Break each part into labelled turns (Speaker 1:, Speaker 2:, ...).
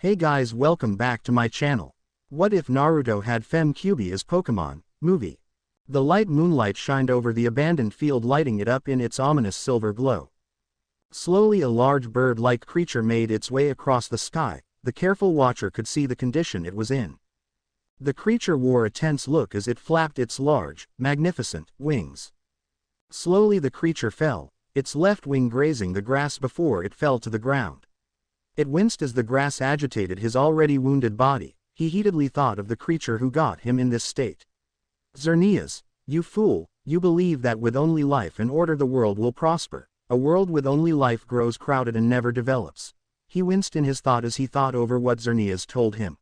Speaker 1: Hey guys, welcome back to my channel. What if Naruto had Fem Kurama as Pokemon? Movie. The light moonlight shined over the abandoned field, lighting it up in its ominous silver glow. Slowly a large bird-like creature made its way across the sky. The careful watcher could see the condition it was in. The creature wore a tense look as it flapped its large, magnificent wings. Slowly the creature fell, its left wing grazing the grass before it fell to the ground. It winced as the grass agitated his already wounded body. He heatedly thought of the creature who got him in this state. Xerneas, you fool, you believe that with only life and order the world will prosper. A world with only life grows crowded and never develops. He winced in his thought as he thought over what Xerneas told him.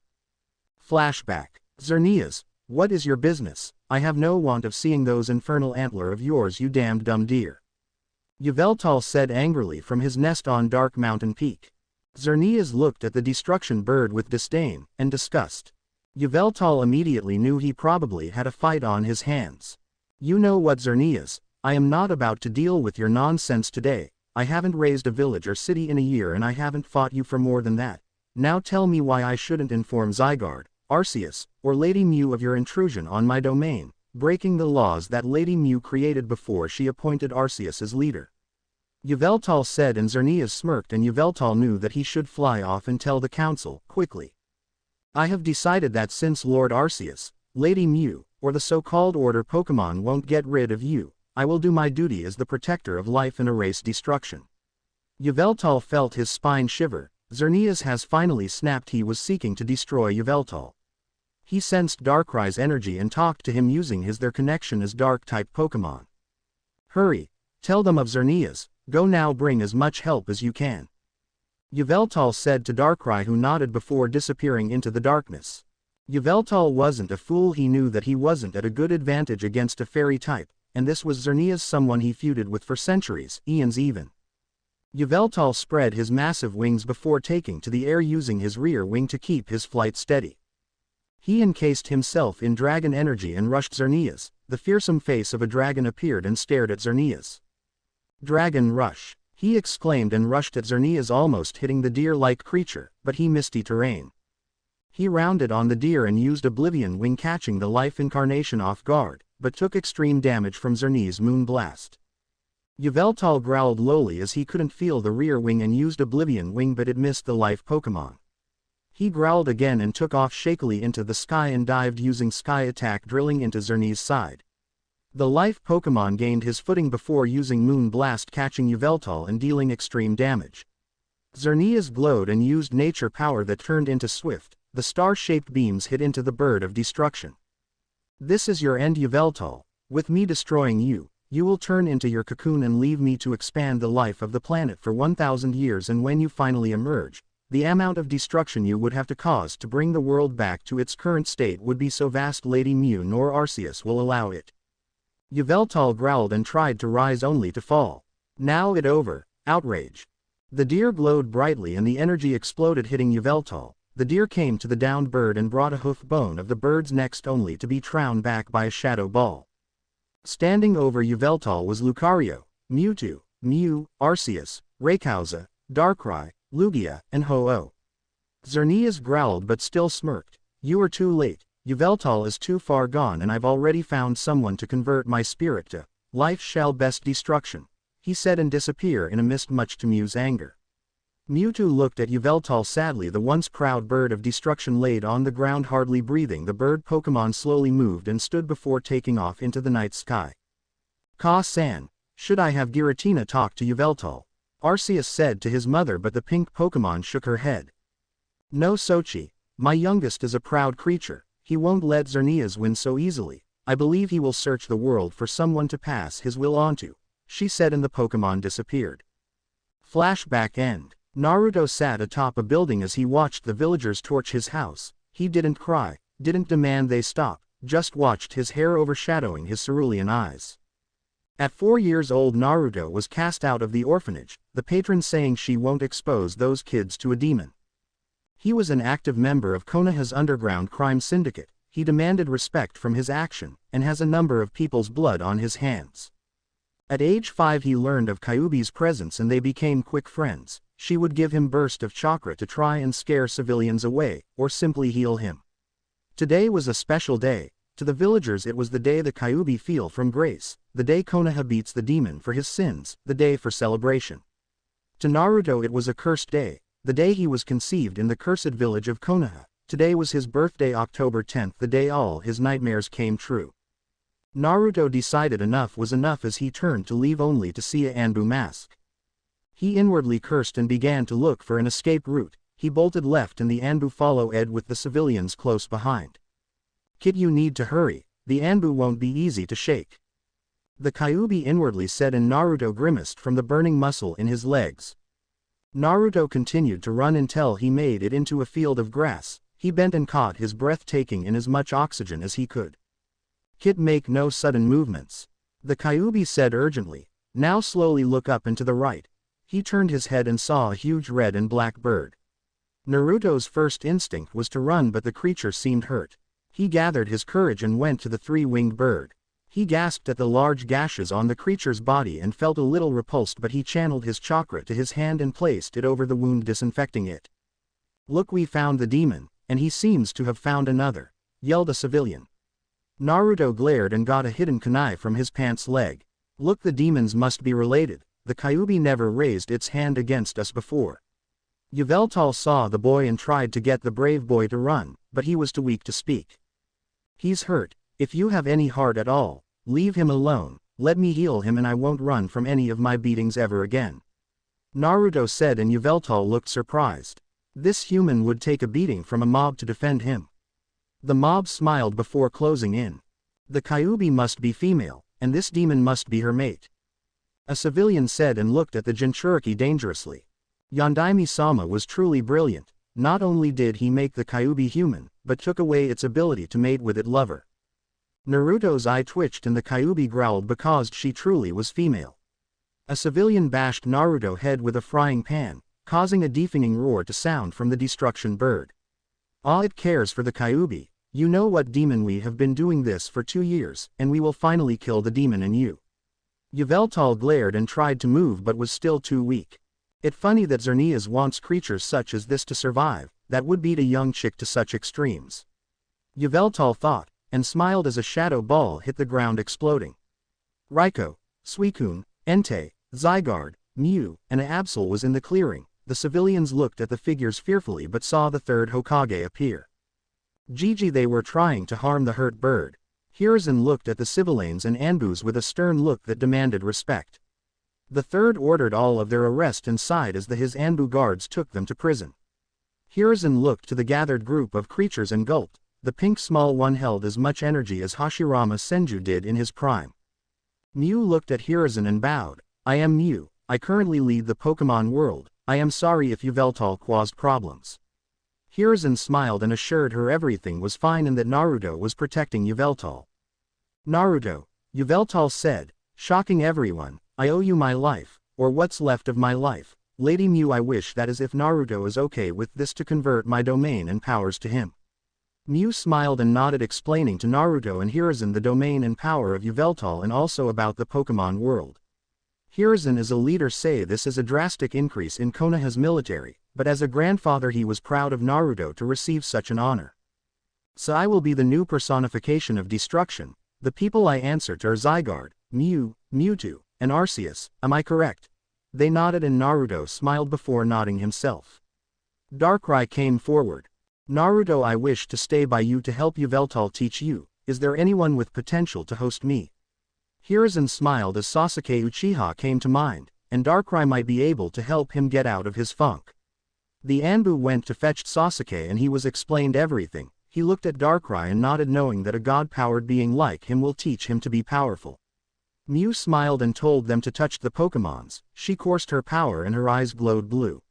Speaker 1: Flashback. Xerneas, what is your business? I have no want of seeing those infernal antler of yours, you damned dumb deer. Yveltal said angrily from his nest on Dark Mountain Peak. Xerneas looked at the destruction bird with disdain and disgust. Yveltal immediately knew he probably had a fight on his hands. You know what, Xerneas, I am not about to deal with your nonsense today. I haven't raised a village or city in a year and I haven't fought you for more than that. Now tell me why I shouldn't inform Zygarde, Arceus, or Lady Mew of your intrusion on my domain, breaking the laws that Lady Mew created before she appointed Arceus as leader. Yveltal said, and Xerneas smirked, and Yveltal knew that he should fly off and tell the council, quickly. I have decided that since Lord Arceus, Lady Mew, or the so-called Order Pokemon won't get rid of you, I will do my duty as the protector of life and erase destruction. Yveltal felt his spine shiver. Xerneas has finally snapped. He was seeking to destroy Yveltal. He sensed Darkrai's energy and talked to him using their connection as Dark-type Pokemon. Hurry, tell them of Xerneas. Go now, bring as much help as you can. Yveltal said to Darkrai, who nodded before disappearing into the darkness. Yveltal wasn't a fool. He knew that he wasn't at a good advantage against a fairy type, and this was Xerneas, someone he feuded with for centuries, eons even. Yveltal spread his massive wings before taking to the air, using his rear wing to keep his flight steady. He encased himself in dragon energy and rushed Xerneas. The fearsome face of a dragon appeared and stared at Xerneas. Dragon rush, he exclaimed and rushed at Xerneas, almost hitting the deer-like creature, but he missed terrain. He rounded on the deer and used Oblivion Wing, catching the life incarnation off guard, but took extreme damage from Xerneas' moon blast. Yveltal growled lowly as he couldn't feel the rear wing and used Oblivion Wing, but it missed the life Pokemon. He growled again and took off shakily into the sky and dived using Sky Attack, drilling into Xerneas' side. The life Pokemon gained his footing before using Moon Blast, catching Yveltal and dealing extreme damage. Xerneas glowed and used nature power that turned into swift, the star-shaped beams hit into the bird of destruction. This is your end, Yveltal. With me destroying you, you will turn into your cocoon and leave me to expand the life of the planet for 1,000 years, and when you finally emerge, the amount of destruction you would have to cause to bring the world back to its current state would be so vast Lady Mew nor Arceus will allow it. Yveltal growled and tried to rise, only to fall. Now it over. Outrage. The deer glowed brightly and the energy exploded, hitting Yveltal. The deer came to the downed bird and brought a hoof bone of the bird's neck, only to be thrown back by a shadow ball. Standing over Yveltal was Lucario, Mewtwo, Mew, Arceus, Rayquaza, Darkrai, Lugia, and Ho-Oh. Xerneas growled but still smirked. You are too late. Yveltal is too far gone, and I've already found someone to convert my spirit to life shall best destruction, he said, and disappear in a mist, much to Mew's anger. Mewtwo looked at Yveltal sadly. The once proud bird of destruction laid on the ground, hardly breathing. The bird Pokemon slowly moved and stood before taking off into the night sky. Ka-san, should I have Giratina talk to Yveltal? Arceus said to his mother, but the pink Pokemon shook her head. No, Sochi, my youngest is a proud creature. He won't let Xerneas win so easily. I believe he will search the world for someone to pass his will onto, she said, and the Pokemon disappeared. Flashback end. Naruto sat atop a building as he watched the villagers torch his house. He didn't cry, didn't demand they stop, just watched, his hair overshadowing his cerulean eyes. At 4 years old, Naruto was cast out of the orphanage, the patron saying she won't expose those kids to a demon. He was an active member of Konoha's underground crime syndicate. He demanded respect from his action, and has a number of people's blood on his hands. At age 5 he learned of Kyuubi's presence and they became quick friends. she would give him burst of chakra to try and scare civilians away, or simply heal him. Today was a special day. To the villagers it was the day the Kyuubi feel from grace, the day Konoha beats the demon for his sins, the day for celebration. To Naruto it was a cursed day, the day he was conceived in the cursed village of Konoha. Today was his birthday, October 10th, the day all his nightmares came true. Naruto decided enough was enough as he turned to leave only to see a Anbu mask. He inwardly cursed and began to look for an escape route. He bolted left and the Anbu followed with the civilians close behind. "Kid, you need to hurry, the Anbu won't be easy to shake," the Kyuubi inwardly said, and Naruto grimaced from the burning muscle in his legs. Naruto continued to run until he made it into a field of grass. He bent and caught his breath, taking in as much oxygen as he could. "Kid, make no sudden movements," the Kyuubi said urgently. "Now slowly look up and to the right." He turned his head and saw a huge red and black bird. Naruto's first instinct was to run, but the creature seemed hurt. He gathered his courage and went to the three-winged bird. He gasped at the large gashes on the creature's body and felt a little repulsed, but he channeled his chakra to his hand and placed it over the wound, disinfecting it. "Look, we found the demon, and he seems to have found another," yelled a civilian. Naruto glared and got a hidden kunai from his pants leg. "Look, the demons must be related. The Kyuubi never raised its hand against us before." Yveltal saw the boy and tried to get the brave boy to run, but he was too weak to speak. "He's hurt. If you have any heart at all, leave him alone. Let me heal him and I won't run from any of my beatings ever again," Naruto said, and Yveltal looked surprised. This human would take a beating from a mob to defend him. The mob smiled before closing in. "The Kyuubi must be female, and this demon must be her mate," a civilian said and looked at the Jinchuriki dangerously. Yondaime-sama was truly brilliant. Not only did he make the Kyuubi human, but took away its ability to mate with its lover. Naruto's eye twitched and the Kyuubi growled because she truly was female. A civilian bashed Naruto's head with a frying pan, causing a deafening roar to sound from the destruction bird. "Ah, it cares for the Kyuubi. You know what, demon, we have been doing this for 2 years, and we will finally kill the demon in you." Yveltal glared and tried to move but was still too weak. "It funny that Xerneas wants creatures such as this to survive, that would beat a young chick to such extremes," Yveltal thought, and smiled as a shadow ball hit the ground, exploding. Raiko, Suicune, Entei, Zygarde, Mew, and Absol was in the clearing. The civilians looked at the figures fearfully but saw the third Hokage appear. "Gigi, they were trying to harm the hurt bird." Hiruzen looked at the civilians and Anbus with a stern look that demanded respect. The third ordered all of their arrest and sighed as his Anbu guards took them to prison. Hiruzen looked to the gathered group of creatures and gulped. The pink small one held as much energy as Hashirama Senju did in his prime. Mew looked at Hiruzen and bowed. "I am Mew. I currently lead the Pokemon world. I am sorry if Yveltal caused problems." Hiruzen smiled and assured her everything was fine and that Naruto was protecting Yveltal. "Naruto," Yveltal said, "shocking everyone, I owe you my life, or what's left of my life. Lady Mew, I wish that is if Naruto is okay with this to convert my domain and powers to him." Mew smiled and nodded, explaining to Naruto and Hiruzen the domain and power of Yveltal and also about the Pokemon world. Hiruzen as a leader say this is a drastic increase in Konoha's military, but as a grandfather he was proud of Naruto to receive such an honor. "So I will be the new personification of destruction. The people I answer to are Zygarde, Mew, Mewtwo, and Arceus, am I correct?" They nodded and Naruto smiled before nodding himself. Darkrai came forward. "Naruto, I wish to stay by you to help Yveltal teach you. Is there anyone with potential to host me?" Hiruzen smiled as Sasuke Uchiha came to mind, and Darkrai might be able to help him get out of his funk. The Anbu went to fetch Sasuke and he was explained everything. He looked at Darkrai and nodded, knowing that a god-powered being like him will teach him to be powerful. Mew smiled and told them to touch the Pokemons. She coursed her power and her eyes glowed blue.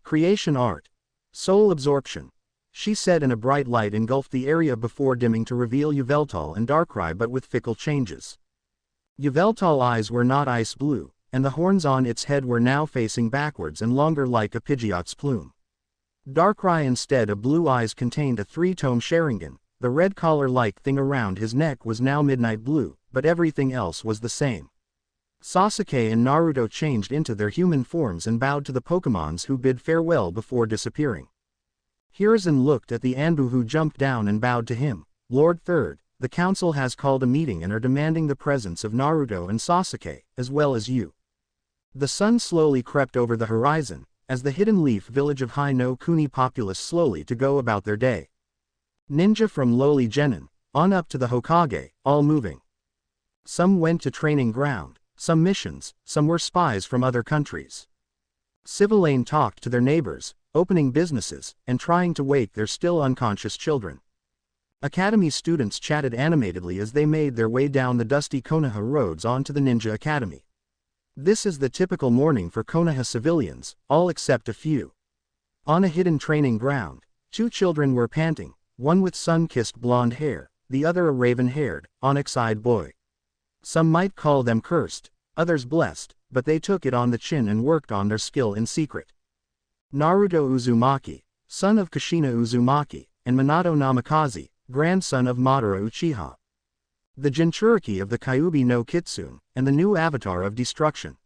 Speaker 1: "Creation art. Soul absorption," she said, and a bright light engulfed the area before dimming to reveal Yveltal and Darkrai, but with fickle changes. Yveltal's eyes were not ice blue, and the horns on its head were now facing backwards and longer like a Pidgeot's plume. Darkrai instead of blue eyes contained a three-tone Sharingan. The red collar-like thing around his neck was now midnight blue, but everything else was the same. Sasuke and Naruto changed into their human forms and bowed to the Pokémons who bid farewell before disappearing. Hiruzen looked at the Anbu who jumped down and bowed to him. Lord Third, the council has called a meeting and are demanding the presence of Naruto and Sasuke, as well as you. The sun slowly crept over the horizon, as the Hidden Leaf village of Hai no Kuni populace slowly to go about their day. Ninja from lowly genin, on up to the Hokage, all moving. Some went to training ground, some missions, some were spies from other countries. Civilian talked to their neighbors, opening businesses, and trying to wake their still unconscious children. Academy students chatted animatedly as they made their way down the dusty Konoha roads onto the Ninja Academy. This is the typical morning for Konoha civilians, all except a few. On a hidden training ground, two children were panting, one with sun-kissed blonde hair, the other a raven-haired, onyx-eyed boy. Some might call them cursed, others blessed, but they took it on the chin and worked on their skill in secret. Naruto Uzumaki, son of Kushina Uzumaki, and Minato Namikaze, grandson of Madara Uchiha. The Jinchuriki of the Kyuubi no Kitsune, and the new avatar of destruction.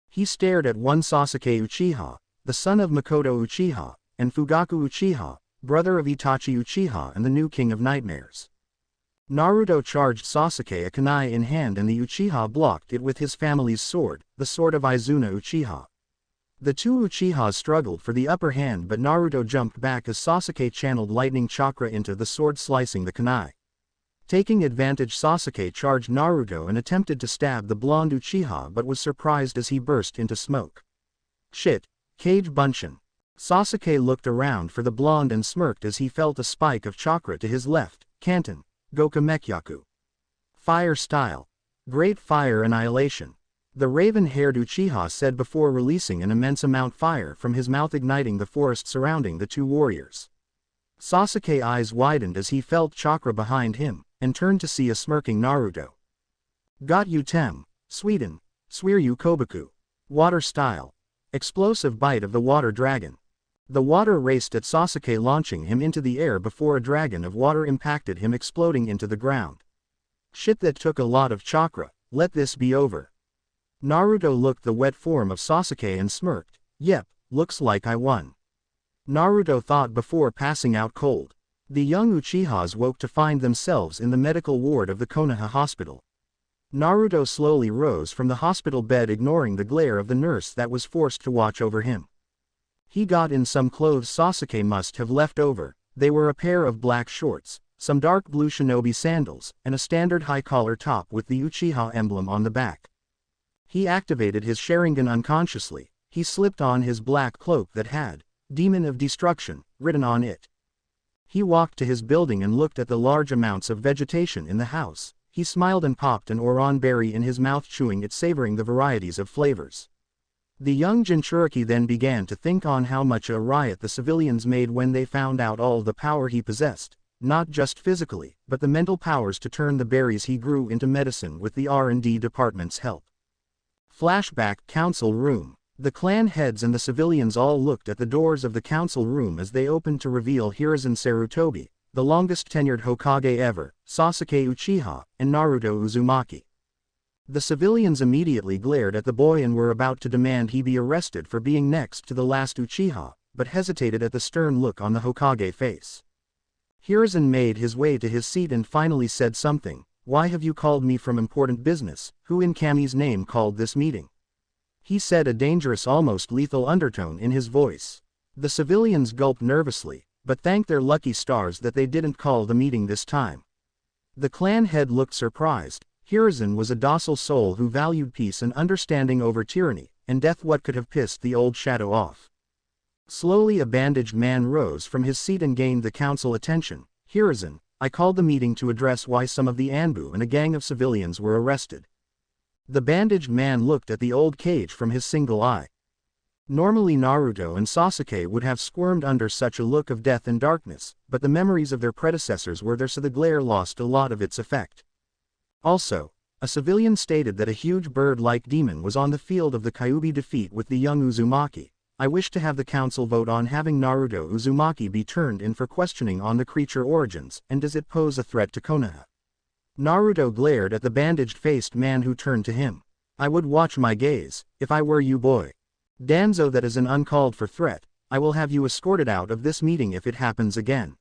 Speaker 1: He stared at one Sasuke Uchiha, the son of Makoto Uchiha, and Fugaku Uchiha, brother of Itachi Uchiha and the new king of nightmares. Naruto charged Sasuke a kunai in hand and the Uchiha blocked it with his family's sword, the sword of Izuna Uchiha. The two Uchihas struggled for the upper hand but Naruto jumped back as Sasuke channeled lightning chakra into the sword slicing the kunai. Taking advantage, Sasuke charged Naruto and attempted to stab the blonde Uchiha but was surprised as he burst into smoke. Shit, Kage Bunshin. Sasuke looked around for the blonde and smirked as he felt a spike of chakra to his left. Kanton, Goku Mekyaku. Fire style. Great fire annihilation. The raven-haired Uchiha said before releasing an immense amount fire from his mouth igniting the forest surrounding the two warriors. Sasuke's eyes widened as he felt chakra behind him, and turned to see a smirking Naruto. Got you Tem, Sweden, Suiryu Kobaku. Water style. Explosive bite of the water dragon. The water raced at Sasuke launching him into the air before a dragon of water impacted him exploding into the ground. Shit, that took a lot of chakra, let this be over. Naruto looked the wet form of Sasuke and smirked, yep, looks like I won. Naruto thought before passing out cold. The young Uchihas woke to find themselves in the medical ward of the Konoha hospital. Naruto slowly rose from the hospital bed ignoring the glare of the nurse that was forced to watch over him. He got in some clothes Sasuke must have left over. They were a pair of black shorts, some dark blue shinobi sandals, and a standard high-collar top with the Uchiha emblem on the back. He activated his Sharingan unconsciously. He slipped on his black cloak that had Demon of Destruction written on it. He walked to his building and looked at the large amounts of vegetation in the house. He smiled and popped an oran berry in his mouth, chewing it, savoring the varieties of flavors. The young Jinchuriki then began to think on how much a riot the civilians made when they found out all the power he possessed, not just physically, but the mental powers to turn the berries he grew into medicine with the R&D department's help. Flashback, council room. The clan heads and the civilians all looked at the doors of the council room as they opened to reveal Hiruzen Sarutobi, the longest tenured Hokage ever, Sasuke Uchiha, and Naruto Uzumaki. The civilians immediately glared at the boy and were about to demand he be arrested for being next to the last Uchiha, but hesitated at the stern look on the Hokage face. Hiruzen made his way to his seat and finally said something. Why have you called me from important business? Who in Kami's name called this meeting? He said, a dangerous, almost lethal undertone in his voice. The civilians gulped nervously, but thanked their lucky stars that they didn't call the meeting this time. The clan head looked surprised. Hiruzen was a docile soul who valued peace and understanding over tyranny, and death. What could have pissed the old shadow off? Slowly a bandaged man rose from his seat and gained the council attention. Hiruzen, I called the meeting to address why some of the Anbu and a gang of civilians were arrested. The bandaged man looked at the old Kage from his single eye. Normally Naruto and Sasuke would have squirmed under such a look of death and darkness, but the memories of their predecessors were there, so the glare lost a lot of its effect. Also, a civilian stated that a huge bird-like demon was on the field of the Kyuubi defeat with the young Uzumaki. I wish to have the council vote on having Naruto Uzumaki be turned in for questioning on the creature origins, and does it pose a threat to Konoha? Naruto glared at the bandaged-faced man who turned to him. I would watch my gaze, if I were you boy. Danzo, that is an uncalled for threat. I will have you escorted out of this meeting if it happens again.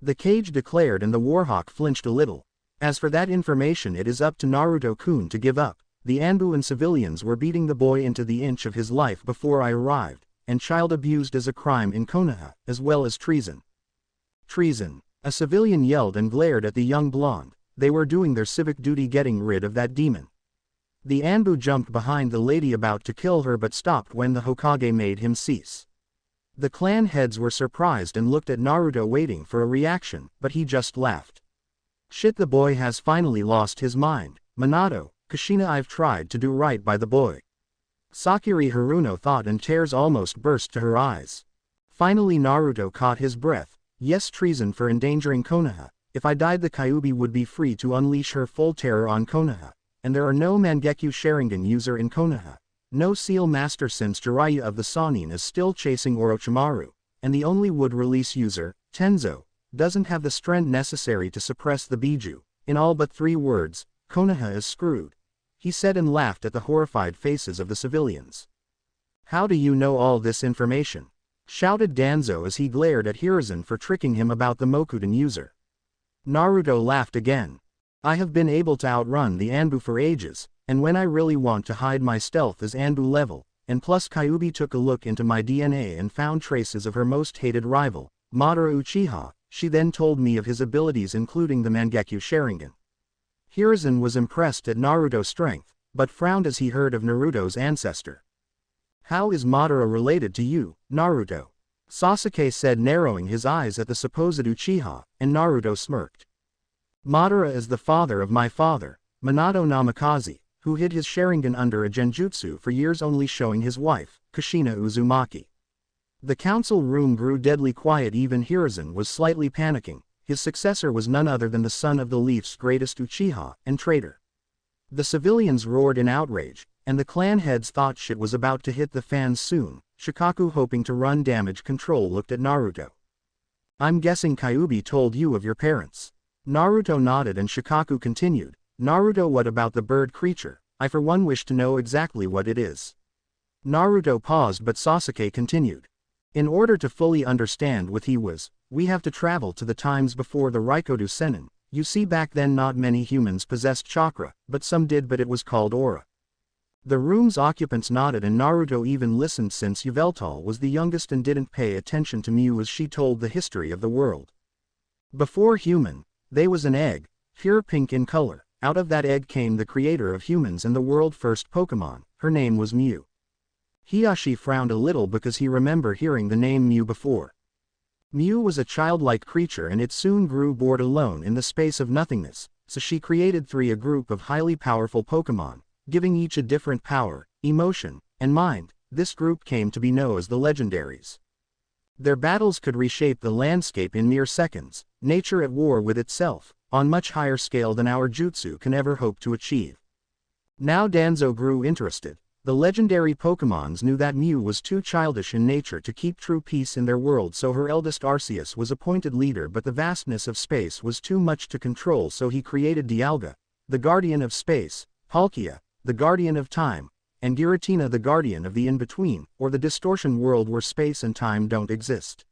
Speaker 1: The cage declared, and the Warhawk flinched a little. As for that information, it is up to Naruto-kun to give up. The Anbu and civilians were beating the boy into the inch of his life before I arrived, and child abused is a crime in Konoha, as well as treason. Treason. A civilian yelled and glared at the young blonde. They were doing their civic duty, getting rid of that demon. The Anbu jumped behind the lady about to kill her, but stopped when the Hokage made him cease. The clan heads were surprised and looked at Naruto waiting for a reaction, but he just laughed. Shit, the boy has finally lost his mind. Minato, Kushina, I've tried to do right by the boy. Sakura Haruno thought, and tears almost burst to her eyes. Finally Naruto caught his breath. Yes, treason for endangering Konoha. If I died, the Kyuubi would be free to unleash her full terror on Konoha. And there are no Mangekyo Sharingan user in Konoha. No seal master, since Jiraiya of the Sannin is still chasing Orochimaru. And the only wood release user, Tenzo, doesn't have the strength necessary to suppress the Biju. In all but 3 words, Konoha is screwed. He said and laughed at the horrified faces of the civilians. How do you know all this information? Shouted Danzo as he glared at Hiruzen for tricking him about the Mokuden user. Naruto laughed again. I have been able to outrun the Anbu for ages, and when I really want to hide, my stealth is Anbu level, and plus Kyuubi took a look into my DNA and found traces of her most hated rival, Madara Uchiha. She then told me of his abilities, including the Mangekyo Sharingan. Hiruzen was impressed at Naruto's strength, but frowned as he heard of Naruto's ancestor. How is Madara related to you, Naruto? Sasuke said, narrowing his eyes at the supposed Uchiha, and Naruto smirked. Madara is the father of my father, Minato Namikaze, who hid his Sharingan under a genjutsu for years, only showing his wife, Kushina Uzumaki. The council room grew deadly quiet. Even Hiruzen was slightly panicking. His successor was none other than the son of the Leaf's greatest Uchiha and traitor. The civilians roared in outrage, and the clan heads thought shit was about to hit the fans soon. Shikaku, hoping to run damage control, looked at Naruto. I'm guessing Kyuubi told you of your parents. Naruto nodded and Shikaku continued. Naruto, what about the bird creature? I for one wish to know exactly what it is. Naruto paused, but Sasuke continued. In order to fully understand what he was, we have to travel to the times before the Raikodu Sennin. You see, back then not many humans possessed chakra, but some did, but it was called aura. The room's occupants nodded, and Naruto even listened, since Yveltal was the youngest and didn't pay attention to Mew as she told the history of the world. Before human, they was an egg, pure pink in color. Out of that egg came the creator of humans and the world's first Pokemon. Her name was Mew. Hiyashi frowned a little because he remembered hearing the name Mew before. Mew was a childlike creature, and it soon grew bored alone in the space of nothingness, so she created 3, a group of highly powerful Pokemon, giving each a different power, emotion, and mind. This group came to be known as the Legendaries. Their battles could reshape the landscape in mere seconds, nature at war with itself, on much higher scale than our jutsu can ever hope to achieve. Now Danzo grew interested. The legendary Pokemons knew that Mew was too childish in nature to keep true peace in their world, so her eldest Arceus was appointed leader, but the vastness of space was too much to control, so he created Dialga, the guardian of space, Palkia, the guardian of time, and Giratina, the guardian of the in-between, or the distortion world where space and time don't exist.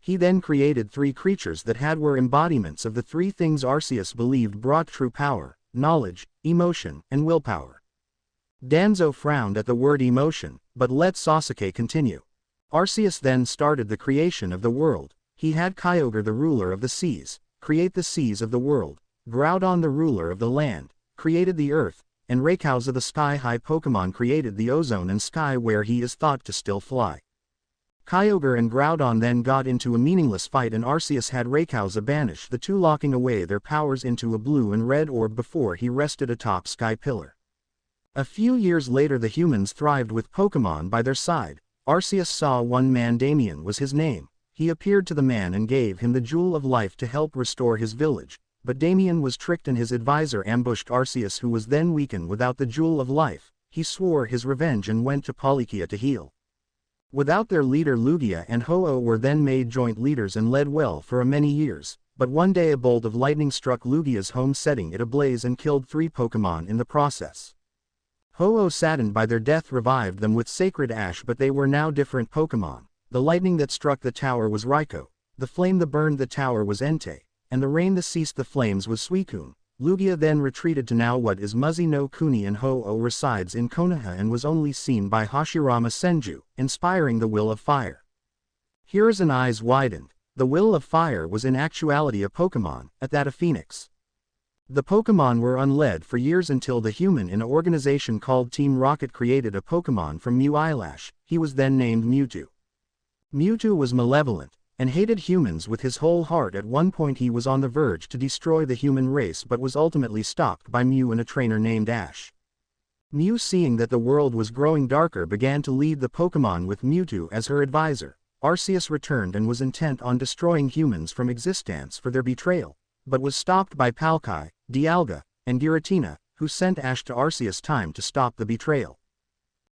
Speaker 1: He then created 3 creatures that were embodiments of the 3 things Arceus believed brought true power: knowledge, emotion, and willpower. Danzo frowned at the word emotion, but let Sasuke continue. Arceus then started the creation of the world. He had Kyogre, the ruler of the seas, create the seas of the world, Groudon, the ruler of the land, created the earth, and Rayquaza, the sky-high Pokemon, created the ozone and sky where he is thought to still fly. Kyogre and Groudon then got into a meaningless fight, and Arceus had Rayquaza banish the 2, locking away their powers into a blue and red orb before he rested atop Sky Pillar. A few years later the humans thrived with Pokemon by their side. Arceus saw one man, Damien was his name. He appeared to the man and gave him the Jewel of Life to help restore his village, but Damien was tricked and his advisor ambushed Arceus, who was then weakened without the Jewel of Life. He swore his revenge and went to Palkia to heal. Without their leader, Lugia and Ho-Oh were then made joint leaders and led well for many years, but one day a bolt of lightning struck Lugia's home, setting it ablaze and killed 3 Pokemon in the process. Ho-Oh, saddened by their death, revived them with sacred ash, but they were now different Pokemon. The lightning that struck the tower was Raikou, the flame that burned the tower was Entei, and the rain that ceased the flames was Suicune. Lugia then retreated to now what is Muzi no Kuni, and Ho-Oh resides in Konoha and was only seen by Hashirama Senju, inspiring the Will of Fire. Hiruzen eyes widened. The Will of Fire was in actuality a Pokemon, at that a Phoenix. The Pokemon were unled for years until the human in an organization called Team Rocket created a Pokemon from Mew Eyelash. He was then named Mewtwo. Mewtwo was malevolent, and hated humans with his whole heart. At one point he was on the verge to destroy the human race, but was ultimately stopped by Mew and a trainer named Ash. Mew, seeing that the world was growing darker, began to lead the Pokemon with Mewtwo as her advisor. Arceus returned and was intent on destroying humans from existence for their betrayal, but was stopped by Palkia, Dialga, and Giratina, who sent Ash to Arceus' time to stop the betrayal.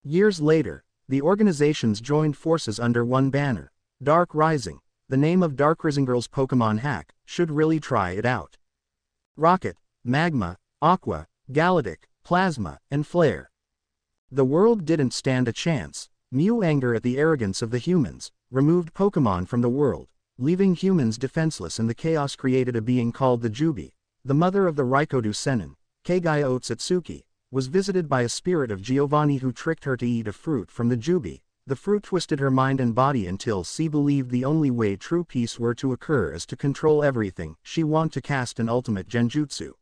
Speaker 1: Years later, the organizations joined forces under one banner, Dark Rising. The name of Dark Risingirl's Pokemon hack, should really try it out. Rocket, Magma, Aqua, Galactic, Plasma, and Flare. The world didn't stand a chance. Mew, anger at the arrogance of the humans, removed Pokemon from the world, leaving humans defenseless, and the chaos created a being called the Jubi. The mother of the Raikodu Sennin, Kagaya Otsutsuki, was visited by a spirit of Giovanni who tricked her to eat a fruit from the Jubi. The fruit twisted her mind and body until she believed the only way true peace were to occur is to control everything. She wanted to cast an ultimate genjutsu.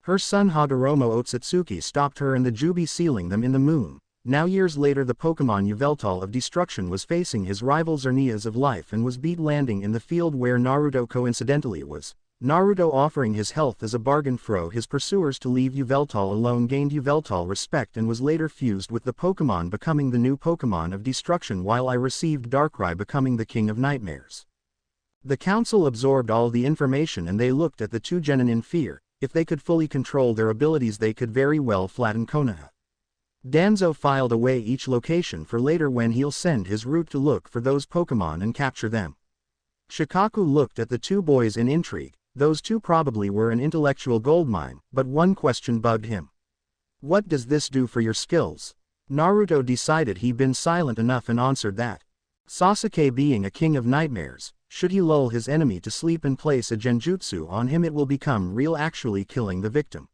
Speaker 1: Her son Hagoromo Otsutsuki stopped her and the Jubi, sealing them in the moon. Now years later, the Pokemon Yveltal of Destruction was facing his rival Xerneas of Life and was beat, landing in the field where Naruto coincidentally was. Naruto, offering his health as a bargain for his pursuers to leave Yveltal alone, gained Yveltal respect and was later fused with the Pokemon, becoming the new Pokemon of Destruction, while I received Darkrai, becoming the King of Nightmares. The council absorbed all the information and they looked at the two genin in fear. If they could fully control their abilities, they could very well flatten Konoha. Danzo filed away each location for later, when he'll send his route to look for those Pokemon and capture them. Shikaku looked at the two boys in intrigue. Those two probably were an intellectual goldmine, but one question bugged him. What does this do for your skills? Naruto decided he'd been silent enough and answered that. Sasuke, being a king of nightmares, should he lull his enemy to sleep and place a genjutsu on him, it will become real, actually killing the victim.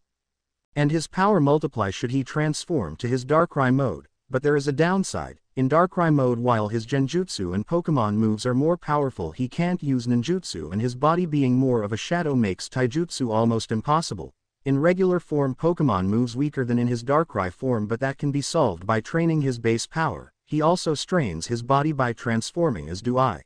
Speaker 1: And his power multiply should he transform to his Darkrai mode, but there is a downside. In Darkrai mode, while his genjutsu and Pokemon moves are more powerful, he can't use ninjutsu, and his body being more of a shadow makes taijutsu almost impossible. In regular form, Pokemon moves weaker than in his Darkrai form, but that can be solved by training his base power. He also strains his body by transforming, as do I.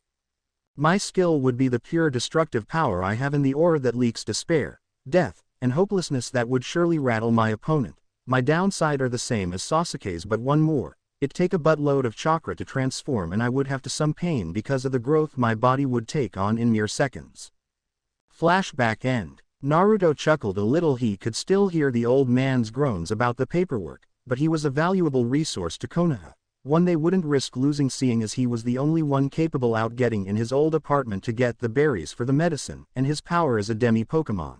Speaker 1: My skill would be the pure destructive power I have in the aura that leaks despair, death, and hopelessness that would surely rattle my opponent. My downside are the same as Sasuke's, but one more. It'd take a buttload of chakra to transform, and I would have to some pain because of the growth my body would take on in mere seconds. Flashback end. Naruto chuckled a little. He could still hear the old man's groans about the paperwork, but he was a valuable resource to Konoha, one they wouldn't risk losing, seeing as he was the only one capable out getting in his old apartment to get the berries for the medicine, and his power as a demi-Pokemon.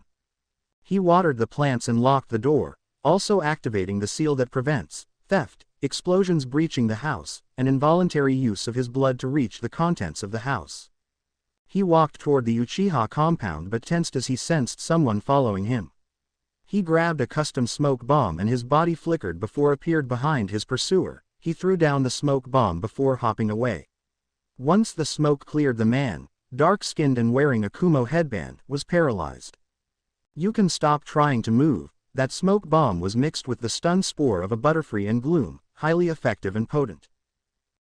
Speaker 1: He watered the plants and locked the door, also activating the seal that prevents theft, explosions breaching the house, and involuntary use of his blood to reach the contents of the house. He walked toward the Uchiha compound but tensed as he sensed someone following him. He grabbed a custom smoke bomb and his body flickered before appeared behind his pursuer. He threw down the smoke bomb before hopping away. Once the smoke cleared, the man, dark-skinned and wearing a Kumo headband, was paralyzed. You can stop trying to move. That smoke bomb was mixed with the stun spore of a Butterfree and Gloom, highly effective and potent.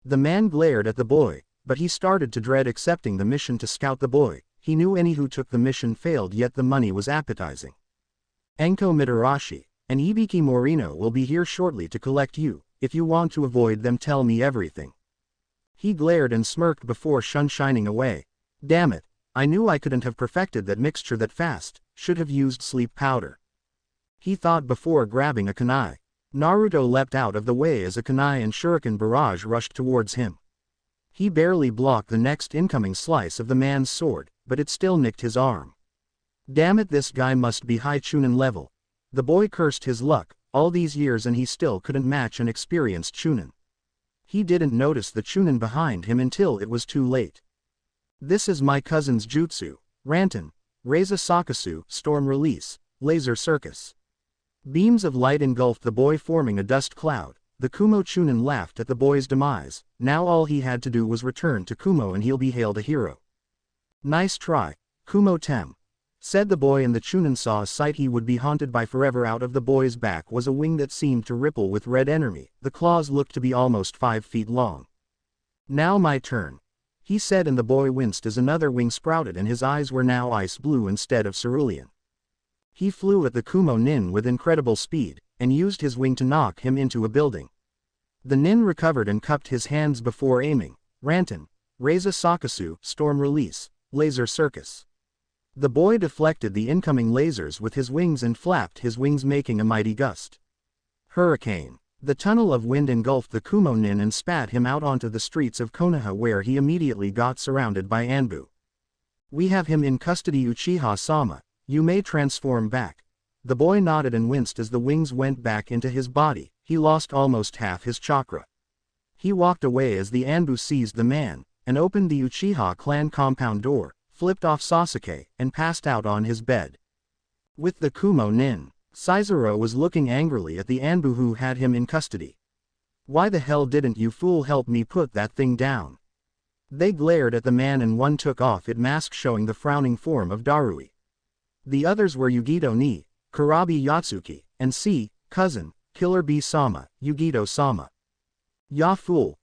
Speaker 1: The man glared at the boy, but he started to dread accepting the mission to scout the boy. He knew any who took the mission failed, yet the money was appetizing. Enko Mitarashi and Ibiki Morino will be here shortly to collect you. If you want to avoid them, tell me everything. He glared and smirked before shining away. Damn it, I knew I couldn't have perfected that mixture that fast, should have used sleep powder. He thought before grabbing a kunai. Naruto leapt out of the way as a kunai and shuriken barrage rushed towards him. He barely blocked the next incoming slice of the man's sword, but it still nicked his arm. Damn it, this guy must be high Chunin level. The boy cursed his luck, all these years and he still couldn't match an experienced Chunin. He didn't notice the Chunin behind him until it was too late. This is my cousin's jutsu, Rantan, Reiza Sakasu, Storm Release, Laser Circus. Beams of light engulfed the boy forming a dust cloud. The Kumo Chunin laughed at the boy's demise. Now all he had to do was return to Kumo and he'll be hailed a hero. Nice try, Kumo Tem, said the boy, and the Chunin saw a sight he would be haunted by forever. Out of the boy's back was a wing that seemed to ripple with red energy. The claws looked to be almost 5 feet long. Now my turn, he said, and the boy winced as another wing sprouted and his eyes were now ice blue instead of cerulean. He flew at the Kumo Nin with incredible speed, and used his wing to knock him into a building. The Nin recovered and cupped his hands before aiming. Rantan, Reiza Sakasu, Storm Release, Laser Circus. The boy deflected the incoming lasers with his wings and flapped his wings, making a mighty gust. Hurricane. The tunnel of wind engulfed the Kumo Nin and spat him out onto the streets of Konoha, where he immediately got surrounded by Anbu. We have him in custody, Uchiha-sama. You may transform back. The boy nodded and winced as the wings went back into his body. He lost almost half his chakra. He walked away as the Anbu seized the man, and opened the Uchiha clan compound door, flipped off Sasuke, and passed out on his bed. With the Kumo Nin, Sizuru was looking angrily at the Anbu who had him in custody. Why the hell didn't you fool help me put that thing down? They glared at the man and one took off its mask, showing the frowning form of Darui. The others were Yugito ni, Kurabi Yatsuki, and cousin, Killer Bee-sama, Yugito-sama. Ya fool,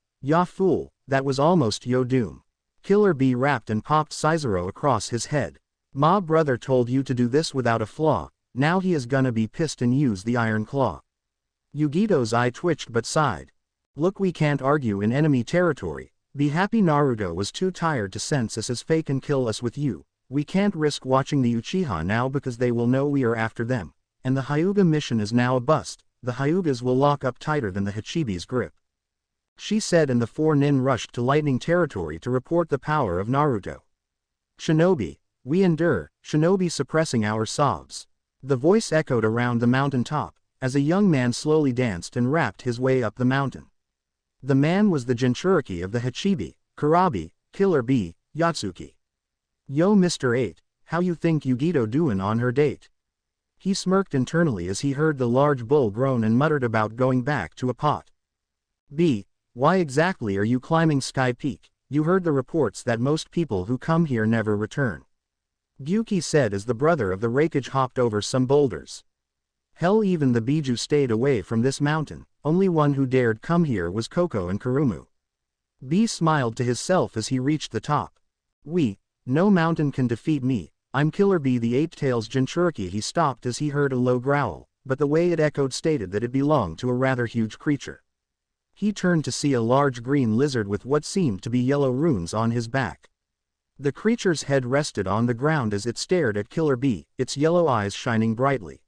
Speaker 1: that was almost your doom. Killer Bee rapped and popped Sizuru across his head. Ma brother told you to do this without a flaw, now he is gonna be pissed and use the iron claw. Yugito's eye twitched but sighed. Look, we can't argue in enemy territory. Be happy Naruto was too tired to sense us as fake and kill us with you. We can't risk watching the Uchiha now because they will know we are after them. And the Hyuga mission is now a bust. The Hyugas will lock up tighter than the Hachibi's grip. She said, and the 4 nin rushed to lightning territory to report the power of Naruto. Shinobi, we endure, Shinobi suppressing our sobs. The voice echoed around the mountain top, as a young man slowly danced and rapped his way up the mountain. The man was the Jinchuriki of the Hachibi, Kurabi, Killer Bee, Yatsuki. Yo Mr. 8, how you think Yugito doin' on her date? He smirked internally as he heard the large bull groan and muttered about going back to a pot. B, why exactly are you climbing Sky Peak? You heard the reports that most people who come here never return. Gyuki said as the brother of the Raikage hopped over some boulders. Hell, even the Biju stayed away from this mountain. Only one who dared come here was Koko and Kurumu. B smiled to himself as he reached the top. No mountain can defeat me. I'm Killer Bee, the 8-Tails Jinchuriki. He stopped as he heard a low growl, but the way it echoed stated that it belonged to a rather huge creature. He turned to see a large green lizard with what seemed to be yellow runes on his back. The creature's head rested on the ground as it stared at Killer Bee, its yellow eyes shining brightly.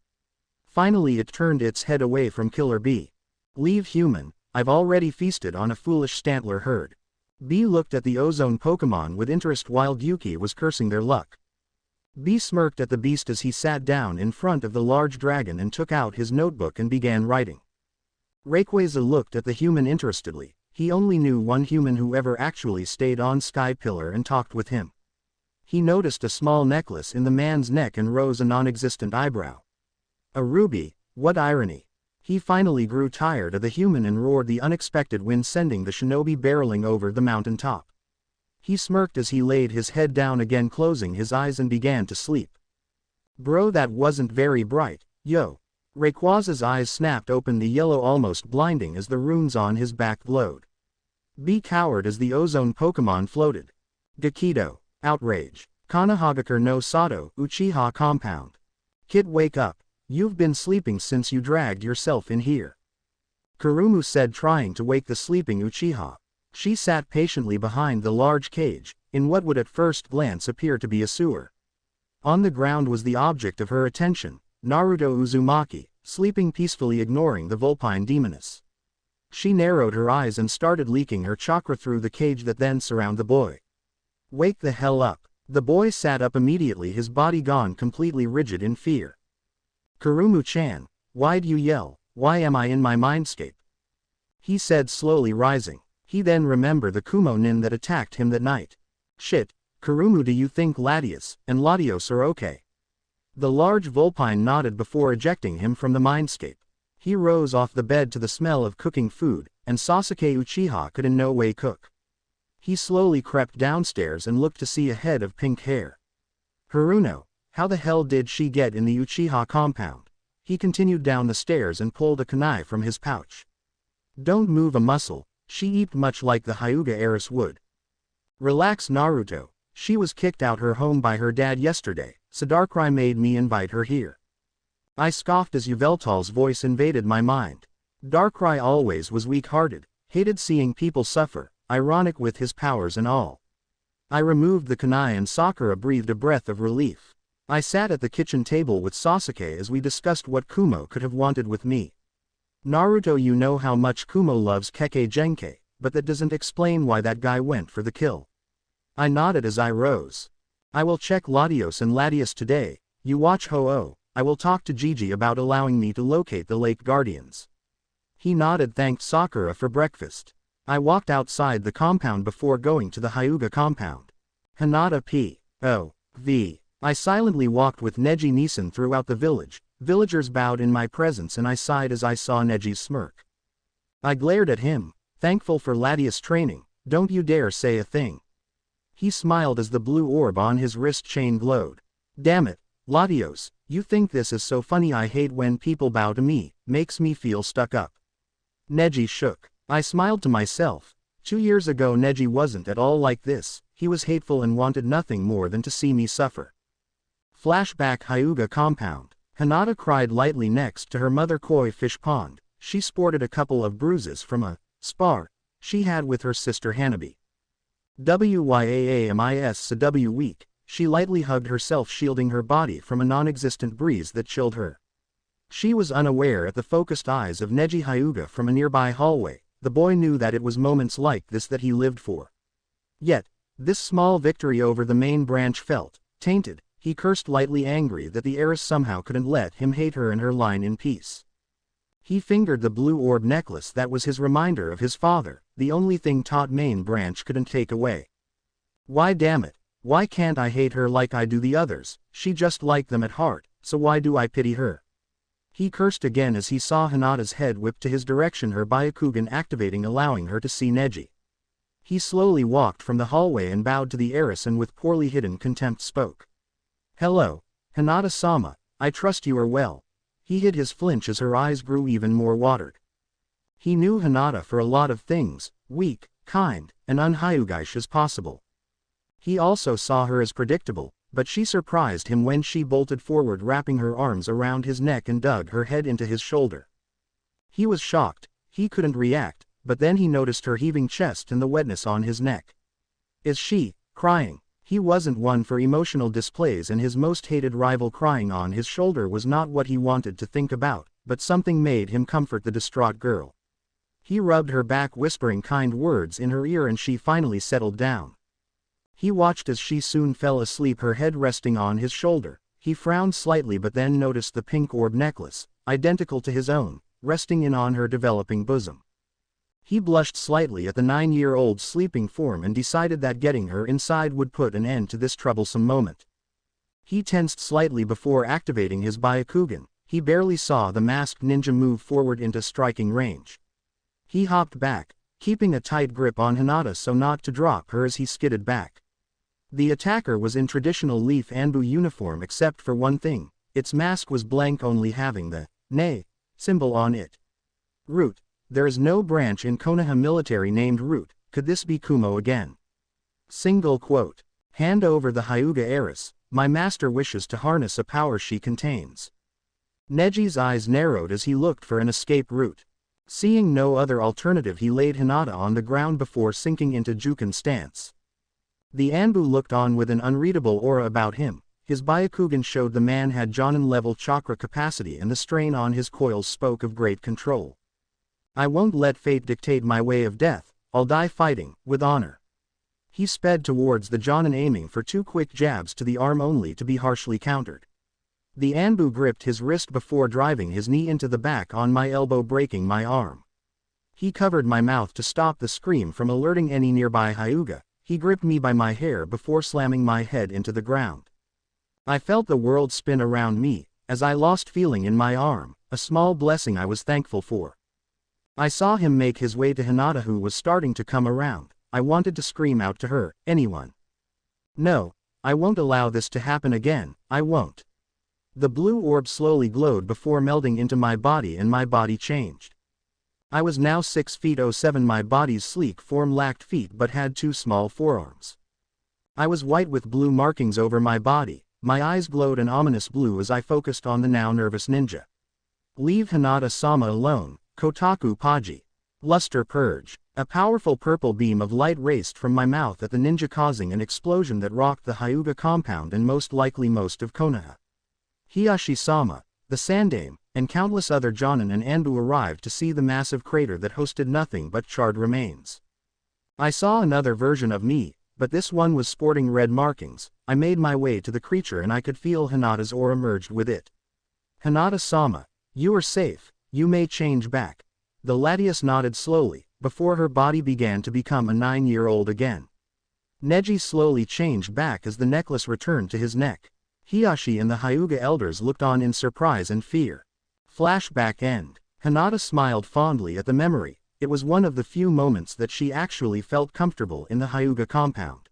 Speaker 1: Finally it turned its head away from Killer Bee. Leave, human, I've already feasted on a foolish Stantler herd. B looked at the ozone Pokemon with interest while Gyuki was cursing their luck. B smirked at the beast as he sat down in front of the large dragon and took out his notebook and began writing. Rayquaza looked at the human interestedly. He only knew one human who ever actually stayed on Sky Pillar and talked with him. He noticed a small necklace in the man's neck and rose a non-existent eyebrow. A ruby, what irony. He finally grew tired of the human and roared the unexpected wind, sending the shinobi barreling over the mountain top. He smirked as he laid his head down again, closing his eyes, and began to sleep. Bro, that wasn't very bright, yo. Rayquaza's eyes snapped open, the yellow almost blinding as the runes on his back glowed. B cowered as the ozone Pokemon floated. Gakido, outrage. Kanahagakure no Sato, Uchiha compound. Kid, wake up. You've been sleeping since you dragged yourself in here. Kurumu said, trying to wake the sleeping Uchiha. She sat patiently behind the large cage, in what would at first glance appear to be a sewer. On the ground was the object of her attention, Naruto Uzumaki, sleeping peacefully, ignoring the Vulpine demoness. She narrowed her eyes and started leaking her chakra through the cage that then surrounded the boy. Wake the hell up. The boy sat up immediately, his body gone completely rigid in fear. Kurumu-chan, why'd you yell? Why am I in my mindscape? He said slowly rising. He then remembered the Kumo nin that attacked him that night. Shit, Kurumu, do you think Latios and Latios are okay? The large Vulpine nodded before ejecting him from the mindscape. He rose off the bed to the smell of cooking food, and Sasuke Uchiha could in no way cook. He slowly crept downstairs and looked to see a head of pink hair. Haruno, how the hell did she get in the Uchiha compound? He continued down the stairs and pulled a kunai from his pouch. Don't move a muscle, she eat much like the Hyuga heiress would. Relax Naruto, she was kicked out her home by her dad yesterday, so Darkrai made me invite her here. I scoffed as Yveltal's voice invaded my mind. Darkrai always was weak-hearted, hated seeing people suffer, ironic with his powers and all. I removed the kunai and Sakura breathed a breath of relief. I sat at the kitchen table with Sasuke as we discussed what Kumo could have wanted with me. Naruto, you know how much Kumo loves Kekkei Genkai, but that doesn't explain why that guy went for the kill. I nodded as I rose. I will check Latios and Latias today, you watch Ho-Oh, I will talk to Gigi about allowing me to locate the Lake Guardians. He nodded, thanked Sakura for breakfast. I walked outside the compound before going to the Hyuga compound. Hinata P.O.V. I silently walked with Neji Nisan throughout the village. Villagers bowed in my presence and I sighed as I saw Neji's smirk. I glared at him, thankful for Latias' training, don't you dare say a thing. He smiled as the blue orb on his wrist chain glowed. Damn it, Latios, you think this is so funny? I hate when people bow to me, makes me feel stuck up. Neji shook. I smiled to myself. 2 years ago Neji wasn't at all like this, he was hateful and wanted nothing more than to see me suffer. Flashback Hyuga compound. Hinata cried lightly next to her mother koi fish pond. She sported a couple of bruises from a spar she had with her sister Hanabi. Wyamis weak, she lightly hugged herself, shielding her body from a non-existent breeze that chilled her. She was unaware at the focused eyes of Neji Hyuga from a nearby hallway. The boy knew that it was moments like this that he lived for. Yet, this small victory over the main branch felt tainted. He cursed lightly, angry that the heiress somehow couldn't let him hate her and her line in peace. He fingered the blue orb necklace that was his reminder of his father, the only thing taught main branch couldn't take away. Why, damn it, why can't I hate her like I do the others? She just like them at heart, so why do I pity her? He cursed again as he saw Hinata's head whip to his direction, her Byakugan activating, allowing her to see Neji. He slowly walked from the hallway and bowed to the heiress and with poorly hidden contempt spoke. Hello, Hinata-sama, I trust you are well. He hid his flinch as her eyes grew even more watered. He knew Hinata for a lot of things, weak, kind, and unhyugaish as possible. He also saw her as predictable, but she surprised him when she bolted forward, wrapping her arms around his neck and dug her head into his shoulder. He was shocked, he couldn't react, but then he noticed her heaving chest and the wetness on his neck. Is she crying? He wasn't one for emotional displays, and his most hated rival crying on his shoulder was not what he wanted to think about, but something made him comfort the distraught girl. He rubbed her back, whispering kind words in her ear, and she finally settled down. He watched as she soon fell asleep, her head resting on his shoulder. He frowned slightly but then noticed the pink orb necklace, identical to his own, resting in on her developing bosom. He blushed slightly at the 9-year-old sleeping form and decided that getting her inside would put an end to this troublesome moment. He tensed slightly before activating his Byakugan. He barely saw the masked ninja move forward into striking range. He hopped back, keeping a tight grip on Hinata so not to drop her as he skidded back. The attacker was in traditional Leaf Anbu uniform except for one thing: its mask was blank, only having the "ne" symbol on it. Root. There is no branch in Konoha military named Root. Could this be Kumo again? Single quote. Hand over the Hyuga heiress. My master wishes to harness a power she contains. Neji's eyes narrowed as he looked for an escape route. Seeing no other alternative, he laid Hinata on the ground before sinking into Juken stance. The Anbu looked on with an unreadable aura about him. His Byakugan showed the man had Jonin-level chakra capacity, and the strain on his coils spoke of great control. I won't let fate dictate my way of death, I'll die fighting, with honor. He sped towards the Jonin, aiming for 2 quick jabs to the arm only to be harshly countered. The Anbu gripped his wrist before driving his knee into the back on my elbow, breaking my arm. He covered my mouth to stop the scream from alerting any nearby Hyuga. He gripped me by my hair before slamming my head into the ground. I felt the world spin around me, as I lost feeling in my arm, a small blessing I was thankful for. I saw him make his way to Hinata, who was starting to come around. I wanted to scream out to her, anyone. No, I won't allow this to happen again, I won't. The blue orb slowly glowed before melding into my body, and my body changed. I was now 6 feet 07. My body's sleek form lacked feet but had 2 small forearms. I was white with blue markings over my body. My eyes glowed an ominous blue as I focused on the now nervous ninja. Leave Hinata-sama alone, Kotaku Paji. Luster Purge. A powerful purple beam of light raced from my mouth at the ninja, causing an explosion that rocked the Hyuga compound and most likely most of Konoha. Hiyashi-sama, the Sandaime, and countless other Jonin and Anbu arrived to see the massive crater that hosted nothing but charred remains. I saw another version of me, but this one was sporting red markings. I made my way to the creature and I could feel Hinata's aura merged with it. Hinata-sama, you are safe, you may change back. The Latias nodded slowly, before her body began to become a 9-year-old again. Neji slowly changed back as the necklace returned to his neck. Hiyashi and the Hyuga elders looked on in surprise and fear. Flashback end. Hinata smiled fondly at the memory. It was one of the few moments that she actually felt comfortable in the Hyuga compound.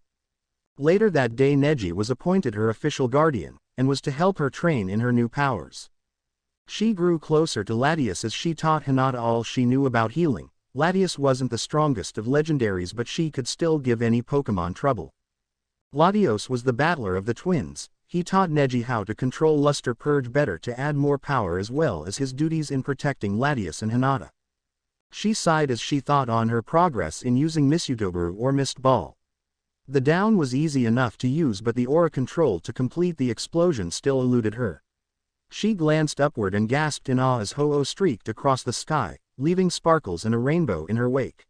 Speaker 1: Later that day, Neji was appointed her official guardian, and was to help her train in her new powers. She grew closer to Latias as she taught Hinata all she knew about healing. Latias wasn't the strongest of legendaries, but she could still give any Pokemon trouble. Latios was the battler of the twins. He taught Neji how to control Luster Purge better to add more power, as well as his duties in protecting Latias and Hinata. She sighed as she thought on her progress in using Misutobaru or Mist Ball. The down was easy enough to use, but the aura control to complete the explosion still eluded her. She glanced upward and gasped in awe as Ho-Oh streaked across the sky, leaving sparkles and a rainbow in her wake.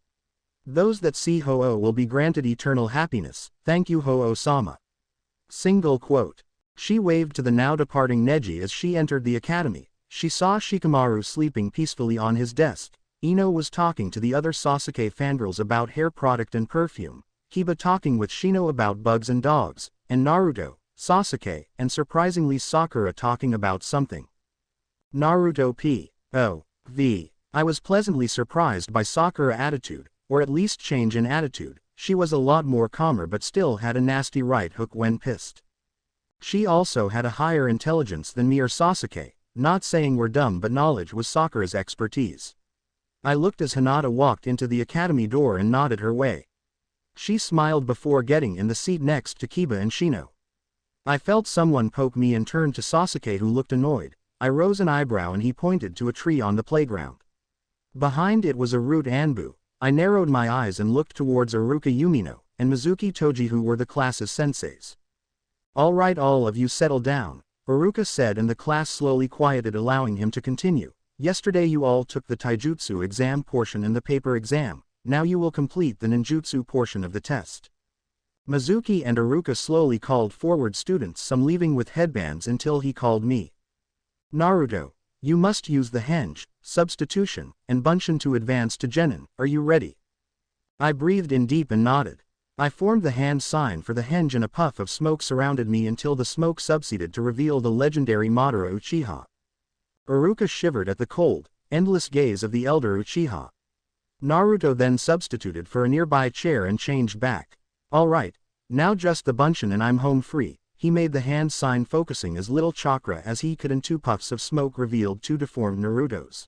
Speaker 1: Those that see Ho-Oh will be granted eternal happiness. Thank you, Ho-Oh-sama. Single quote. She waved to the now departing Neji as she entered the academy. She saw Shikamaru sleeping peacefully on his desk. Ino was talking to the other Sasuke fangirls about hair product and perfume. Kiba talking with Shino about bugs and dogs, and Naruto, Sasuke, and surprisingly Sakura talking about something. Naruto P.O.V. I was pleasantly surprised by Sakura's attitude, or at least change in attitude. She was a lot more calmer but still had a nasty right hook when pissed. She also had a higher intelligence than me or Sasuke, not saying we're dumb, but knowledge was Sakura's expertise. I looked as Hinata walked into the academy door and nodded her way. She smiled before getting in the seat next to Kiba and Shino. I felt someone poke me and turned to Sasuke, who looked annoyed. I rose an eyebrow and he pointed to a tree on the playground. Behind it was a root Anbu. I narrowed my eyes and looked towards Iruka Yumino and Mizuki Toji, who were the class's senseis. All right, all of you settle down, Iruka said, and the class slowly quieted, allowing him to continue. Yesterday you all took the taijutsu exam portion and the paper exam. Now you will complete the ninjutsu portion of the test. Mizuki and Iruka slowly called forward students, some leaving with headbands, until he called me. Naruto, you must use the henge, substitution, and bunshin to advance to genin. Are you ready? I breathed in deep and nodded. I formed the hand sign for the henge and a puff of smoke surrounded me until the smoke subsided to reveal the legendary Madara Uchiha. Iruka shivered at the cold, endless gaze of the elder Uchiha. Naruto then substituted for a nearby chair and changed back. Alright, now just the bunshin and I'm home free. He made the hand sign, focusing as little chakra as he could, and 2 puffs of smoke revealed 2 deformed Narutos.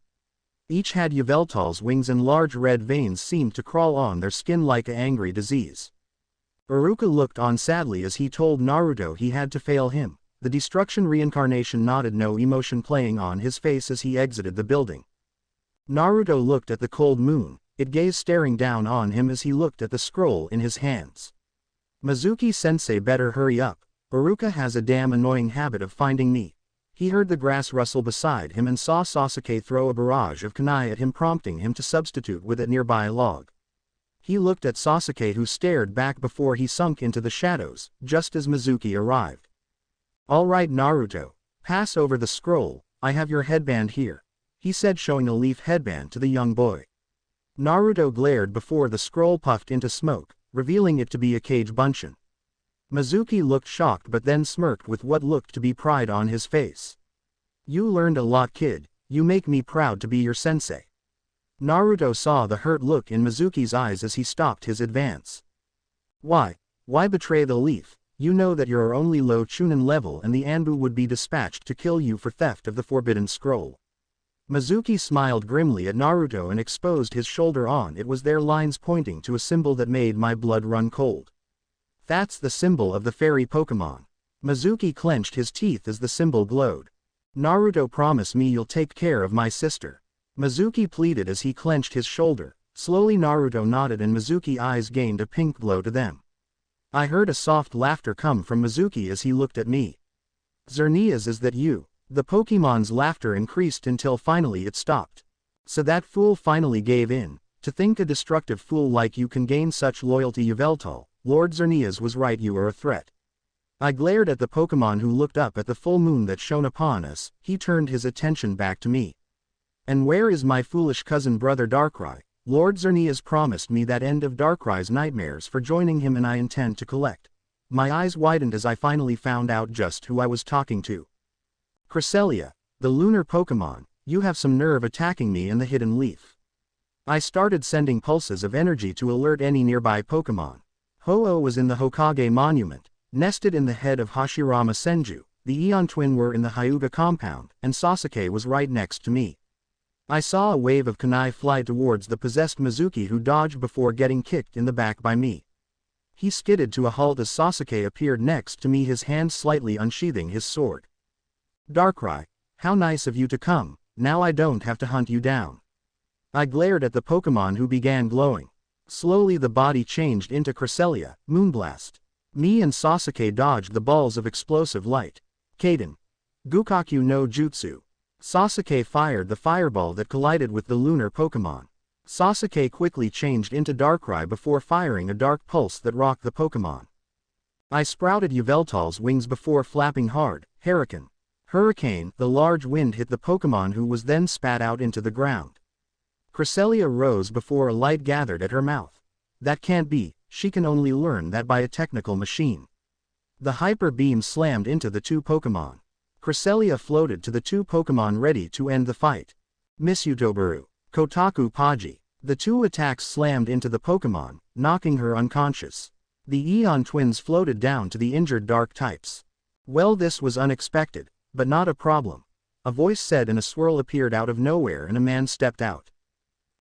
Speaker 1: Each had Yveltal's wings, and large red veins seemed to crawl on their skin like an angry disease. Iruka looked on sadly as he told Naruto he had to fail him. The destruction reincarnation nodded, no emotion playing on his face as he exited the building. Naruto looked at the cold moon, it gazed staring down on him as he looked at the scroll in his hands. Mizuki-sensei, better hurry up. Iruka has a damn annoying habit of finding me. He heard the grass rustle beside him and saw Sasuke throw a barrage of kunai at him, prompting him to substitute with a nearby log. He looked at Sasuke, who stared back before he sunk into the shadows, just as Mizuki arrived. Alright Naruto, Pass over the scroll, I have your headband here, he said, showing a leaf headband to the young boy. Naruto glared before the scroll puffed into smoke, revealing it to be a kage bunshin. Mizuki looked shocked but then smirked with what looked to be pride on his face. You learned a lot, kid, you make me proud to be your sensei. Naruto saw the hurt look in Mizuki's eyes as he stopped his advance. Why betray the leaf? You know that you're only low Chunin level and the Anbu would be dispatched to kill you for theft of the forbidden scroll. Mizuki smiled grimly at Naruto and exposed his shoulder. On it was there lines pointing to a symbol that made my blood run cold. That's the symbol of the fairy Pokemon. Mizuki clenched his teeth as the symbol glowed. Naruto, promise me you'll take care of my sister. Mizuki pleaded as he clenched his shoulder. Slowly Naruto nodded and Mizuki's eyes gained a pink glow to them. I heard a soft laughter come from Mizuki as he looked at me. Xerneas, is that you? The Pokemon's laughter increased until finally it stopped. So that fool finally gave in. To think a destructive fool like you can gain such loyalty, Yveltal. Lord Xerneas was right, you are a threat. I glared at the Pokemon who looked up at the full moon that shone upon us. He turned his attention back to me. And where is my foolish cousin brother Darkrai? Lord Xerneas promised me that end of Darkrai's nightmares for joining him, and I intend to collect. My eyes widened as I finally found out just who I was talking to. Cresselia, the lunar Pokemon, you have some nerve attacking me in the hidden leaf. I started sending pulses of energy to alert any nearby Pokemon. Ho-Oh was in the Hokage monument, nested in the head of Hashirama Senju, the Eon twin were in the Hyuga compound, and Sasuke was right next to me. I saw a wave of kunai fly towards the possessed Mizuki, who dodged before getting kicked in the back by me. He skidded to a halt as Sasuke appeared next to me, his hand slightly unsheathing his sword. Darkrai, how nice of you to come, now I don't have to hunt you down. I glared at the Pokemon who began glowing. Slowly the body changed into Cresselia, Moonblast. Me and Sasuke dodged the balls of explosive light. Kaden. Gukaku no Jutsu. Sasuke fired the fireball that collided with the lunar Pokemon. Sasuke quickly changed into Darkrai before firing a dark pulse that rocked the Pokemon. I sprouted Yveltal's wings before flapping hard. Hurricane, the large wind hit the Pokemon who was then spat out into the ground. Cresselia rose before a light gathered at her mouth. That can't be, she can only learn that by a technical machine. The hyper beam slammed into the two Pokemon. Cresselia floated to the two Pokemon ready to end the fight. Misutobaru, Kotaku Paji. The two attacks slammed into the Pokemon, knocking her unconscious. The Eon twins floated down to the injured dark types. Well, this was unexpected, but not a problem. A voice said and a swirl appeared out of nowhere and a man stepped out.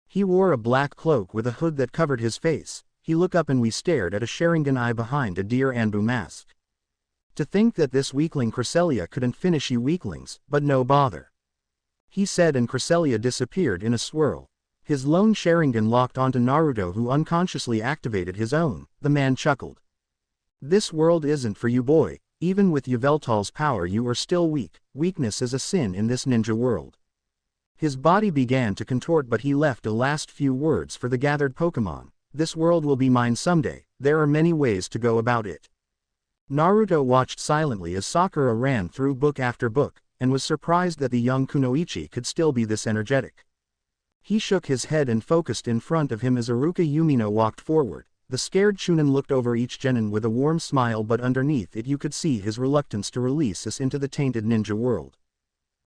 Speaker 1: He wore a black cloak with a hood that covered his face. He looked up and we stared at a Sharingan eye behind a deer Anbu mask. To think that this weakling Cresselia couldn't finish you weaklings, but no bother. He said and Cresselia disappeared in a swirl. His lone Sharingan locked onto Naruto, who unconsciously activated his own. The man chuckled. This world isn't for you, boy. Even with Yveltal's power you are still weak. Weakness is a sin in this ninja world. His body began to contort, but he left a last few words for the gathered Pokemon. This world will be mine someday. There are many ways to go about it. Naruto watched silently as Sakura ran through book after book, and was surprised that the young Kunoichi could still be this energetic. He shook his head and focused in front of him as Iruka Yumino walked forward. The scared Chunin looked over each genin with a warm smile, but underneath it you could see his reluctance to release us into the tainted ninja world.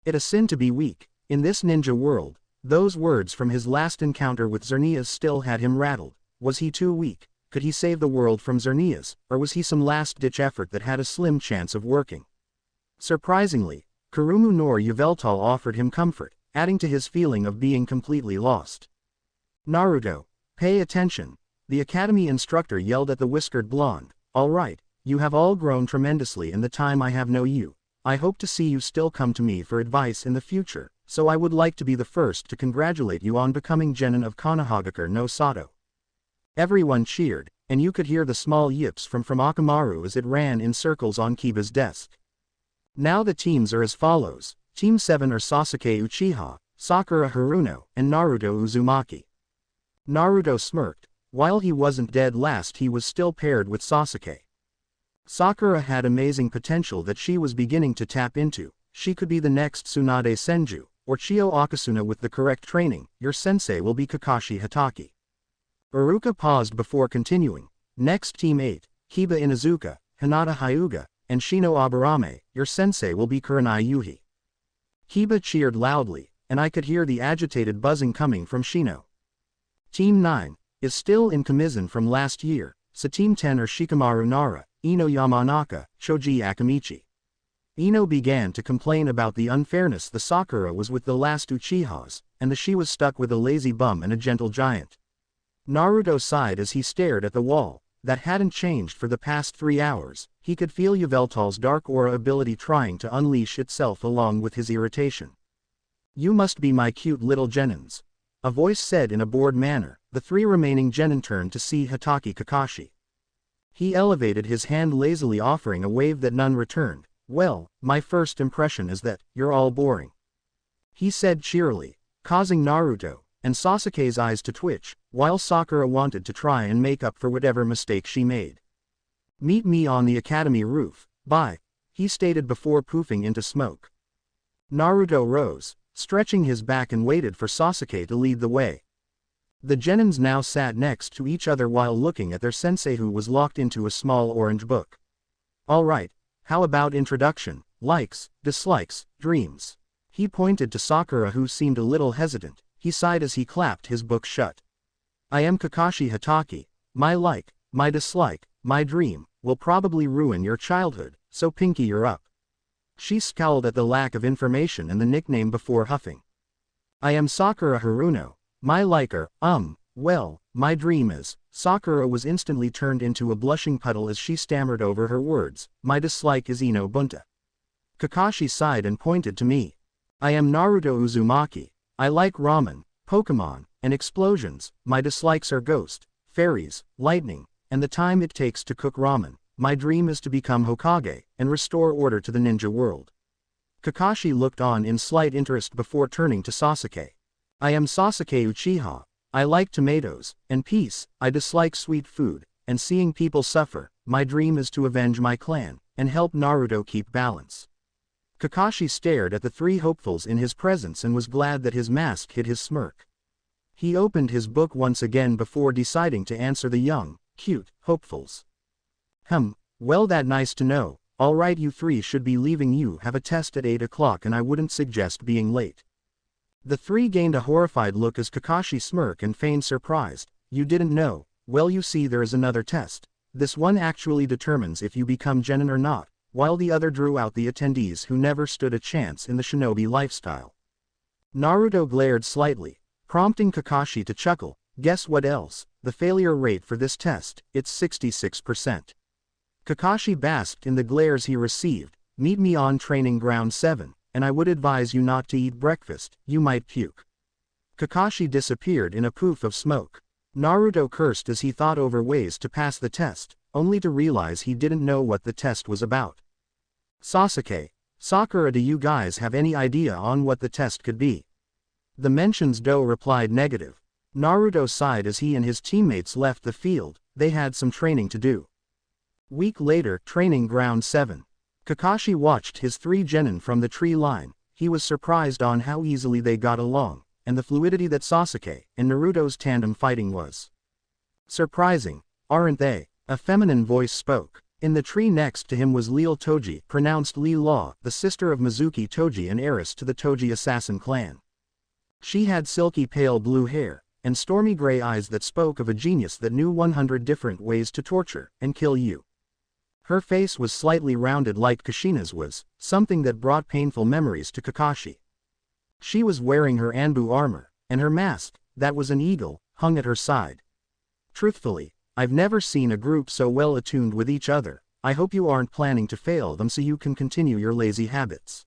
Speaker 1: It a sin to be weak. In this ninja world, those words from his last encounter with Xerneas still had him rattled. Was he too weak? Could he save the world from Xerneas, or was he some last-ditch effort that had a slim chance of working? Surprisingly, Kurumu nor Yveltal offered him comfort, adding to his feeling of being completely lost. Naruto, pay attention, the academy instructor yelled at the whiskered blonde. All right, you have all grown tremendously in the time I have known you. I hope to see you still come to me for advice in the future, so I would like to be the first to congratulate you on becoming genin of Konohagakure no Sato. Everyone cheered, and you could hear the small yips from Akamaru as it ran in circles on Kiba's desk. Now the teams are as follows. Team 7 are Sasuke Uchiha, Sakura Haruno, and Naruto Uzumaki. Naruto smirked. While he wasn't dead last, he was still paired with Sasuke. Sakura had amazing potential that she was beginning to tap into. she could be the next Tsunade Senju, or Chio Akasuna. With the correct training, your sensei will be Kakashi Hatake. Iruka paused before continuing. Next Team 8, Kiba Inuzuka, Hinata Hyuga, and Shino Aburame, your sensei will be Kurenai Yuhi. Kiba cheered loudly, and I could hear the agitated buzzing coming from Shino. Team 9 is still in Kamizen from last year, so Team 10 are Shikamaru Nara, Ino Yamanaka, Shoji Akamichi. Ino began to complain about the unfairness. The Sakura was with the last Uchihas, and the she was stuck with a lazy bum and a gentle giant. Naruto sighed as he stared at the wall. That hadn't changed for the past 3 hours. He could feel Yveltal's dark aura ability trying to unleash itself along with his irritation. You must be my cute little genins. A voice said in a bored manner. The 3 remaining genin turned to see Hatake Kakashi. He elevated his hand lazily, offering a wave that none returned. Well, my first impression is that you're all boring, he said cheerily, causing Naruto and Sasuke's eyes to twitch, while Sakura wanted to try and make up for whatever mistake she made. Meet me on the academy roof, bye, he stated before poofing into smoke. Naruto rose, stretching his back, and waited for Sasuke to lead the way. The genins now sat next to each other while looking at their sensei, who was locked into a small orange book. All right, how about introduction, likes, dislikes, dreams? He pointed to Sakura, who seemed a little hesitant. He sighed as he clapped his book shut. I am Kakashi Hatake. My like, my dislike, my dream, will probably ruin your childhood, so Pinky, you're up. She scowled at the lack of information and the nickname before huffing. I am Sakura Haruno. My liker, well, my dream is. Sakura was instantly turned into a blushing puddle as she stammered over her words. My dislike is Ino Bunta. Kakashi sighed and pointed to me. I am Naruto Uzumaki. I like ramen, Pokemon, and explosions. My dislikes are ghost, fairies, lightning, and the time it takes to cook ramen. My dream is to become Hokage and restore order to the ninja world. Kakashi looked on in slight interest before turning to Sasuke. I am Sasuke Uchiha. I like tomatoes and peace. I dislike sweet food and seeing people suffer. My dream is to avenge my clan and help Naruto keep balance. Kakashi stared at the 3 hopefuls in his presence and was glad that his mask hid his smirk. He opened his book once again before deciding to answer the young, cute hopefuls. Well, that nice to know. Alright, you 3 should be leaving. You have a test at 8 o'clock and I wouldn't suggest being late. The 3 gained a horrified look as Kakashi smirked and feigned surprised. You didn't know? Well, you see, there is another test. This one actually determines if you become genin or not, while the other drew out the attendees who never stood a chance in the shinobi lifestyle. Naruto glared slightly, prompting Kakashi to chuckle. Guess what else? The failure rate for this test, it's 66%. Kakashi basked in the glares he received. Meet me on training ground 7. And I would advise you not to eat breakfast, you might puke. Kakashi disappeared in a poof of smoke. Naruto cursed as he thought over ways to pass the test, only to realize he didn't know what the test was about. Sasuke, Sakura, do you guys have any idea on what the test could be? The mentions Do replied negative. Naruto sighed as he and his teammates left the field. They had some training to do. Week later, training ground 7. Kakashi watched his 3 genin from the tree line. He was surprised on how easily they got along, and the fluidity that Sasuke and Naruto's tandem fighting was. Surprising, aren't they? A feminine voice spoke. In the tree next to him was Lil Toji, pronounced Li Law, the sister of Mizuki Toji and heiress to the Toji assassin clan. She had silky pale blue hair, and stormy gray eyes that spoke of a genius that knew 100 different ways to torture and kill you. Her face was slightly rounded like Kushina's was, something that brought painful memories to Kakashi. She was wearing her Anbu armor, and her mask, that was an eagle, hung at her side. Truthfully, I've never seen a group so well attuned with each other. I hope you aren't planning to fail them so you can continue your lazy habits.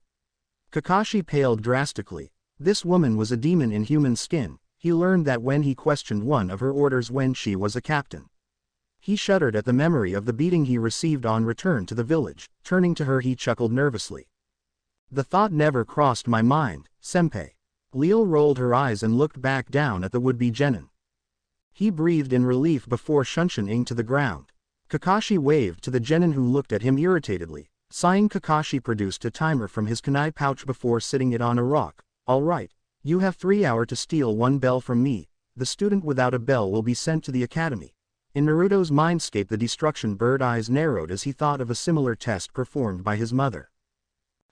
Speaker 1: Kakashi paled drastically. This woman was a demon in human skin. He learned that when he questioned one of her orders when she was a captain. He shuddered at the memory of the beating he received on return to the village. Turning to her, he chuckled nervously. The thought never crossed my mind, senpai. Lil rolled her eyes and looked back down at the would-be genin. He breathed in relief before shunshining to the ground. Kakashi waved to the genin who looked at him irritatedly. Sighing, Kakashi produced a timer from his kunai pouch before sitting it on a rock. Alright. You have 3 hours to steal one bell from me. The student without a bell will be sent to the academy. In Naruto's mindscape, the destruction bird eyes narrowed as he thought of a similar test performed by his mother.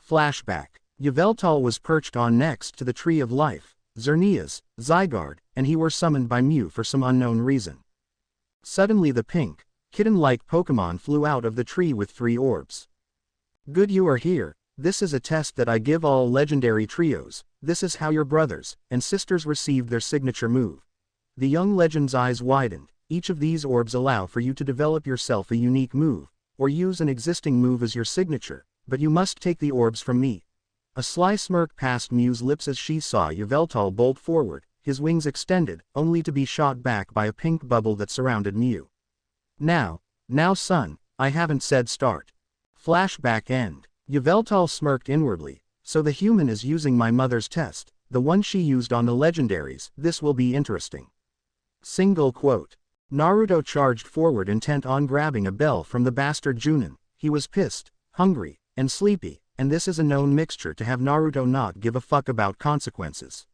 Speaker 1: Flashback. Yveltal was perched on next to the Tree of Life. Xerneas, Zygarde, and he were summoned by Mew for some unknown reason. Suddenly the pink, kitten-like Pokemon flew out of the tree with 3 orbs. Good, you are here. This is a test that I give all legendary trios. This is how your brothers and sisters received their signature move. The young legend's eyes widened. Each of these orbs allow for you to develop yourself a unique move, or use an existing move as your signature, but you must take the orbs from me. A sly smirk passed Mew's lips as she saw Yveltal bolt forward, his wings extended, only to be shot back by a pink bubble that surrounded Mew. Now son, I haven't said start. Flashback end. Yveltal smirked inwardly. So the human is using my mother's test, the one she used on the legendaries. This will be interesting. Single quote. Naruto charged forward, intent on grabbing a bell from the bastard Junin. He was pissed, hungry, and sleepy, and this is a known mixture to have Naruto not give a fuck about consequences.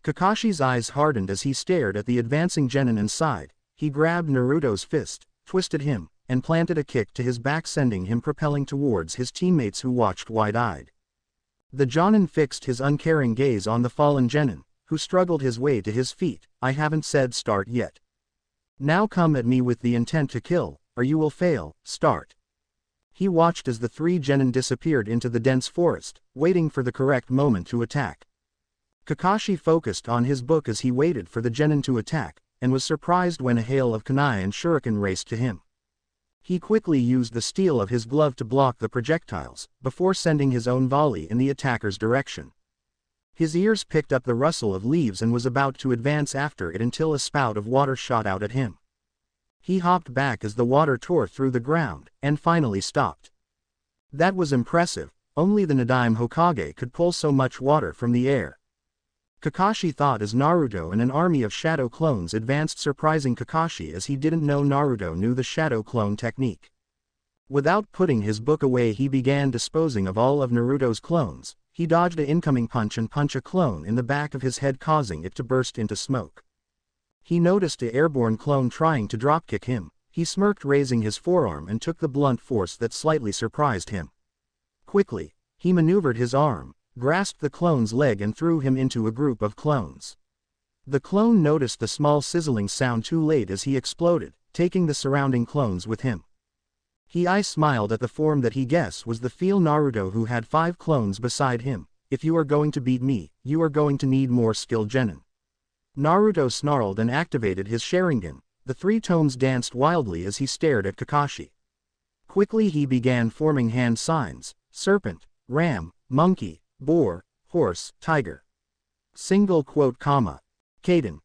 Speaker 1: Kakashi's eyes hardened as he stared at the advancing genin and sighed. He grabbed Naruto's fist, twisted him, and planted a kick to his back, sending him propelling towards his teammates who watched wide-eyed. The Jonin fixed his uncaring gaze on the fallen genin, who struggled his way to his feet. I haven't said start yet. Now come at me with the intent to kill, or you will fail. Start. He watched as the 3 genin disappeared into the dense forest, waiting for the correct moment to attack. Kakashi focused on his book as he waited for the genin to attack, and was surprised when a hail of kunai and shuriken raced to him. He quickly used the steel of his glove to block the projectiles, before sending his own volley in the attacker's direction. His ears picked up the rustle of leaves and was about to advance after it until a spout of water shot out at him. He hopped back as the water tore through the ground, and finally stopped. That was impressive. Only the Nadaime Hokage could pull so much water from the air. Kakashi thought as Naruto and an army of shadow clones advanced, surprising Kakashi as he didn't know Naruto knew the shadow clone technique. Without putting his book away, he began disposing of all of Naruto's clones. He dodged an incoming punch and punched a clone in the back of his head, causing it to burst into smoke. He noticed an airborne clone trying to dropkick him. He smirked, raising his forearm, and took the blunt force that slightly surprised him. Quickly, he maneuvered his arm, grasped the clone's leg and threw him into a group of clones. The clone noticed the small sizzling sound too late as he exploded, taking the surrounding clones with him. He smiled at the form that he guessed was the Feel Naruto, who had 5 clones beside him. If you are going to beat me, you are going to need more skill, genin. Naruto snarled and activated his Sharingan. The 3 tomes danced wildly as he stared at Kakashi. Quickly he began forming hand signs: serpent, ram, monkey, boar, horse, tiger. Single quote, comma. Kaden.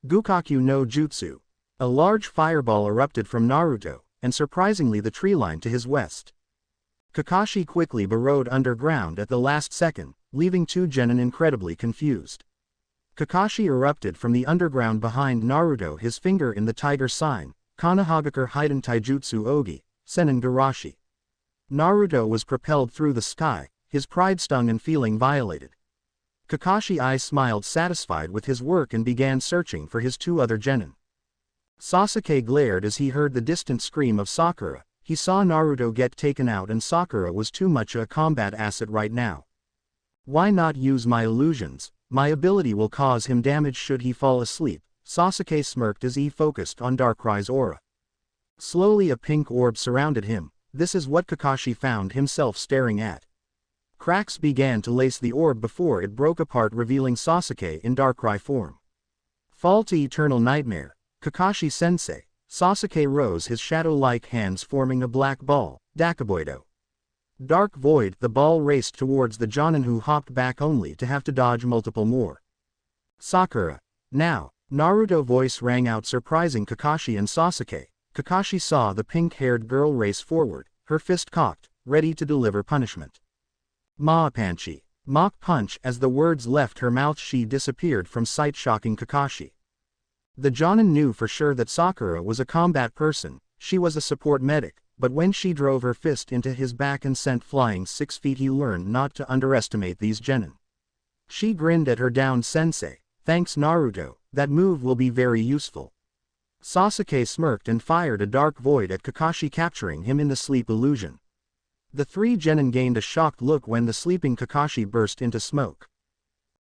Speaker 1: Gukaku no Jutsu. A large fireball erupted from Naruto, and surprisingly the tree line to his west. Kakashi quickly burrowed underground at the last second, leaving 2 genin incredibly confused. Kakashi erupted from the underground behind Naruto, his finger in the tiger sign, Konohagakure Hiden Taijutsu Ogi, Senin Garashi. Naruto was propelled through the sky, his pride stung and feeling violated. Kakashi smiled, satisfied with his work, and began searching for his 2 other genin. Sasuke glared as he heard the distant scream of Sakura. He saw Naruto get taken out, and Sakura was too much a combat asset right now. Why not use my illusions? My ability will cause him damage should he fall asleep. Sasuke smirked as he focused on Darkrai's aura. Slowly a pink orb surrounded him. This is what Kakashi found himself staring at. Cracks began to lace the orb before it broke apart, revealing Sasuke in Darkrai form. Fall to eternal nightmare. Kakashi-sensei. Sasuke rose, his shadow-like hands forming a black ball, Dakiboido. Dark void. The ball raced towards the Jonin, who hopped back only to have to dodge multiple more. Sakura. Now. Naruto voice rang out, surprising Kakashi and Sasuke. Kakashi saw the pink-haired girl race forward, her fist cocked, ready to deliver punishment. Maapanchi. Mach punch. As the words left her mouth, she disappeared from sight, shocking Kakashi. The Jonin knew for sure that Sakura was a combat person. She was a support medic, but when she drove her fist into his back and sent flying 6 feet, he learned not to underestimate these genin. She grinned at her down sensei. Thanks Naruto, that move will be very useful. Sasuke smirked and fired a dark void at Kakashi, capturing him in the sleep illusion. The 3 genin gained a shocked look when the sleeping Kakashi burst into smoke.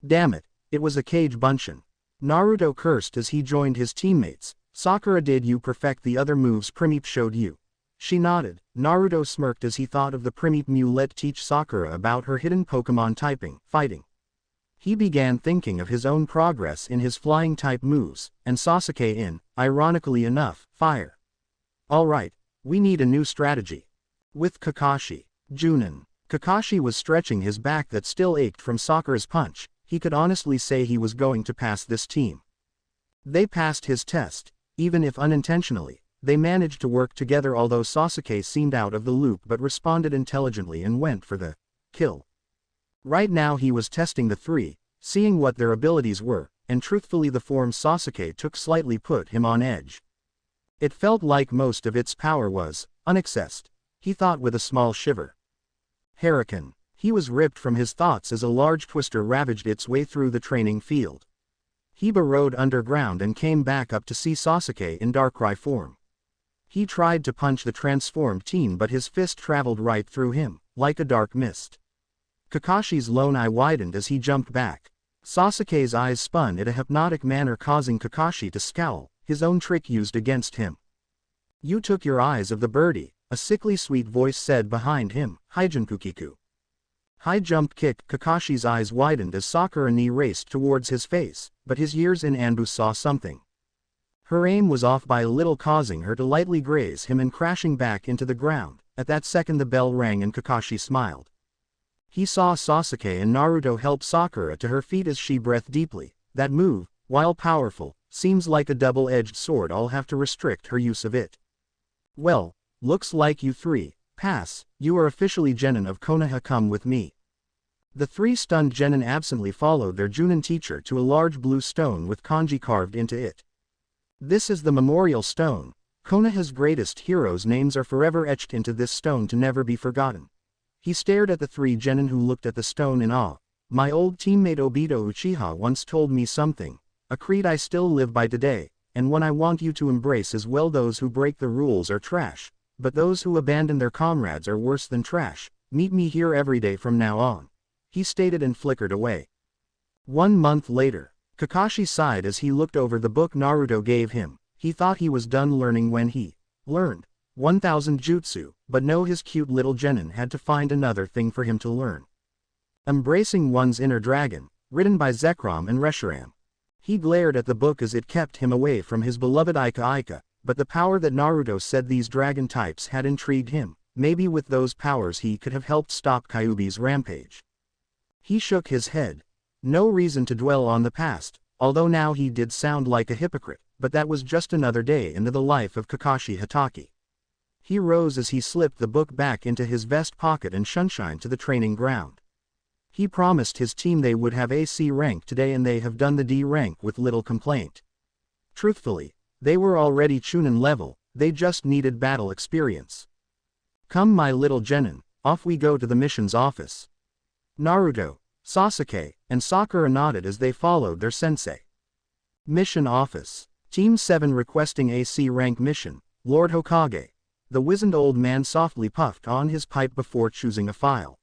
Speaker 1: Damn it, it was a Kage Bunshin. Naruto cursed as he joined his teammates. Sakura, did you perfect the other moves Primipe showed you? She nodded. Naruto smirked as he thought of the Primipe Mulet teach Sakura about her hidden Pokemon typing, fighting. He began thinking of his own progress in his flying type moves, and Sasuke in, ironically enough, fire. Alright, we need a new strategy. With Kakashi. Junin. Kakashi was stretching his back that still ached from Sakura's punch. He could honestly say he was going to pass this team. They passed his test, even if unintentionally. They managed to work together, although Sasuke seemed out of the loop but responded intelligently and went for the kill. Right now he was testing the 3, seeing what their abilities were, and truthfully the form Sasuke took slightly put him on edge. It felt like most of its power was unaccessed, he thought with a small shiver. Hurricane. He was ripped from his thoughts as a large twister ravaged its way through the training field. He burrowed underground and came back up to see Sasuke in Darkrai form. He tried to punch the transformed teen, but his fist traveled right through him, like a dark mist. Kakashi's lone eye widened as he jumped back. Sasuke's eyes spun in a hypnotic manner, causing Kakashi to scowl, his own trick used against him. You took your eyes of the birdie, a sickly sweet voice said behind him. Hijinkukiku. High jump kick. Kakashi's eyes widened as Sakura knee raced towards his face, but his ears in Anbu saw something. Her aim was off by a little, causing her to lightly graze him and crashing back into the ground. At that second the bell rang and Kakashi smiled. He saw Sasuke and Naruto help Sakura to her feet as she breathed deeply. That move, while powerful, seems like a double-edged sword. I'll have to restrict her use of it. Well, looks like you 3, pass, you are officially genin of Konoha, come with me. The 3 stunned genin absently followed their Junin teacher to a large blue stone with kanji carved into it. This is the memorial stone. Konoha's greatest heroes' names are forever etched into this stone to never be forgotten. He stared at the 3 genin who looked at the stone in awe. My old teammate Obito Uchiha once told me something, a creed I still live by today, and one I want you to embrace as well. Those who break the rules are trash, but those who abandon their comrades are worse than trash. Meet me here every day from now on. He stated and flickered away. 1 month later, Kakashi sighed as he looked over the book Naruto gave him. He thought he was done learning when he learned 1000 jutsu, but no, his cute little genin had to find another thing for him to learn. Embracing one's inner dragon, written by Zekrom and Reshiram. He glared at the book as it kept him away from his beloved Ika, but the power that Naruto said these dragon types had intrigued him. Maybe with those powers he could have helped stop Kyuubi's rampage. He shook his head. No reason to dwell on the past, although now he did sound like a hypocrite, but that was just another day into the life of Kakashi Hatake. He rose as he slipped the book back into his vest pocket and shunshine to the training ground. He promised his team they would have AC rank today, and they have done the D rank with little complaint. Truthfully, they were already Chunin level, they just needed battle experience. Come my little genin, off we go to the mission's office. Naruto, Sasuke, and Sakura nodded as they followed their sensei. Mission office. Team 7 requesting AC rank mission, Lord Hokage. The wizened old man softly puffed on his pipe before choosing a file.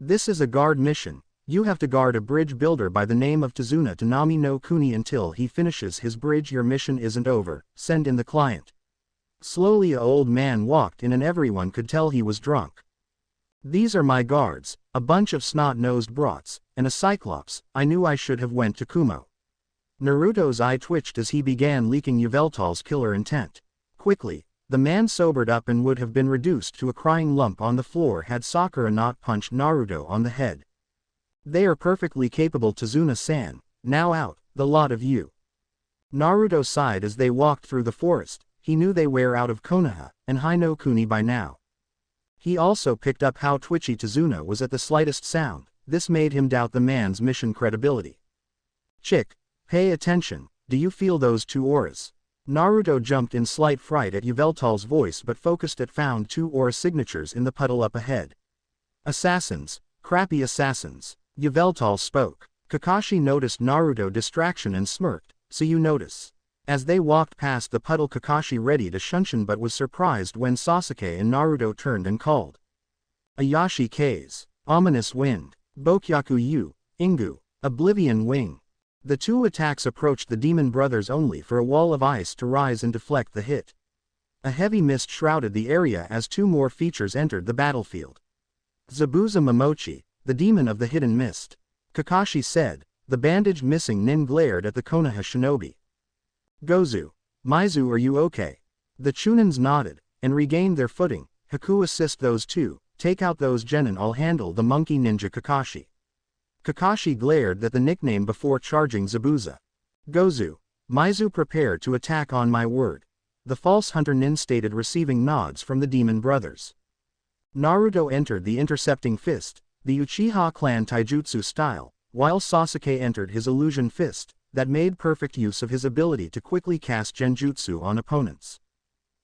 Speaker 1: This is a guard mission. You have to guard a bridge builder by the name of Tazuna Tanami no Kuni until he finishes his bridge. Your mission isn't over. Send in the client. Slowly a old man walked in and everyone could tell he was drunk. These are my guards, a bunch of snot-nosed brats, and a cyclops. I knew I should have went to Kumo. Naruto's eye twitched as he began leaking Yveltal's killer intent. Quickly, the man sobered up and would have been reduced to a crying lump on the floor had Sakura not punched Naruto on the head. They are perfectly capable, Tazuna-san. Now out, the lot of you. Naruto sighed as they walked through the forest. He knew they were out of Konoha and Hino Kuni by now. He also picked up how twitchy Tazuna was at the slightest sound. This made him doubt the man's mission credibility. Chick, pay attention. Do you feel those 2 auras? Naruto jumped in slight fright at Yveltal's voice but focused at found two aura signatures in the puddle up ahead. Assassins, crappy assassins. Yveltal spoke. Kakashi noticed Naruto's distraction and smirked, so you notice. As they walked past the puddle, Kakashi readied a shunshin but was surprised when Sasuke and Naruto turned and called. Ayashi K's. Ominous Wind. Bokyaku Yu. Ingu. Oblivion Wing. The two attacks approached the demon brothers only for a wall of ice to rise and deflect the hit. A heavy mist shrouded the area as two more features entered the battlefield. Zabuza Momochi, the demon of the hidden mist. Kakashi said. The bandage missing nin glared at the Konoha shinobi. Gozu. Maizu, are you okay? The Chunins nodded, and regained their footing. Haku, assist those two, take out those genin, I'll handle the monkey ninja Kakashi. Kakashi glared at the nickname before charging Zabuza. Gozu. Maizu, prepare to attack on my word. The false hunter nin stated, receiving nods from the demon brothers. Naruto entered the intercepting fist, the Uchiha clan taijutsu style, while Sasuke entered his illusion fist, that made perfect use of his ability to quickly cast genjutsu on opponents.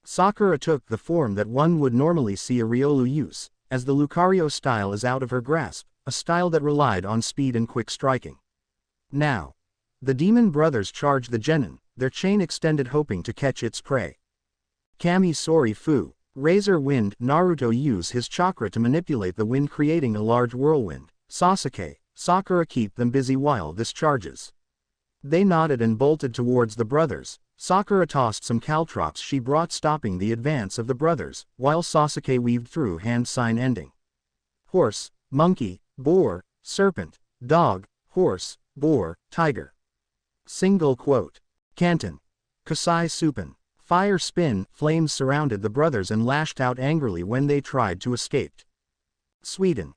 Speaker 1: Sakura took the form that one would normally see a Ryolu use, as the Lucario style is out of her grasp, a style that relied on speed and quick striking. Now, the demon brothers charged the genin, their chain extended hoping to catch its prey. Kami Sori Fu, Razor Wind. Naruto used his chakra to manipulate the wind, creating a large whirlwind. Sasuke, Sakura, keep them busy while this charges. They nodded and bolted towards the brothers. Sakura tossed some caltrops she brought, stopping the advance of the brothers, while Sasuke weaved through hand sign ending. Horse, monkey, boar, serpent, dog, horse, boar, tiger. Single quote. Kanton. Kasai Supin. Fire spin. Flames surrounded the brothers and lashed out angrily when they tried to escape. Sweden.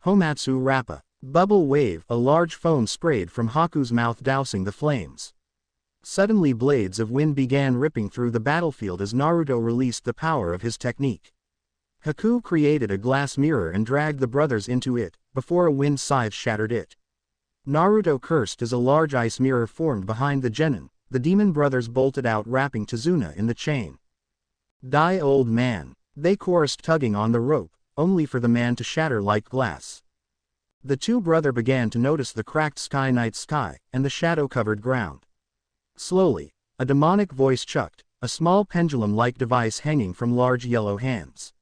Speaker 1: Homatsu Rappa. Bubble wave. A large foam sprayed from Haku's mouth, dousing the flames. Suddenly blades of wind began ripping through the battlefield as Naruto released the power of his technique. Haku created a glass mirror and dragged the brothers into it, before a wind scythe shattered it. Naruto cursed as a large ice mirror formed behind the genin. The demon brothers bolted out, wrapping Tazuna in the chain. Die, old man. They chorused, tugging on the rope, only for the man to shatter like glass. The two brothers began to notice the cracked sky, night sky, and the shadow-covered ground. Slowly, a demonic voice chucked, a small pendulum-like device hanging from large yellow hands.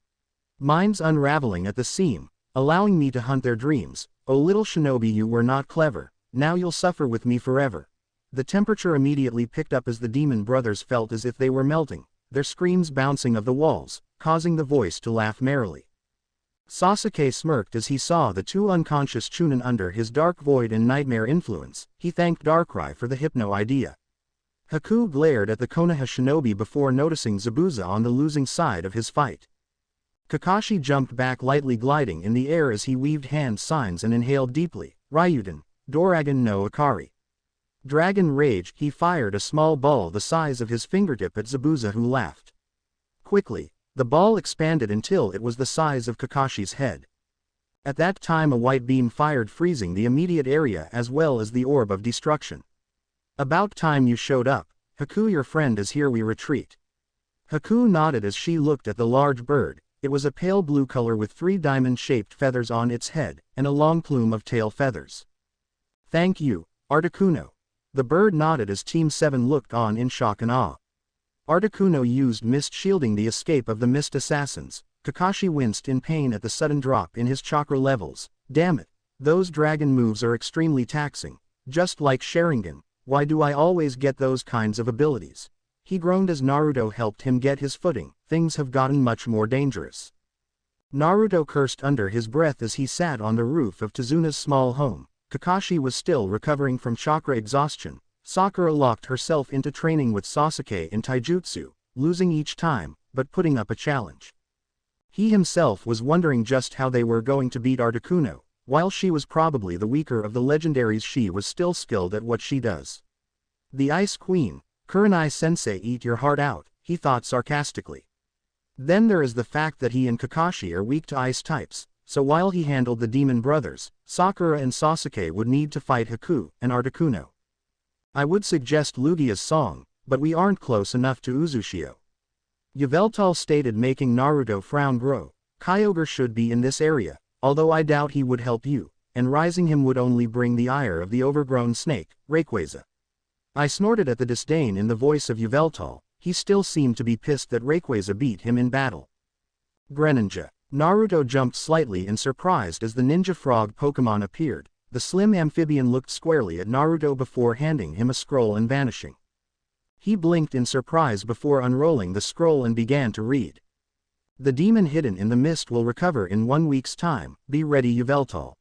Speaker 1: Minds unraveling at the seam, allowing me to hunt their dreams. O little shinobi, you were not clever, now you'll suffer with me forever. The temperature immediately picked up as the demon brothers felt as if they were melting, their screams bouncing off the walls, causing the voice to laugh merrily. Sasuke smirked as he saw the two unconscious Chunin under his dark void and nightmare influence. He thanked Darkrai for the hypno idea. Haku glared at the Konoha shinobi before noticing Zabuza on the losing side of his fight. Kakashi jumped back, lightly gliding in the air as he weaved hand signs and inhaled deeply. Ryuden, Doragon no Akari. Dragon Rage. He fired a small ball the size of his fingertip at Zabuza, who laughed. Quickly, the ball expanded until it was the size of Kakashi's head. At that time a white beam fired, freezing the immediate area as well as the orb of destruction. About time you showed up. Haku, your friend is here, we retreat. Haku nodded as she looked at the large bird. It was a pale blue color with 3 diamond-shaped feathers on its head, and a long plume of tail feathers. Thank you, Articuno. The bird nodded as Team 7 looked on in shock and awe. Articuno used mist, shielding the escape of the mist assassins. Kakashi winced in pain at the sudden drop in his chakra levels. Damn it, those dragon moves are extremely taxing. Just like Sharingan, why do I always get those kinds of abilities? He groaned as Naruto helped him get his footing. Things have gotten much more dangerous. Naruto cursed under his breath as he sat on the roof of Tazuna's small home. Kakashi was still recovering from chakra exhaustion. Sakura locked herself into training with Sasuke in taijutsu, losing each time, but putting up a challenge. He himself was wondering just how they were going to beat Articuno. While she was probably the weaker of the legendaries, she was still skilled at what she does. The Ice Queen, Kurenai-sensei, eat your heart out, he thought sarcastically. Then there is the fact that he and Kakashi are weak to ice types, so while he handled the demon brothers, Sakura and Sasuke would need to fight Haku and Articuno. I would suggest Lugia's song, but we aren't close enough to Uzushio. Yveltal stated, making Naruto frown grow. Kyogre should be in this area, although I doubt he would help you, and rising him would only bring the ire of the overgrown snake, Rayquaza. I snorted at the disdain in the voice of Yveltal. He still seemed to be pissed that Rayquaza beat him in battle. Greninja. Naruto jumped slightly in surprise as the ninja frog Pokemon appeared. The slim amphibian looked squarely at Naruto before handing him a scroll and vanishing. He blinked in surprise before unrolling the scroll and began to read. The demon hidden in the mist will recover in 1 week's time, be ready Yveltal.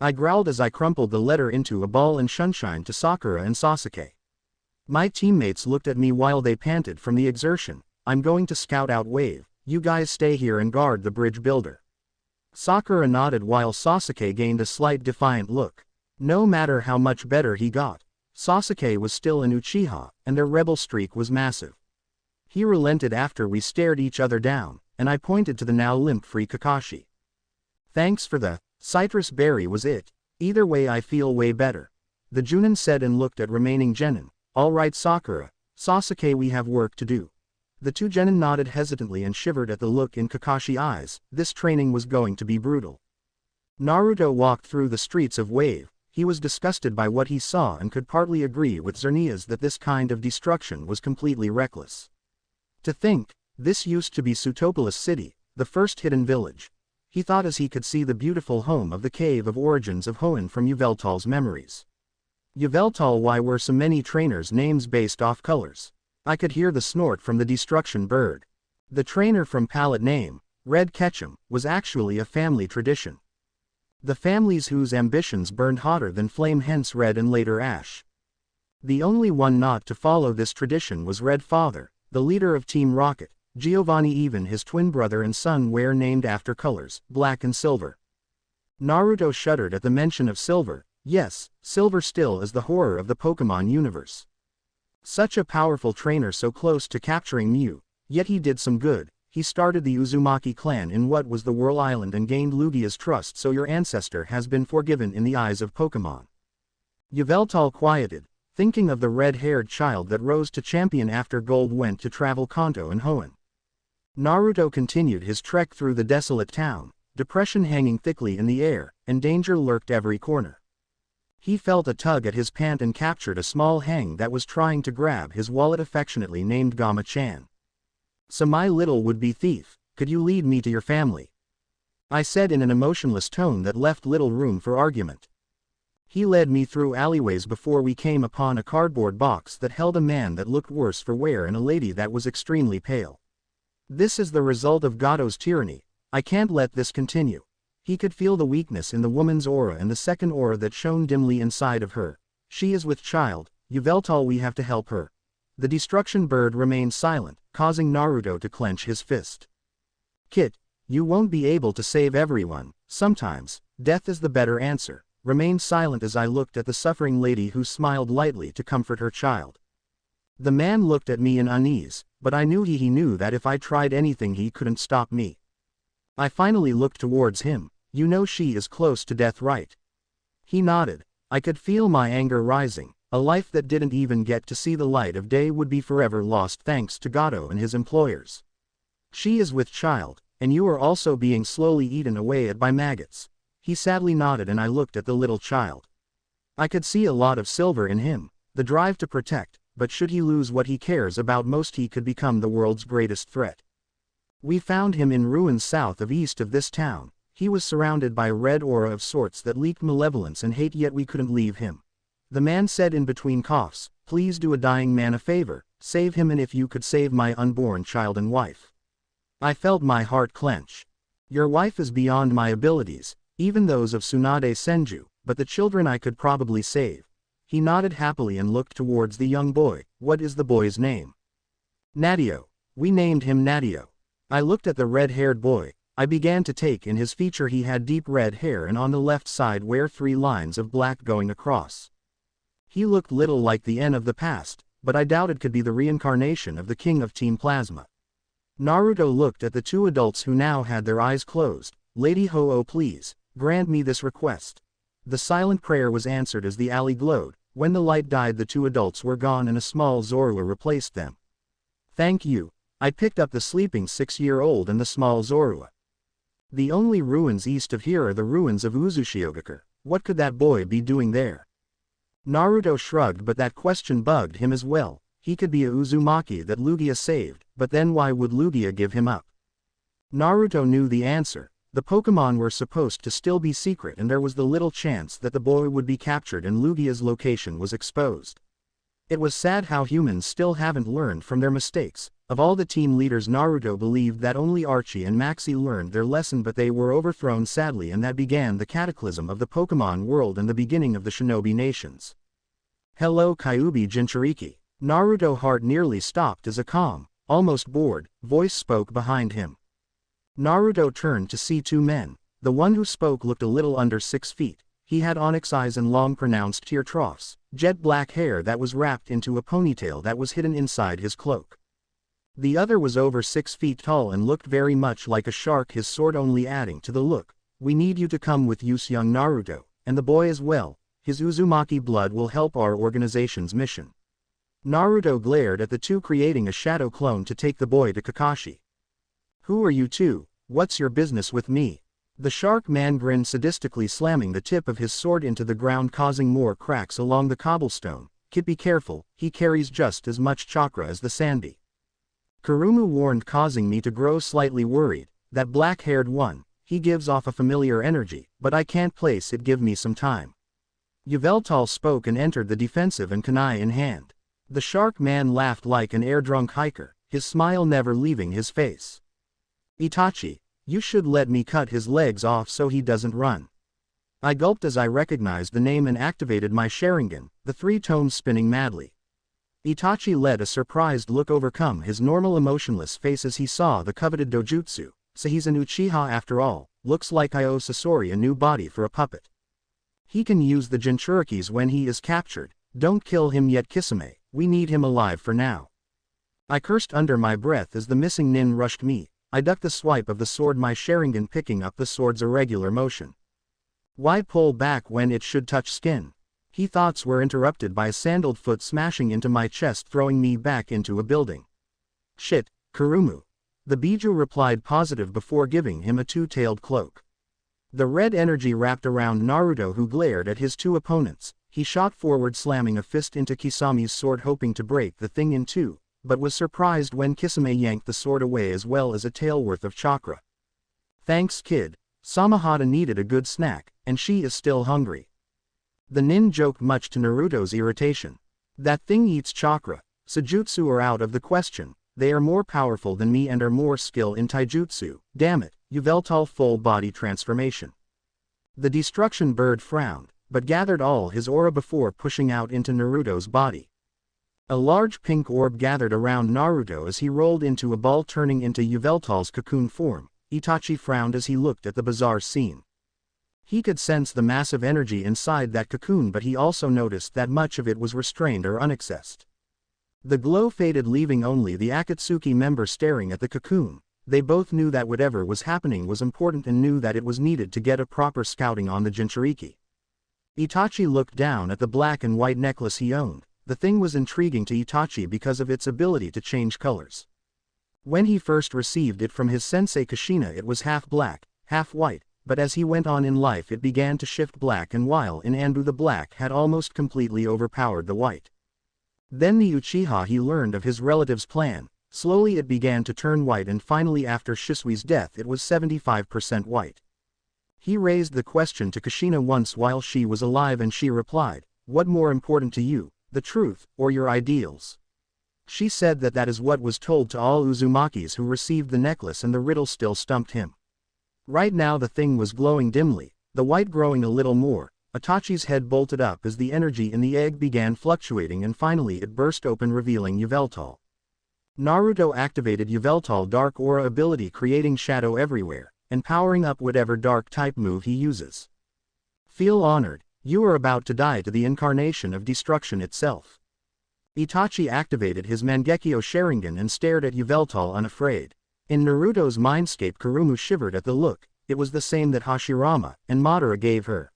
Speaker 1: I growled as I crumpled the letter into a ball and sunshine to Sakura and Sasuke. My teammates looked at me while they panted from the exertion. I'm going to scout out Wave, you guys stay here and guard the bridge builder. Sakura nodded while Sasuke gained a slight defiant look. No matter how much better he got, Sasuke was still an Uchiha, and their rebel streak was massive. He relented after we stared each other down, and I pointed to the now limp-free Kakashi. Thanks for the citrus berry was it. Either way I feel way better. The Junin said and looked at remaining genin. Alright Sakura, Sasuke, we have work to do. The two genin nodded hesitantly and shivered at the look in Kakashi's eyes. This training was going to be brutal. Naruto walked through the streets of Wave. He was disgusted by what he saw and could partly agree with Xerneas that this kind of destruction was completely reckless. To think, this used to be Sutopolis City, the first hidden village. He thought as he could see the beautiful home of the Cave of Origins of Hoenn from Yveltal's memories. Yveltal, why were so many trainers' names based off colors? I could hear the snort from the destruction bird. The trainer from Palette name, Red Ketchum, was actually a family tradition. The families whose ambitions burned hotter than flame, hence Red and later Ash. The only one not to follow this tradition was Red Father, the leader of Team Rocket. Giovanni, even his twin brother and son, were named after colors, black and silver. Naruto shuddered at the mention of silver. Yes, silver still is the horror of the Pokemon universe. Such a powerful trainer so close to capturing Mew, yet he did some good. He started the Uzumaki clan in what was the Whirl Island and gained Lugia's trust, so your ancestor has been forgiven in the eyes of Pokemon. Yveltal quieted, thinking of the red-haired child that rose to champion after Gold went to travel Kanto and Hoenn. Naruto continued his trek through the desolate town, depression hanging thickly in the air, and danger lurked every corner. He felt a tug at his pant and captured a small hang that was trying to grab his wallet, affectionately named Gama-chan. So my little would-be thief, could you lead me to your family? I said in an emotionless tone that left little room for argument. He led me through alleyways before we came upon a cardboard box that held a man that looked worse for wear and a lady that was extremely pale. This is the result of Gato's tyranny. I can't let this continue. He could feel the weakness in the woman's aura and the second aura that shone dimly inside of her. She is with child, Yveltal, we have to help her. The destruction bird remained silent, causing Naruto to clench his fist. Kit, you won't be able to save everyone. Sometimes, death is the better answer. Remained silent as I looked at the suffering lady who smiled lightly to comfort her child. The man looked at me in unease, but I knew he knew that if I tried anything he couldn't stop me. I finally looked towards him. You know she is close to death, right? He nodded. I could feel my anger rising. A life that didn't even get to see the light of day would be forever lost thanks to Gato and his employers. She is with child, and you are also being slowly eaten away at by maggots. He sadly nodded and I looked at the little child. I could see a lot of silver in him, the drive to protect, but should he lose what he cares about most, he could become the world's greatest threat. We found him in ruins south of east of this town. He was surrounded by a red aura of sorts that leaked malevolence and hate, yet we couldn't leave him. The man said in between coughs, please do a dying man a favor, save him, and if you could save my unborn child and wife. I felt my heart clench. Your wife is beyond my abilities, even those of Tsunade Senju, but the children I could probably save. He nodded happily and looked towards the young boy. What is the boy's name? Natio. We named him Natio. I looked at the red-haired boy. I began to take in his feature. He had deep red hair and on the left side were 3 lines of black going across. He looked little like the N of the past, but I doubted could be the reincarnation of the king of Team Plasma. Naruto looked at the 2 adults who now had their eyes closed. Lady Ho-Oh, please, grant me this request. The silent prayer was answered as the alley glowed. When the light died, the two adults were gone and a small Zorua replaced them. Thank you. I picked up the sleeping 6-year-old and the small Zorua. The only ruins east of here are the ruins of Uzushiogakure. What could that boy be doing there? Naruto shrugged, but that question bugged him as well. He could be a Uzumaki that Lugia saved, but then why would Lugia give him up? Naruto knew the answer. The Pokémon were supposed to still be secret and there was the little chance that the boy would be captured and Lugia's location was exposed. It was sad how humans still haven't learned from their mistakes. Of all the team leaders, Naruto believed that only Archie and Maxie learned their lesson, but they were overthrown sadly, and that began the cataclysm of the Pokémon world and the beginning of the Shinobi nations. Hello Kyuubi Jinchuriki. Naruto's heart nearly stopped as a calm, almost bored, voice spoke behind him. Naruto turned to see two men. The one who spoke looked a little under 6 feet. He had onyx eyes and long pronounced tear troughs, jet black hair that was wrapped into a ponytail that was hidden inside his cloak. The other was over 6 feet tall and looked very much like a shark, his sword only adding to the look. We need you to come with us, young Naruto, and the boy as well. His Uzumaki blood will help our organization's mission. Naruto glared at the two, creating a shadow clone to take the boy to Kakashi. Who are you two? What's your business with me? The shark man grinned sadistically, slamming the tip of his sword into the ground, causing more cracks along the cobblestone. Kid, be careful, he carries just as much chakra as the Sanbi. Kurumu warned, causing me to grow slightly worried. That black-haired one, he gives off a familiar energy, but I can't place it, give me some time. Yveltal spoke and entered the defensive and kunai in hand. The shark man laughed like an air-drunk hiker, his smile never leaving his face. Itachi, you should let me cut his legs off so he doesn't run. I gulped as I recognized the name and activated my Sharingan, the 3 tomes spinning madly. Itachi let a surprised look overcome his normal emotionless face as he saw the coveted dojutsu. So he's an Uchiha after all. Looks like I owe Sasori a new body for a puppet. He can use the Jinchurikis when he is captured. Don't kill him yet, Kisame, we need him alive for now. I cursed under my breath as the missing nin rushed me. I ducked the swipe of the sword, my Sharingan picking up the sword's irregular motion. Why pull back when it should touch skin? He thoughts were interrupted by a sandaled foot smashing into my chest, throwing me back into a building. Shit, Kurumu. The Biju replied positive before giving him a 2-tailed cloak. The red energy wrapped around Naruto, who glared at his two opponents. He shot forward, slamming a fist into Kisame's sword, hoping to break the thing in two, but was surprised when Kisame yanked the sword away as well as a tael worth of chakra. Thanks, kid. Samahata needed a good snack, and she is still hungry. The nin joked, much to Naruto's irritation. That thing eats chakra. Sajutsu are out of the question. They are more powerful than me and are more skilled in taijutsu. Damn it, Yveltal full body transformation. The destruction bird frowned, but gathered all his aura before pushing out into Naruto's body. A large pink orb gathered around Naruto as he rolled into a ball, turning into Yveltal's cocoon form. Itachi frowned as he looked at the bizarre scene. He could sense the massive energy inside that cocoon, but he also noticed that much of it was restrained or unaccessed. The glow faded, leaving only the Akatsuki member staring at the cocoon. They both knew that whatever was happening was important and knew that it was needed to get a proper scouting on the Jinchuriki. Itachi looked down at the black and white necklace he owned. The thing was intriguing to Itachi because of its ability to change colors. When he first received it from his sensei Kushina, it was half black, half white, but as he went on in life it began to shift black, and while in Anbu the black had almost completely overpowered the white. Then the Uchiha he learned of his relative's plan. Slowly it began to turn white, and finally after Shisui's death it was 75% white. He raised the question to Kushina once while she was alive, and she replied, "What more important to you, the truth, or your ideals?" She said that that is what was told to all Uzumakis who received the necklace, and the riddle still stumped him. Right now the thing was glowing dimly, the white growing a little more. Itachi's head bolted up as the energy in the egg began fluctuating, and finally it burst open, revealing Yveltal. Naruto activated Yveltal Dark Aura ability, creating shadow everywhere, and powering up whatever dark type move he uses. Feel honored, you are about to die to the incarnation of destruction itself. Itachi activated his Mangekyo Sharingan and stared at Yveltal unafraid. In Naruto's mindscape, Kurumu shivered at the look. It was the same that Hashirama and Madara gave her.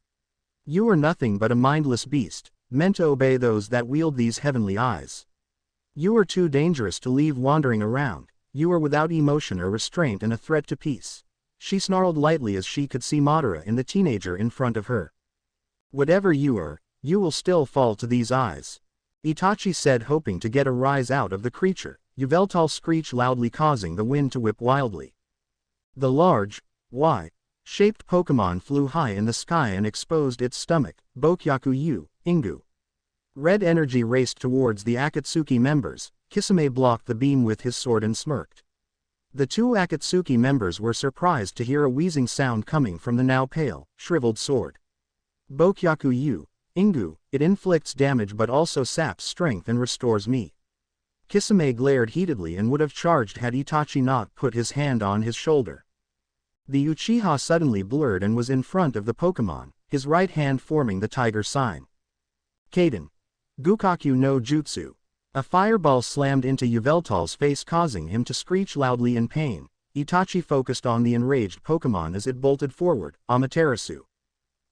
Speaker 1: You are nothing but a mindless beast. meant to obey those that wield these heavenly eyes. You are too dangerous to leave wandering around, you are without emotion or restraint and a threat to peace. She snarled lightly as she could see Madara in the teenager in front of her. Whatever you are, you will still fall to these eyes. Itachi said, hoping to get a rise out of the creature. Yveltal screeched loudly, causing the wind to whip wildly. The large, Y-shaped Pokemon flew high in the sky and exposed its stomach. Bokyaku Yu, Ingu. Red energy raced towards the Akatsuki members. Kisame blocked the beam with his sword and smirked. The two Akatsuki members were surprised to hear a wheezing sound coming from the now pale, shriveled sword. Bokyaku Yu, Ingu, it inflicts damage but also saps strength and restores me. Kisame glared heatedly and would have charged had Itachi not put his hand on his shoulder. The Uchiha suddenly blurred and was in front of the Pokemon, his right hand forming the tiger sign. Kaden. Gukaku no Jutsu. A fireball slammed into Yveltal's face, causing him to screech loudly in pain. Itachi focused on the enraged Pokemon as it bolted forward. Amaterasu.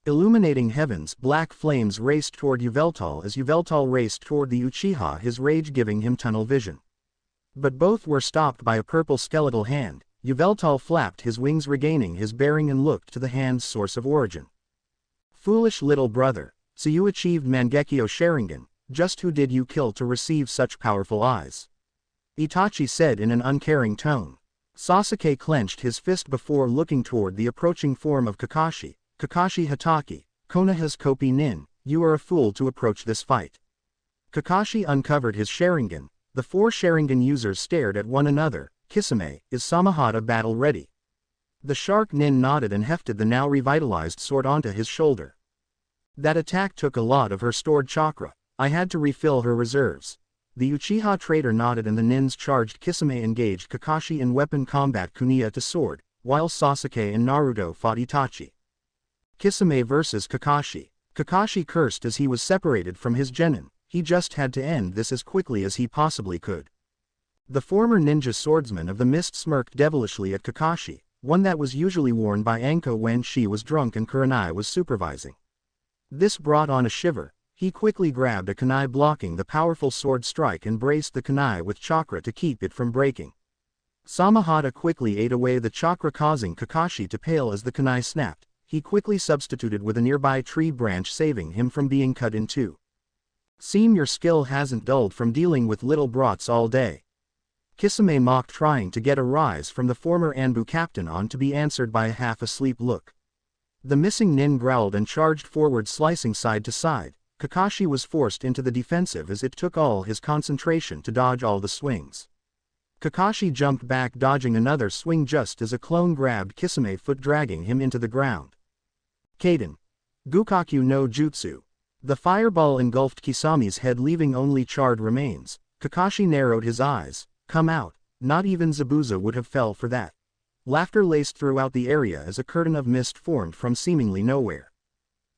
Speaker 1: Illuminating heavens, black flames raced toward Yveltal as Yveltal raced toward the Uchiha, his rage giving him tunnel vision. But both were stopped by a purple skeletal hand. Yveltal flapped his wings, regaining his bearing, and looked to the hand's source of origin. Foolish little brother, so you achieved Mangekyo Sharingan, just who did you kill to receive such powerful eyes? Itachi said in an uncaring tone. Sasuke clenched his fist before looking toward the approaching form of Kakashi. Kakashi Hatake, Konoha's Kopi Nin, you are a fool to approach this fight. Kakashi uncovered his Sharingan. The four Sharingan users stared at one another. Kisame, is Samahata battle ready? The Shark Nin nodded and hefted the now revitalized sword onto his shoulder. That attack took a lot of her stored chakra. I had to refill her reserves. The Uchiha traitor nodded and the Nins charged. Kisame engaged Kakashi in weapon combat Kuniya to sword, while Sasuke and Naruto fought Itachi. Kisame vs. Kakashi. Kakashi cursed as he was separated from his genin. He just had to end this as quickly as he possibly could. The former ninja swordsman of the mist smirked devilishly at Kakashi, one that was usually worn by Anko when she was drunk and Kurenai was supervising. This brought on a shiver. He quickly grabbed a kunai, blocking the powerful sword strike, and braced the kunai with chakra to keep it from breaking. Samahata quickly ate away the chakra, causing Kakashi to pale as the kunai snapped. He quickly substituted with a nearby tree branch, saving him from being cut in two. Seem your skill hasn't dulled from dealing with little brats all day. Kisame mocked, trying to get a rise from the former Anbu captain, on to be answered by a half-asleep look. The missing nin growled and charged forward, slicing side to side. Kakashi was forced into the defensive as it took all his concentration to dodge all the swings. Kakashi jumped back, dodging another swing just as a clone grabbed Kisame foot, dragging him into the ground. Kaden. Gukaku no Jutsu. The fireball engulfed Kisame's head, leaving only charred remains. Kakashi narrowed his eyes. Come out. Not even Zabuza would have fell for that. Laughter laced throughout the area as a curtain of mist formed from seemingly nowhere.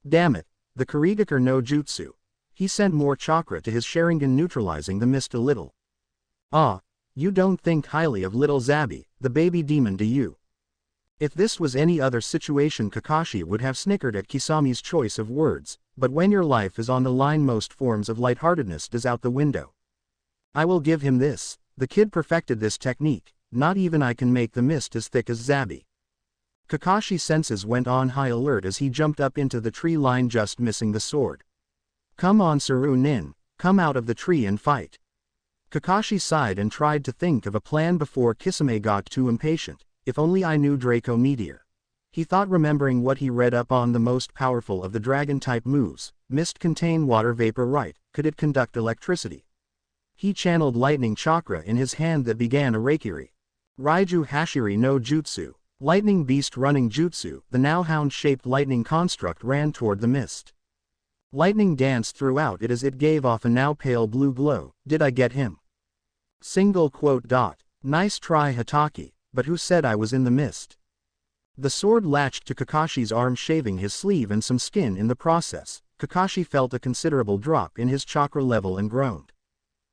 Speaker 1: Damn it. The Kurigaku no Jutsu. He sent more chakra to his Sharingan, neutralizing the mist a little. Ah. You don't think highly of little Zabi, the baby demon, do you? If this was any other situation, Kakashi would have snickered at Kisame's choice of words, but when your life is on the line, most forms of lightheartedness is out the window. I will give him this. The kid perfected this technique. Not even I can make the mist as thick as Zabi. Kakashi's senses went on high alert as he jumped up into the tree line, just missing the sword. Come on, Saru Nin, come out of the tree and fight. Kakashi sighed and tried to think of a plan before Kisame got too impatient. If only I knew Draco Meteor. He thought, remembering what he read up on the most powerful of the dragon-type moves. Mist contain water vapor, right? Could it conduct electricity? He channeled lightning chakra in his hand that began a Reikiri. Raiju Hashiri no Jutsu. Lightning beast running jutsu. The now hound-shaped lightning construct ran toward the mist. Lightning danced throughout it as it gave off a now pale blue glow. Did I get him? Single quote dot. Nice try, Hatake, but who said I was in the mist? The sword latched to Kakashi's arm, shaving his sleeve and some skin in the process. Kakashi felt a considerable drop in his chakra level and groaned.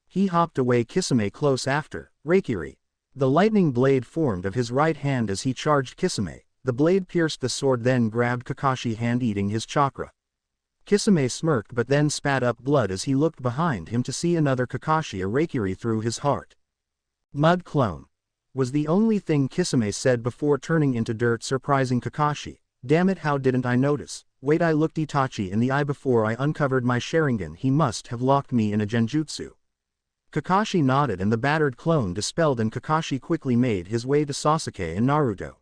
Speaker 1: He hopped away, Kisame close after. Reikiri. The lightning blade formed of his right hand as he charged Kisame. The blade pierced the sword, then grabbed Kakashi hand, eating his chakra. Kisame smirked but then spat up blood as he looked behind him to see another Kakashi Arakiri through his heart. Mud clone. Was the only thing Kisame said before turning into dirt, surprising Kakashi. Damn it, how didn't I notice? Wait, I looked Itachi in the eye before I uncovered my Sharingan. He must have locked me in a genjutsu. Kakashi nodded and the battered clone dispelled, and Kakashi quickly made his way to Sasuke and Naruto.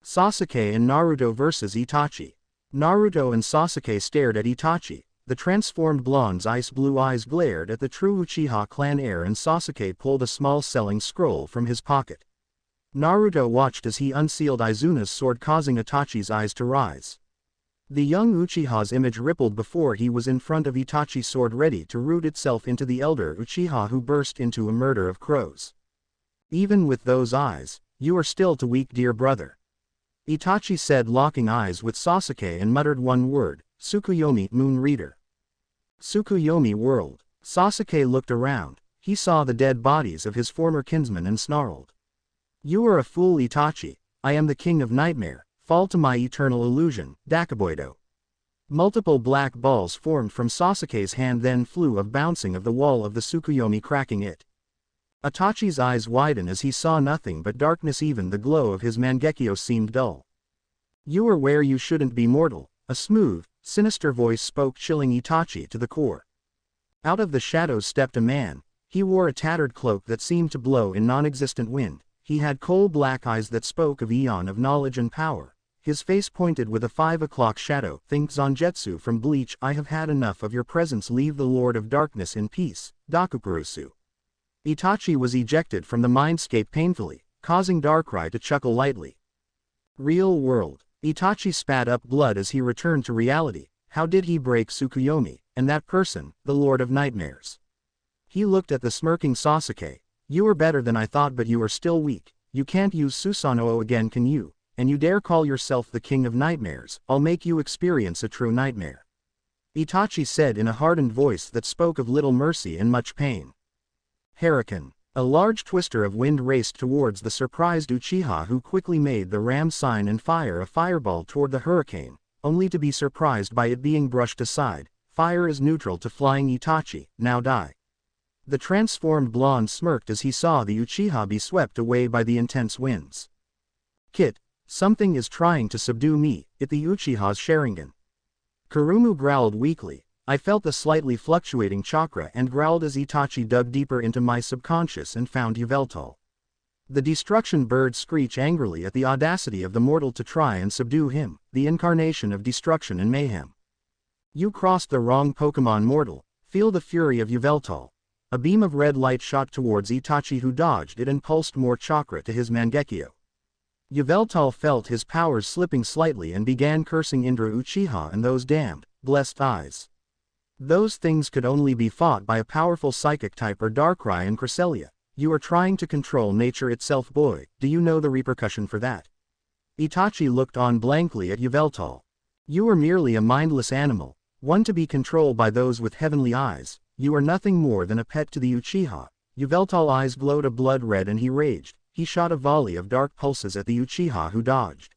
Speaker 1: Sasuke and Naruto vs Itachi. Naruto and Sasuke stared at Itachi. The transformed blonde's ice blue eyes glared at the true Uchiha clan heir, and Sasuke pulled a small selling scroll from his pocket. Naruto watched as he unsealed Izuna's sword, causing Itachi's eyes to rise. The young Uchiha's image rippled before he was in front of Itachi's sword, ready to root itself into the elder Uchiha who burst into a murder of crows. Even with those eyes, you are still too weak, dear brother. Itachi said, locking eyes with Sasuke, and muttered one word, Tsukuyomi, Moon Reader. Tsukuyomi world. Sasuke looked around. He saw the dead bodies of his former kinsmen and snarled. You are a fool, Itachi. I am the king of nightmare. Fall to my eternal illusion, Dakiboido. Multiple black balls formed from Sasuke's hand, then flew of bouncing of the wall of the Tsukuyomi, cracking it. Itachi's eyes widened as he saw nothing but darkness. Even the glow of his Mangekyo seemed dull. You are where you shouldn't be, mortal. A smooth, sinister voice spoke, chilling Itachi to the core. Out of the shadows stepped a man. He wore a tattered cloak that seemed to blow in non-existent wind. He had coal-black eyes that spoke of eon of knowledge and power. His face pointed with a 5 o'clock shadow. Think Zangetsu from Bleach. I have had enough of your presence. Leave the Lord of Darkness in peace, Dakukurusu. Itachi was ejected from the mindscape painfully, causing Darkrai to chuckle lightly. Real world. Itachi spat up blood as he returned to reality. How did he break Tsukuyomi, and that person, the Lord of Nightmares? He looked at the smirking Sasuke. You are better than I thought, but you are still weak. You can't use Susanoo again, can you? And you dare call yourself the King of Nightmares? I'll make you experience a true nightmare. Itachi said in a hardened voice that spoke of little mercy and much pain. Hurricane. A large twister of wind raced towards the surprised Uchiha, who quickly made the ram sign and fire a fireball toward the hurricane, only to be surprised by it being brushed aside. Fire is neutral to flying, Itachi, now die. The transformed blonde smirked as he saw the Uchiha be swept away by the intense winds. Kit, something is trying to subdue me, it the Uchiha's Sharingan. Kurumu growled weakly. I felt the slightly fluctuating chakra and growled as Itachi dug deeper into my subconscious and found Yveltal. The destruction bird screeched angrily at the audacity of the mortal to try and subdue him, the incarnation of destruction and mayhem. You crossed the wrong Pokemon, mortal. Feel the fury of Yveltal. A beam of red light shot towards Itachi, who dodged it and pulsed more chakra to his Mangekyo. Yveltal felt his powers slipping slightly and began cursing Indra Uchiha and those damned, blessed eyes. Those things could only be fought by a powerful psychic type or Darkrai and Cresselia. You are trying to control nature itself, boy. Do you know the repercussion for that? Itachi looked on blankly at Yveltal. You are merely a mindless animal, one to be controlled by those with heavenly eyes. You are nothing more than a pet to the Uchiha. Yveltal's eyes glowed a blood red and he raged. He shot a volley of dark pulses at the Uchiha, who dodged.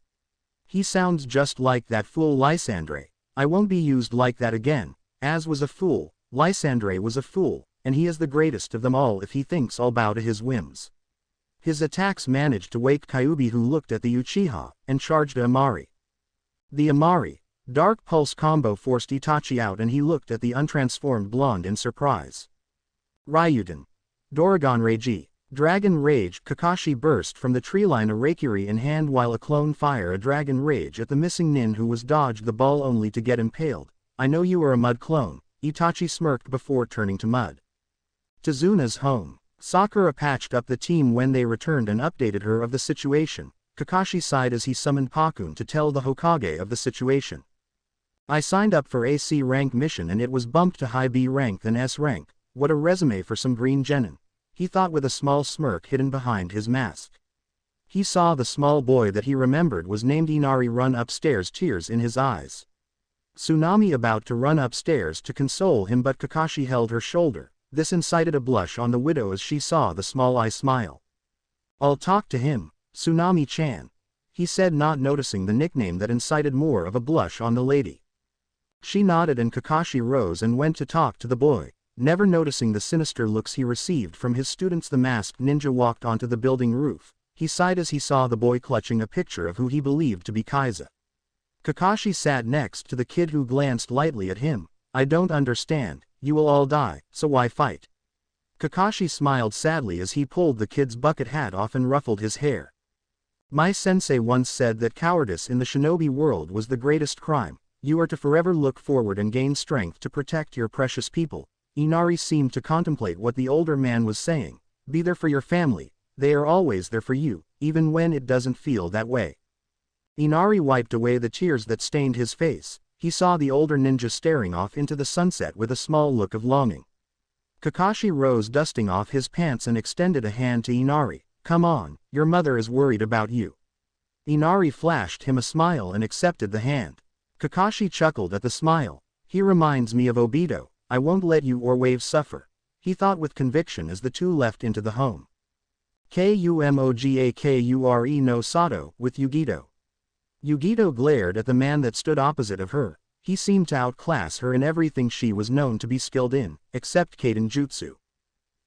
Speaker 1: He sounds just like that fool Lysandre. I won't be used like that again. As was a fool, Lysandre was a fool, and he is the greatest of them all if he thinks I'll bow to his whims. His attacks managed to wake Kyuubi, who looked at the Uchiha, and charged a Amari. The Amari, Dark Pulse combo forced Itachi out and he looked at the untransformed blonde in surprise. Ryuden. Doragon Reiji. Dragon Rage. Kakashi burst from the treeline, a Raikiri in hand, while a clone fire a Dragon Rage at the missing nin, who was dodged the ball only to get impaled. I know you are a mud clone, Itachi smirked before turning to Mud. Tazuna's home. Sakura patched up the team when they returned and updated her of the situation. Kakashi sighed as he summoned Pakun to tell the Hokage of the situation. I signed up for AC rank mission and it was bumped to high B rank than S rank. What a resume for some green genin, he thought with a small smirk hidden behind his mask. He saw the small boy that he remembered was named Inari run upstairs, tears in his eyes. Tsunami about to run upstairs to console him, but Kakashi held her shoulder. This incited a blush on the widow as she saw the small eye smile. I'll talk to him, Tsunami-chan, he said, not noticing the nickname that incited more of a blush on the lady. She nodded and Kakashi rose and went to talk to the boy. Never noticing the sinister looks he received from his students, the masked ninja walked onto the building roof. He sighed as he saw the boy clutching a picture of who he believed to be Kaiza. Kakashi sat next to the kid who glanced lightly at him. I don't understand, you will all die, so why fight? Kakashi smiled sadly as he pulled the kid's bucket hat off and ruffled his hair. My sensei once said that cowardice in the shinobi world was the greatest crime. You are to forever look forward and gain strength to protect your precious people. Inari seemed to contemplate what the older man was saying. Be there for your family, they are always there for you, even when it doesn't feel that way. Inari wiped away the tears that stained his face. He saw the older ninja staring off into the sunset with a small look of longing. Kakashi rose, dusting off his pants, and extended a hand to Inari. Come on, your mother is worried about you. Inari flashed him a smile and accepted the hand. Kakashi chuckled at the smile. He reminds me of Obito. I won't let you or Wave suffer, he thought with conviction as the two left into the home. Kumogakure no Sato, with Yugito. Yugito glared at the man that stood opposite of her. He seemed to outclass her in everything she was known to be skilled in, except Kaden Jutsu.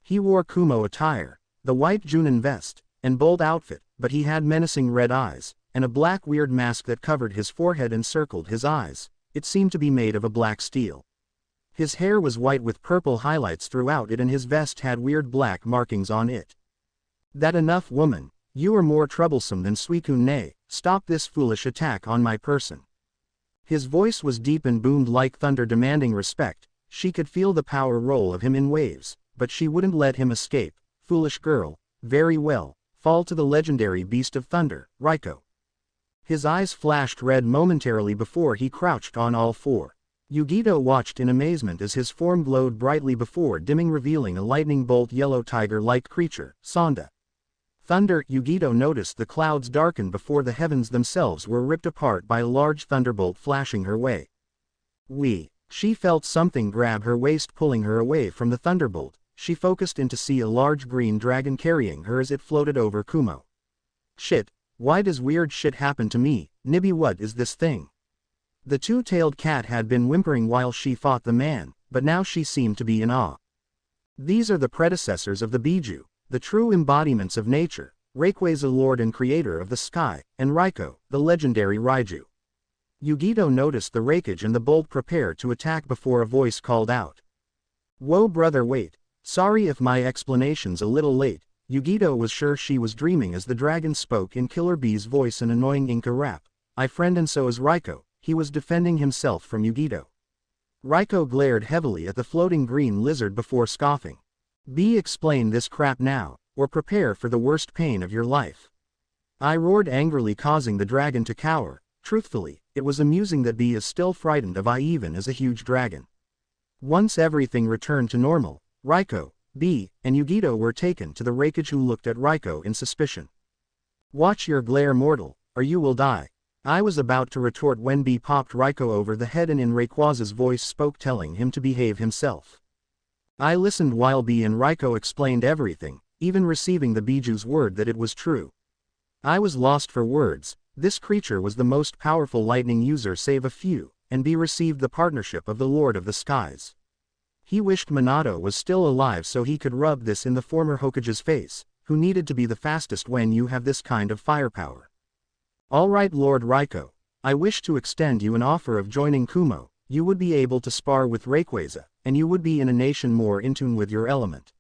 Speaker 1: He wore Kumo attire, the white Junin vest, and bold outfit, but he had menacing red eyes, and a black weird mask that covered his forehead and circled his eyes. It seemed to be made of a black steel. His hair was white with purple highlights throughout it, and his vest had weird black markings on it. That enough, woman, you are more troublesome than Suikune, stop this foolish attack on my person. His voice was deep and boomed like thunder, demanding respect. She could feel the power roll of him in waves, but she wouldn't let him escape. Foolish girl, very well, fall to the legendary beast of thunder, Raiko. His eyes flashed red momentarily before he crouched on all four. Yugito watched in amazement as his form glowed brightly before dimming, revealing a lightning bolt yellow tiger-like creature, Sonda. Thunder. Yugito noticed the clouds darken before the heavens themselves were ripped apart by a large thunderbolt flashing her way. She felt something grab her waist, pulling her away from the thunderbolt. She focused in to see a large green dragon carrying her as it floated over Kumo. Shit, why does weird shit happen to me, Nibby? What is this thing? The two-tailed cat had been whimpering while she fought the man, but now she seemed to be in awe. These are the predecessors of the Biju, the true embodiments of nature, Rayquaza, lord and creator of the sky, and Raiko, the legendary Raiju. Yugito noticed the raikage and the bolt prepared to attack before a voice called out. Whoa brother, wait. Sorry if my explanation's a little late. Yugito was sure she was dreaming as the dragon spoke in Killer Bee's voice, an annoying Inca rap. I friend, and so is Raiko. He was defending himself from Yugito. Raiko glared heavily at the floating green lizard before scoffing. Bee, explain this crap now, or prepare for the worst pain of your life. I roared angrily, causing the dragon to cower. Truthfully, it was amusing that Bee is still frightened of I even as a huge dragon. Once everything returned to normal, Raiko, Bee, and Yugito were taken to the raikage, who looked at Raiko in suspicion. Watch your glare, mortal, or you will die. I was about to retort when Bee popped Raiko over the head and in Rayquaza's voice spoke, telling him to behave himself. I listened while Bee and Raiko explained everything, even receiving the Biju's word that it was true. I was lost for words. This creature was the most powerful lightning user save a few, and Bee received the partnership of the Lord of the Skies. He wished Minato was still alive so he could rub this in the former Hokage's face, who needed to be the fastest when you have this kind of firepower. Alright Lord Raiko, I wish to extend you an offer of joining Kumo. You would be able to spar with Rayquaza, and you would be in a nation more in tune with your element.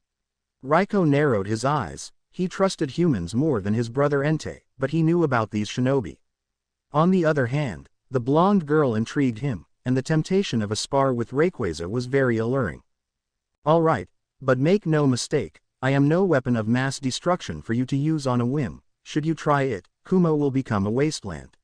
Speaker 1: Raiko narrowed his eyes. He trusted humans more than his brother Entei, but he knew about these shinobi. On the other hand, the blonde girl intrigued him, and the temptation of a spar with Rayquaza was very alluring. Alright, but make no mistake, I am no weapon of mass destruction for you to use on a whim. Should you try it, Kumo will become a wasteland.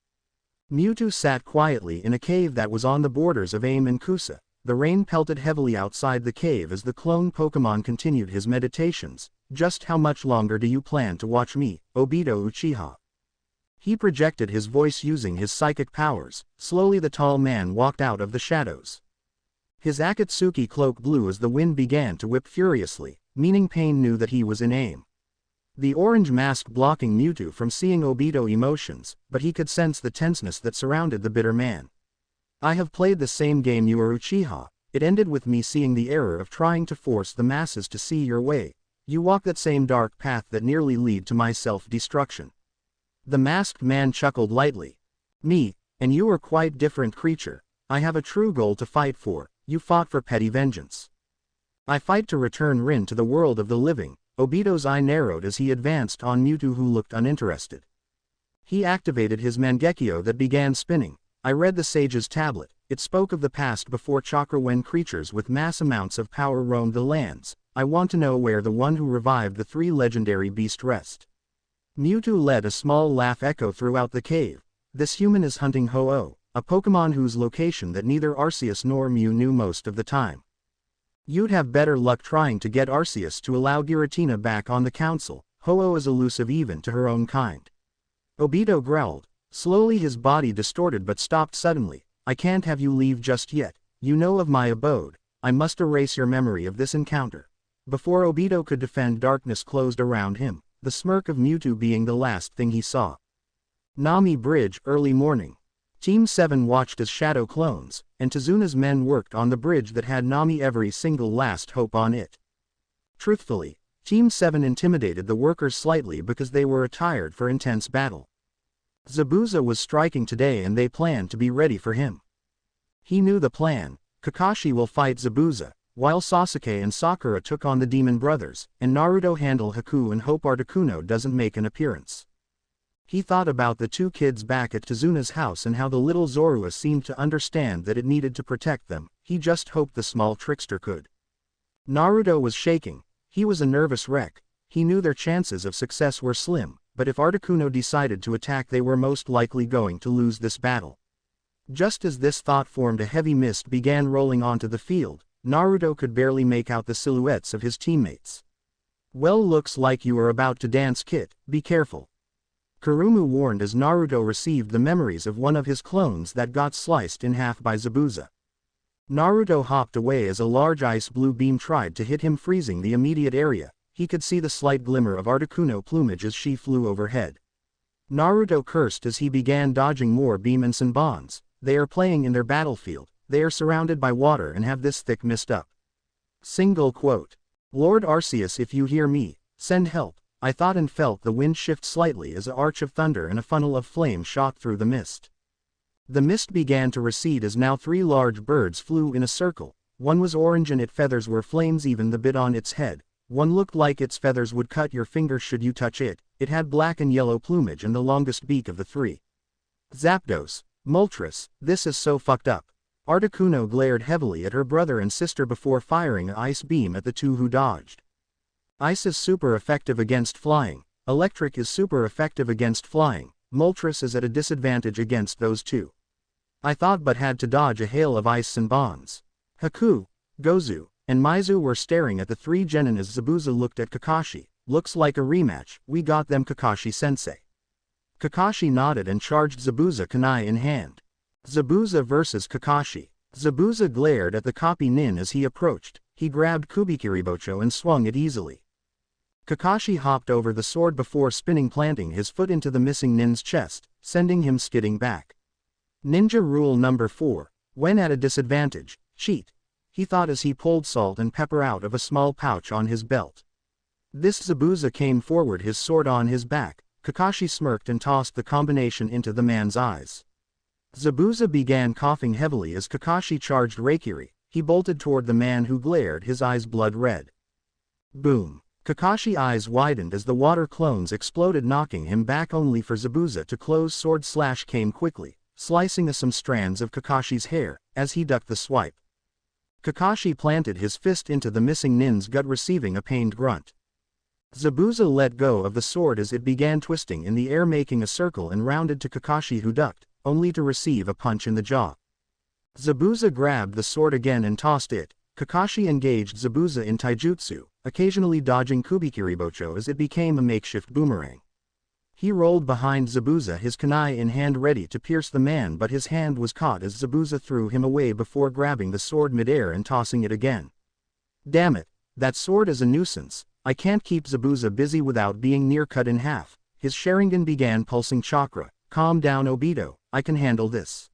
Speaker 1: Mewtwo sat quietly in a cave that was on the borders of Aim and Kusa. The rain pelted heavily outside the cave as the clone Pokemon continued his meditations. Just how much longer do you plan to watch me, Obito Uchiha? He projected his voice using his psychic powers. Slowly the tall man walked out of the shadows. His Akatsuki cloak blew as the wind began to whip furiously, meaning Pain knew that he was in aim. The orange mask blocking Mewtwo from seeing Obito emotions, but he could sense the tenseness that surrounded the bitter man. I have played the same game you are Uchiha. It ended with me seeing the error of trying to force the masses to see your way. You walk that same dark path that nearly lead to my self-destruction. The masked man chuckled lightly. Me, and you are quite different creature. I have a true goal to fight for. You fought for petty vengeance. I fight to return Rin to the world of the living. Obito's eye narrowed as he advanced on Mewtwo, who looked uninterested. He activated his Mangekyo that began spinning. I read the sage's tablet. It spoke of the past before chakra, when creatures with mass amounts of power roamed the lands. I want to know where the one who revived the 3 legendary beasts rest. Mewtwo let a small laugh echo throughout the cave. This human is hunting Ho-Oh, a Pokemon whose location that neither Arceus nor Mew knew most of the time. You'd have better luck trying to get Arceus to allow Giratina back on the council. Ho-Oh is elusive even to her own kind. Obito growled. Slowly his body distorted but stopped suddenly. I can't have you leave just yet. You know of my abode. I must erase your memory of this encounter. Before Obito could defend, darkness closed around him, the smirk of Mewtwo being the last thing he saw. Nami Bridge, early morning. Team 7 watched as shadow clones, and Tezuna's men worked on the bridge that had Nami every single last hope on it. Truthfully, Team 7 intimidated the workers slightly because they were attired for intense battle. Zabuza was striking today and they planned to be ready for him. He knew the plan. Kakashi will fight Zabuza, while Sasuke and Sakura took on the Demon Brothers, and Naruto handle Haku and hope Articuno doesn't make an appearance. He thought about the 2 kids back at Tezuna's house and how the little Zorua seemed to understand that it needed to protect them. He just hoped the small trickster could. Naruto was shaking. He was a nervous wreck. He knew their chances of success were slim, but if Articuno decided to attack, they were most likely going to lose this battle. Just as this thought formed, a heavy mist began rolling onto the field. Naruto could barely make out the silhouettes of his teammates. Well, looks like you are about to dance, kid. Be careful. Kurumu warned as Naruto received the memories of one of his clones that got sliced in half by Zabuza. Naruto hopped away as a large ice blue beam tried to hit him, freezing the immediate area. He could see the slight glimmer of Articuno plumage as she flew overhead. Naruto cursed as he began dodging more beam and Senbons. They are playing in their battlefield. They are surrounded by water and have this thick mist up. Single quote. Lord Arceus, if you hear me, send help. I thought and felt the wind shift slightly as an arch of thunder and a funnel of flame shot through the mist. The mist began to recede as now 3 large birds flew in a circle. One was orange and its feathers were flames, even the bit on its head. One looked like its feathers would cut your finger should you touch it. It had black and yellow plumage and the longest beak of the 3. Zapdos. Moltres, this is so fucked up. Articuno glared heavily at her brother and sister before firing an ice beam at the 2 who dodged. Ice is super effective against flying. Electric is super effective against flying. Moltres is at a disadvantage against those 2. I thought but had to dodge a hail of ice and bonds. Haku, Gozu, and Maizu were staring at the 3 genin as Zabuza looked at Kakashi. Looks like a rematch. We got them, Kakashi-sensei. Kakashi nodded and charged Zabuza, kunai in hand. Zabuza versus Kakashi. Zabuza glared at the copy nin as he approached. He grabbed Kubikiribocho and swung it easily. Kakashi hopped over the sword before spinning, planting his foot into the missing nin's chest, sending him skidding back. Ninja rule number 4. When at a disadvantage, cheat. He thought as he pulled salt and pepper out of a small pouch on his belt. This Zabuza came forward, his sword on his back. Kakashi smirked and tossed the combination into the man's eyes. Zabuza began coughing heavily as Kakashi charged Reikiri. He bolted toward the man who glared, his eyes blood red. Boom. Kakashi's eyes widened as the water clones exploded, knocking him back, only for Zabuza to close. Sword slash came quickly, slicing some strands of Kakashi's hair, as he ducked the swipe. Kakashi planted his fist into the missing nin's gut, receiving a pained grunt. Zabuza let go of the sword as it began twisting in the air, making a circle, and rounded to Kakashi, who ducked, only to receive a punch in the jaw. Zabuza grabbed the sword again and tossed it. Kakashi engaged Zabuza in taijutsu, occasionally dodging Kubikiribocho as it became a makeshift boomerang. He rolled behind Zabuza, his kunai in hand, ready to pierce the man, but his hand was caught as Zabuza threw him away before grabbing the sword midair and tossing it again. Damn it, that sword is a nuisance. I can't keep Zabuza busy without being near cut in half. His Sharingan began pulsing chakra. Calm down, Obito, I can handle this.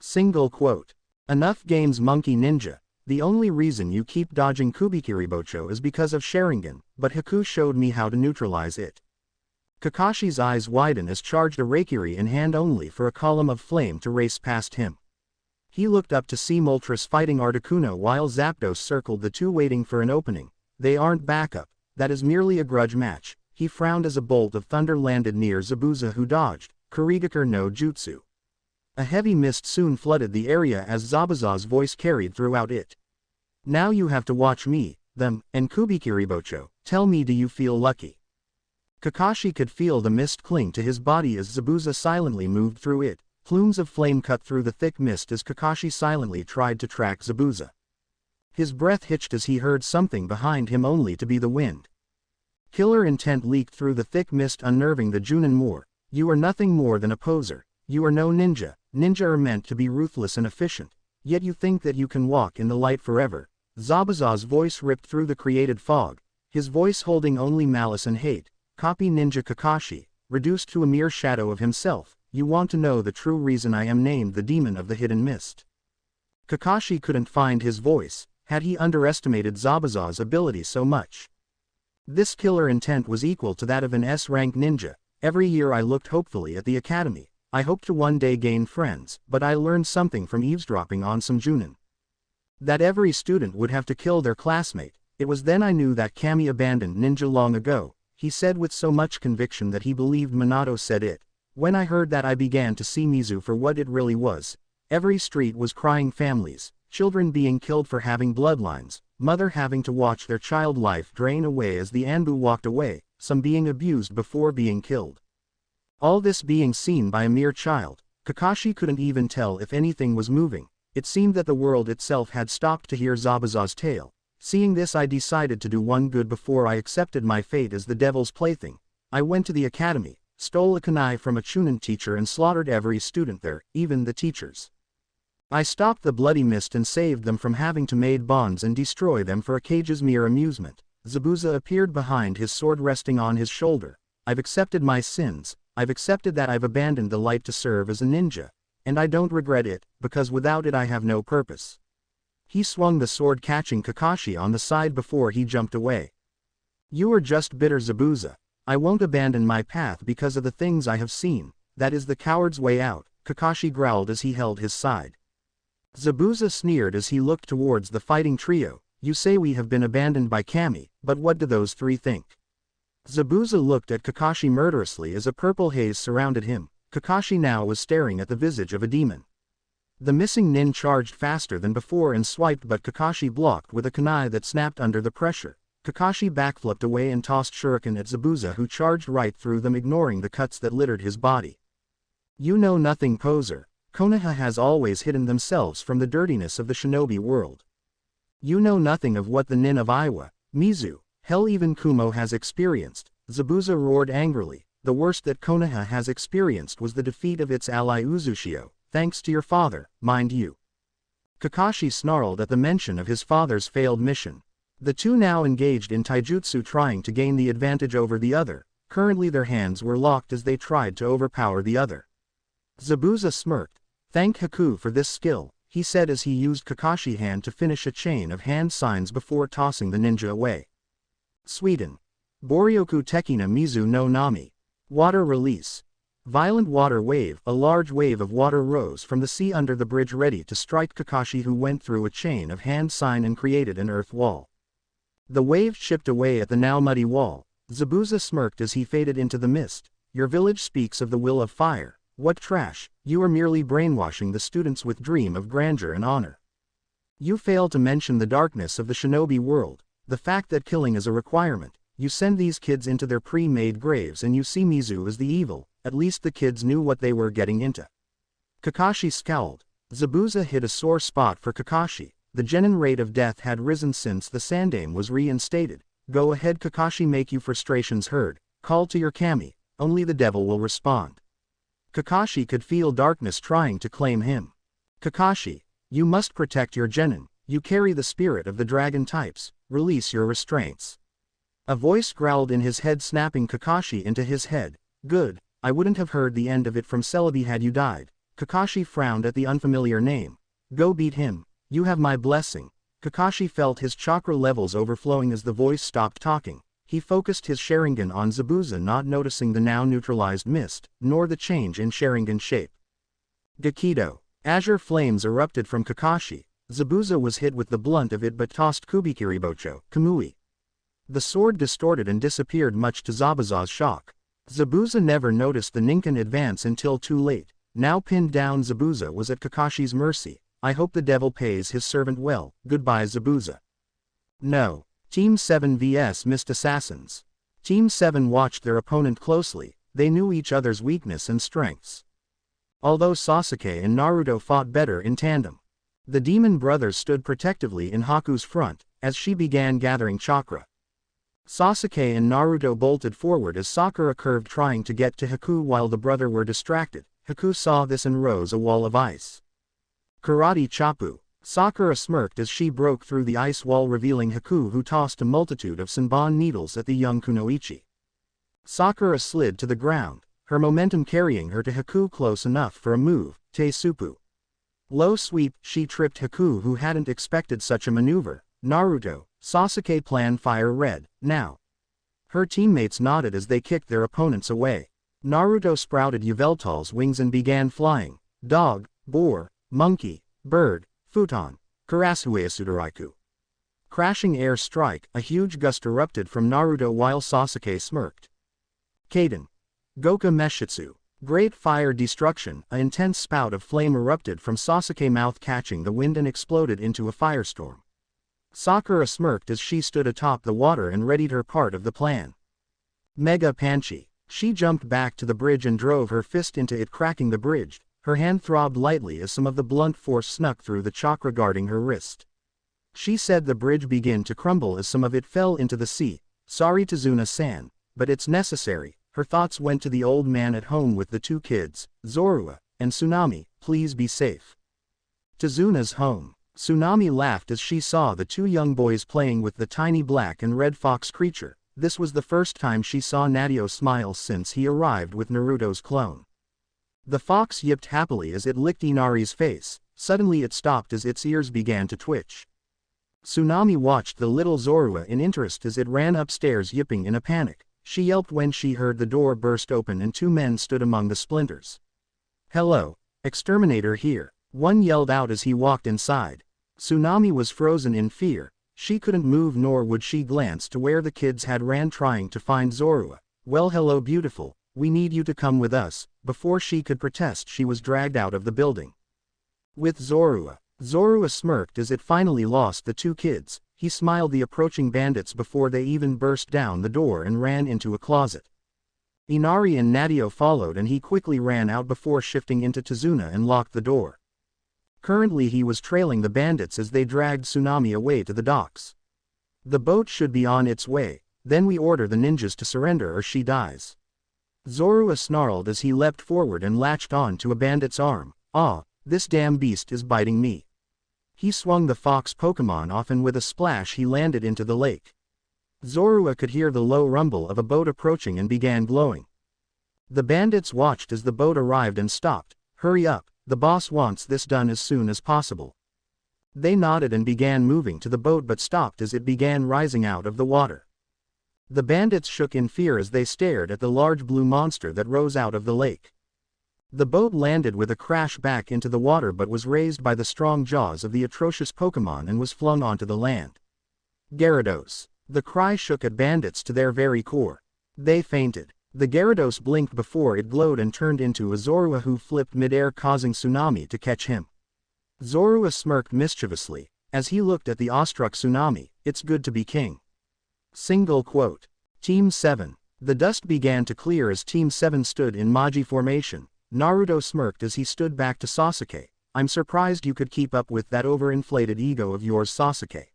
Speaker 1: Single quote. Enough games, monkey ninja. The only reason you keep dodging Kubikiribocho is because of Sharingan, but Haku showed me how to neutralize it. Kakashi's eyes widen as charged a Raikiri in hand only for a column of flame to race past him. He looked up to see Moltres fighting Articuno while Zapdos circled the two waiting for an opening. They aren't backup, that is merely a grudge match. He frowned as a bolt of thunder landed near Zabuza, who dodged. Kurigakur no Jutsu. A heavy mist soon flooded the area as Zabuza's voice carried throughout it. Now you have to watch me, them, and Kubikiribocho. Tell me, do you feel lucky? Kakashi could feel the mist cling to his body as Zabuza silently moved through it. Plumes of flame cut through the thick mist as Kakashi silently tried to track Zabuza. His breath hitched as he heard something behind him, only to be the wind. Killer intent leaked through the thick mist, unnerving the Junin more. You are nothing more than a poser. You are no ninja. Ninja are meant to be ruthless and efficient. Yet you think that you can walk in the light forever. Zabuza's voice ripped through the created fog, his voice holding only malice and hate. Copy ninja Kakashi, reduced to a mere shadow of himself. You want to know the true reason I am named the Demon of the Hidden Mist? Kakashi couldn't find his voice. Had he underestimated Zabuza's ability so much? This killer intent was equal to that of an S-rank ninja. Every year I looked hopefully at the academy. I hoped to one day gain friends, but I learned something from eavesdropping on some Junin. That every student would have to kill their classmate. It was then I knew that Kami abandoned ninja long ago, he said with so much conviction that he believed Minato said it. When I heard that, I began to see Mizu for what it really was. Every street was crying families, children being killed for having bloodlines, mother having to watch their child life drain away as the Anbu walked away, some being abused before being killed. All this being seen by a mere child. Kakashi couldn't even tell if anything was moving. It seemed that the world itself had stopped to hear Zabuza's tale. Seeing this, I decided to do one good before I accepted my fate as the devil's plaything. I went to the academy, stole a kunai from a Chunin teacher and slaughtered every student there, even the teachers. I stopped the bloody mist and saved them from having to made bonds and destroy them for a cage's mere amusement. Zabuza appeared behind his sword resting on his shoulder. I've accepted my sins. I've accepted that I've abandoned the light to serve as a ninja. And I don't regret it, because without it I have no purpose. He swung the sword, catching Kakashi on the side before he jumped away. You are just bitter, Zabuza. I won't abandon my path because of the things I have seen. That is the coward's way out, Kakashi growled as he held his side. Zabuza sneered as he looked towards the fighting trio. You say we have been abandoned by Kami, but what do those three think? Zabuza looked at Kakashi murderously as a purple haze surrounded him. Kakashi now was staring at the visage of a demon. The missing nin charged faster than before and swiped, but Kakashi blocked with a kunai that snapped under the pressure. Kakashi backflipped away and tossed shuriken at Zabuza, who charged right through them, ignoring the cuts that littered his body. You know nothing, poser. Konoha has always hidden themselves from the dirtiness of the shinobi world. You know nothing of what the nin of Iwa, Mizu, hell, even Kumo has experienced. Zabuza roared angrily. The worst that Konoha has experienced was the defeat of its ally Uzushio, thanks to your father, mind you. Kakashi snarled at the mention of his father's failed mission. The two now engaged in taijutsu, trying to gain the advantage over the other. Currently their hands were locked as they tried to overpower the other. Zabuza smirked. Thank Haku for this skill, he said as he used Kakashi hand to finish a chain of hand signs before tossing the ninja away. Sweden. Boryoku Tekina Mizu no Nami. Water release. Violent water wave. A large wave of water rose from the sea under the bridge, ready to strike Kakashi, who went through a chain of hand sign and created an earth wall. The wave chipped away at the now muddy wall. Zabuza smirked as he faded into the mist. Your village speaks of the will of fire. What trash. You are merely brainwashing the students with dream of grandeur and honor. You fail to mention the darkness of the shinobi world, the fact that killing is a requirement. You send these kids into their pre-made graves and you see Mizu as the evil. At least the kids knew what they were getting into. Kakashi scowled. Zabuza hit a sore spot for Kakashi. The genin rate of death had risen since the Sandame was reinstated. Go ahead, Kakashi, make your frustrations heard. Call to your kami. Only the devil will respond. Kakashi could feel darkness trying to claim him. Kakashi, you must protect your genin. You carry the spirit of the dragon types. Release your restraints. A voice growled in his head, snapping Kakashi into his head. Good. I wouldn't have heard the end of it from Celebi had you died. Kakashi frowned at the unfamiliar name. Go beat him. You have my blessing. Kakashi felt his chakra levels overflowing as the voice stopped talking. He focused his Sharingan on Zabuza, not noticing the now neutralized mist, nor the change in Sharingan shape. Gakido. Azure flames erupted from Kakashi. Zabuza was hit with the blunt of it but tossed Kubikiribocho, Kamui. The sword distorted and disappeared, much to Zabuza's shock. Zabuza never noticed the Ninken advance until too late. Now pinned down, Zabuza was at Kakashi's mercy. I hope the devil pays his servant well. Goodbye, Zabuza. No. Team 7 vs Mist Assassins. Team 7 watched their opponent closely. They knew each other's weakness and strengths. Although Sasuke and Naruto fought better in tandem, the demon brothers stood protectively in Haku's front, as she began gathering chakra. Sasuke and Naruto bolted forward as Sakura curved, trying to get to Haku while the brother were distracted. Haku saw this and rose a wall of ice. Karate Choppu. Sakura smirked as she broke through the ice wall, revealing Haku, who tossed a multitude of Senbon needles at the young Kunoichi. Sakura slid to the ground, her momentum carrying her to Haku close enough for a move, Teisupu. Low sweep, she tripped Haku, who hadn't expected such a maneuver. Naruto, Sasuke plan fire red, now. Her teammates nodded as they kicked their opponents away. Naruto sprouted Yveltal's wings and began flying. Dog, boar, monkey, bird, futon, Karasueasudoraiku. Crashing air strike, a huge gust erupted from Naruto while Sasuke smirked. Kaden. Goka Meshitsu. Great fire destruction, an intense spout of flame erupted from Sasuke's mouth, catching the wind and exploded into a firestorm. Sakura smirked as she stood atop the water and readied her part of the plan. Mega Panchi. She jumped back to the bridge and drove her fist into it, cracking the bridge. Her hand throbbed lightly as some of the blunt force snuck through the chakra guarding her wrist. She said the bridge began to crumble as some of it fell into the sea. Sorry, Tazuna-san, but it's necessary. Her thoughts went to the old man at home with the two kids, Zorua and Tsunami. Please be safe. Tazuna's home. Tsunami laughed as she saw the two young boys playing with the tiny black and red fox creature. This was the first time she saw Nadio smile since he arrived with Naruto's clone. The fox yipped happily as it licked Inari's face. Suddenly it stopped as its ears began to twitch. Tsunami watched the little Zorua in interest as it ran upstairs, yipping in a panic. She yelped when she heard the door burst open and two men stood among the splinters. Hello, exterminator here, one yelled out as he walked inside. Tsunami was frozen in fear. She couldn't move, nor would she glance to where the kids had ran, trying to find Zorua. Well, hello beautiful, we need you to come with us. Before she could protest, she was dragged out of the building. With Zorua. Zorua smirked as it finally lost the two kids. He smiled the approaching bandits before they even burst down the door and ran into a closet. Inari and Nadio followed and he quickly ran out before shifting into Tazuna and locked the door. Currently he was trailing the bandits as they dragged Tsunami away to the docks. The boat should be on its way, then we order the ninjas to surrender or she dies. Zorua snarled as he leapt forward and latched on to a bandit's arm. Ah, this damn beast is biting me. He swung the fox Pokemon off and with a splash he landed into the lake. Zorua could hear the low rumble of a boat approaching and began glowing. The bandits watched as the boat arrived and stopped. Hurry up, the boss wants this done as soon as possible. They nodded and began moving to the boat but stopped as it began rising out of the water. The bandits shook in fear as they stared at the large blue monster that rose out of the lake. The boat landed with a crash back into the water but was raised by the strong jaws of the atrocious Pokemon and was flung onto the land. Gyarados. The cry shook at bandits to their very core. They fainted. The Gyarados blinked before it glowed and turned into a Zorua who flipped midair, causing Tsunami to catch him. Zorua smirked mischievously as he looked at the awestruck Tsunami. It's good to be king. Single quote. Team 7. The dust began to clear as Team 7 stood in Maji formation. Naruto smirked as he stood back to Sasuke. I'm surprised you could keep up with that overinflated ego of yours, Sasuke.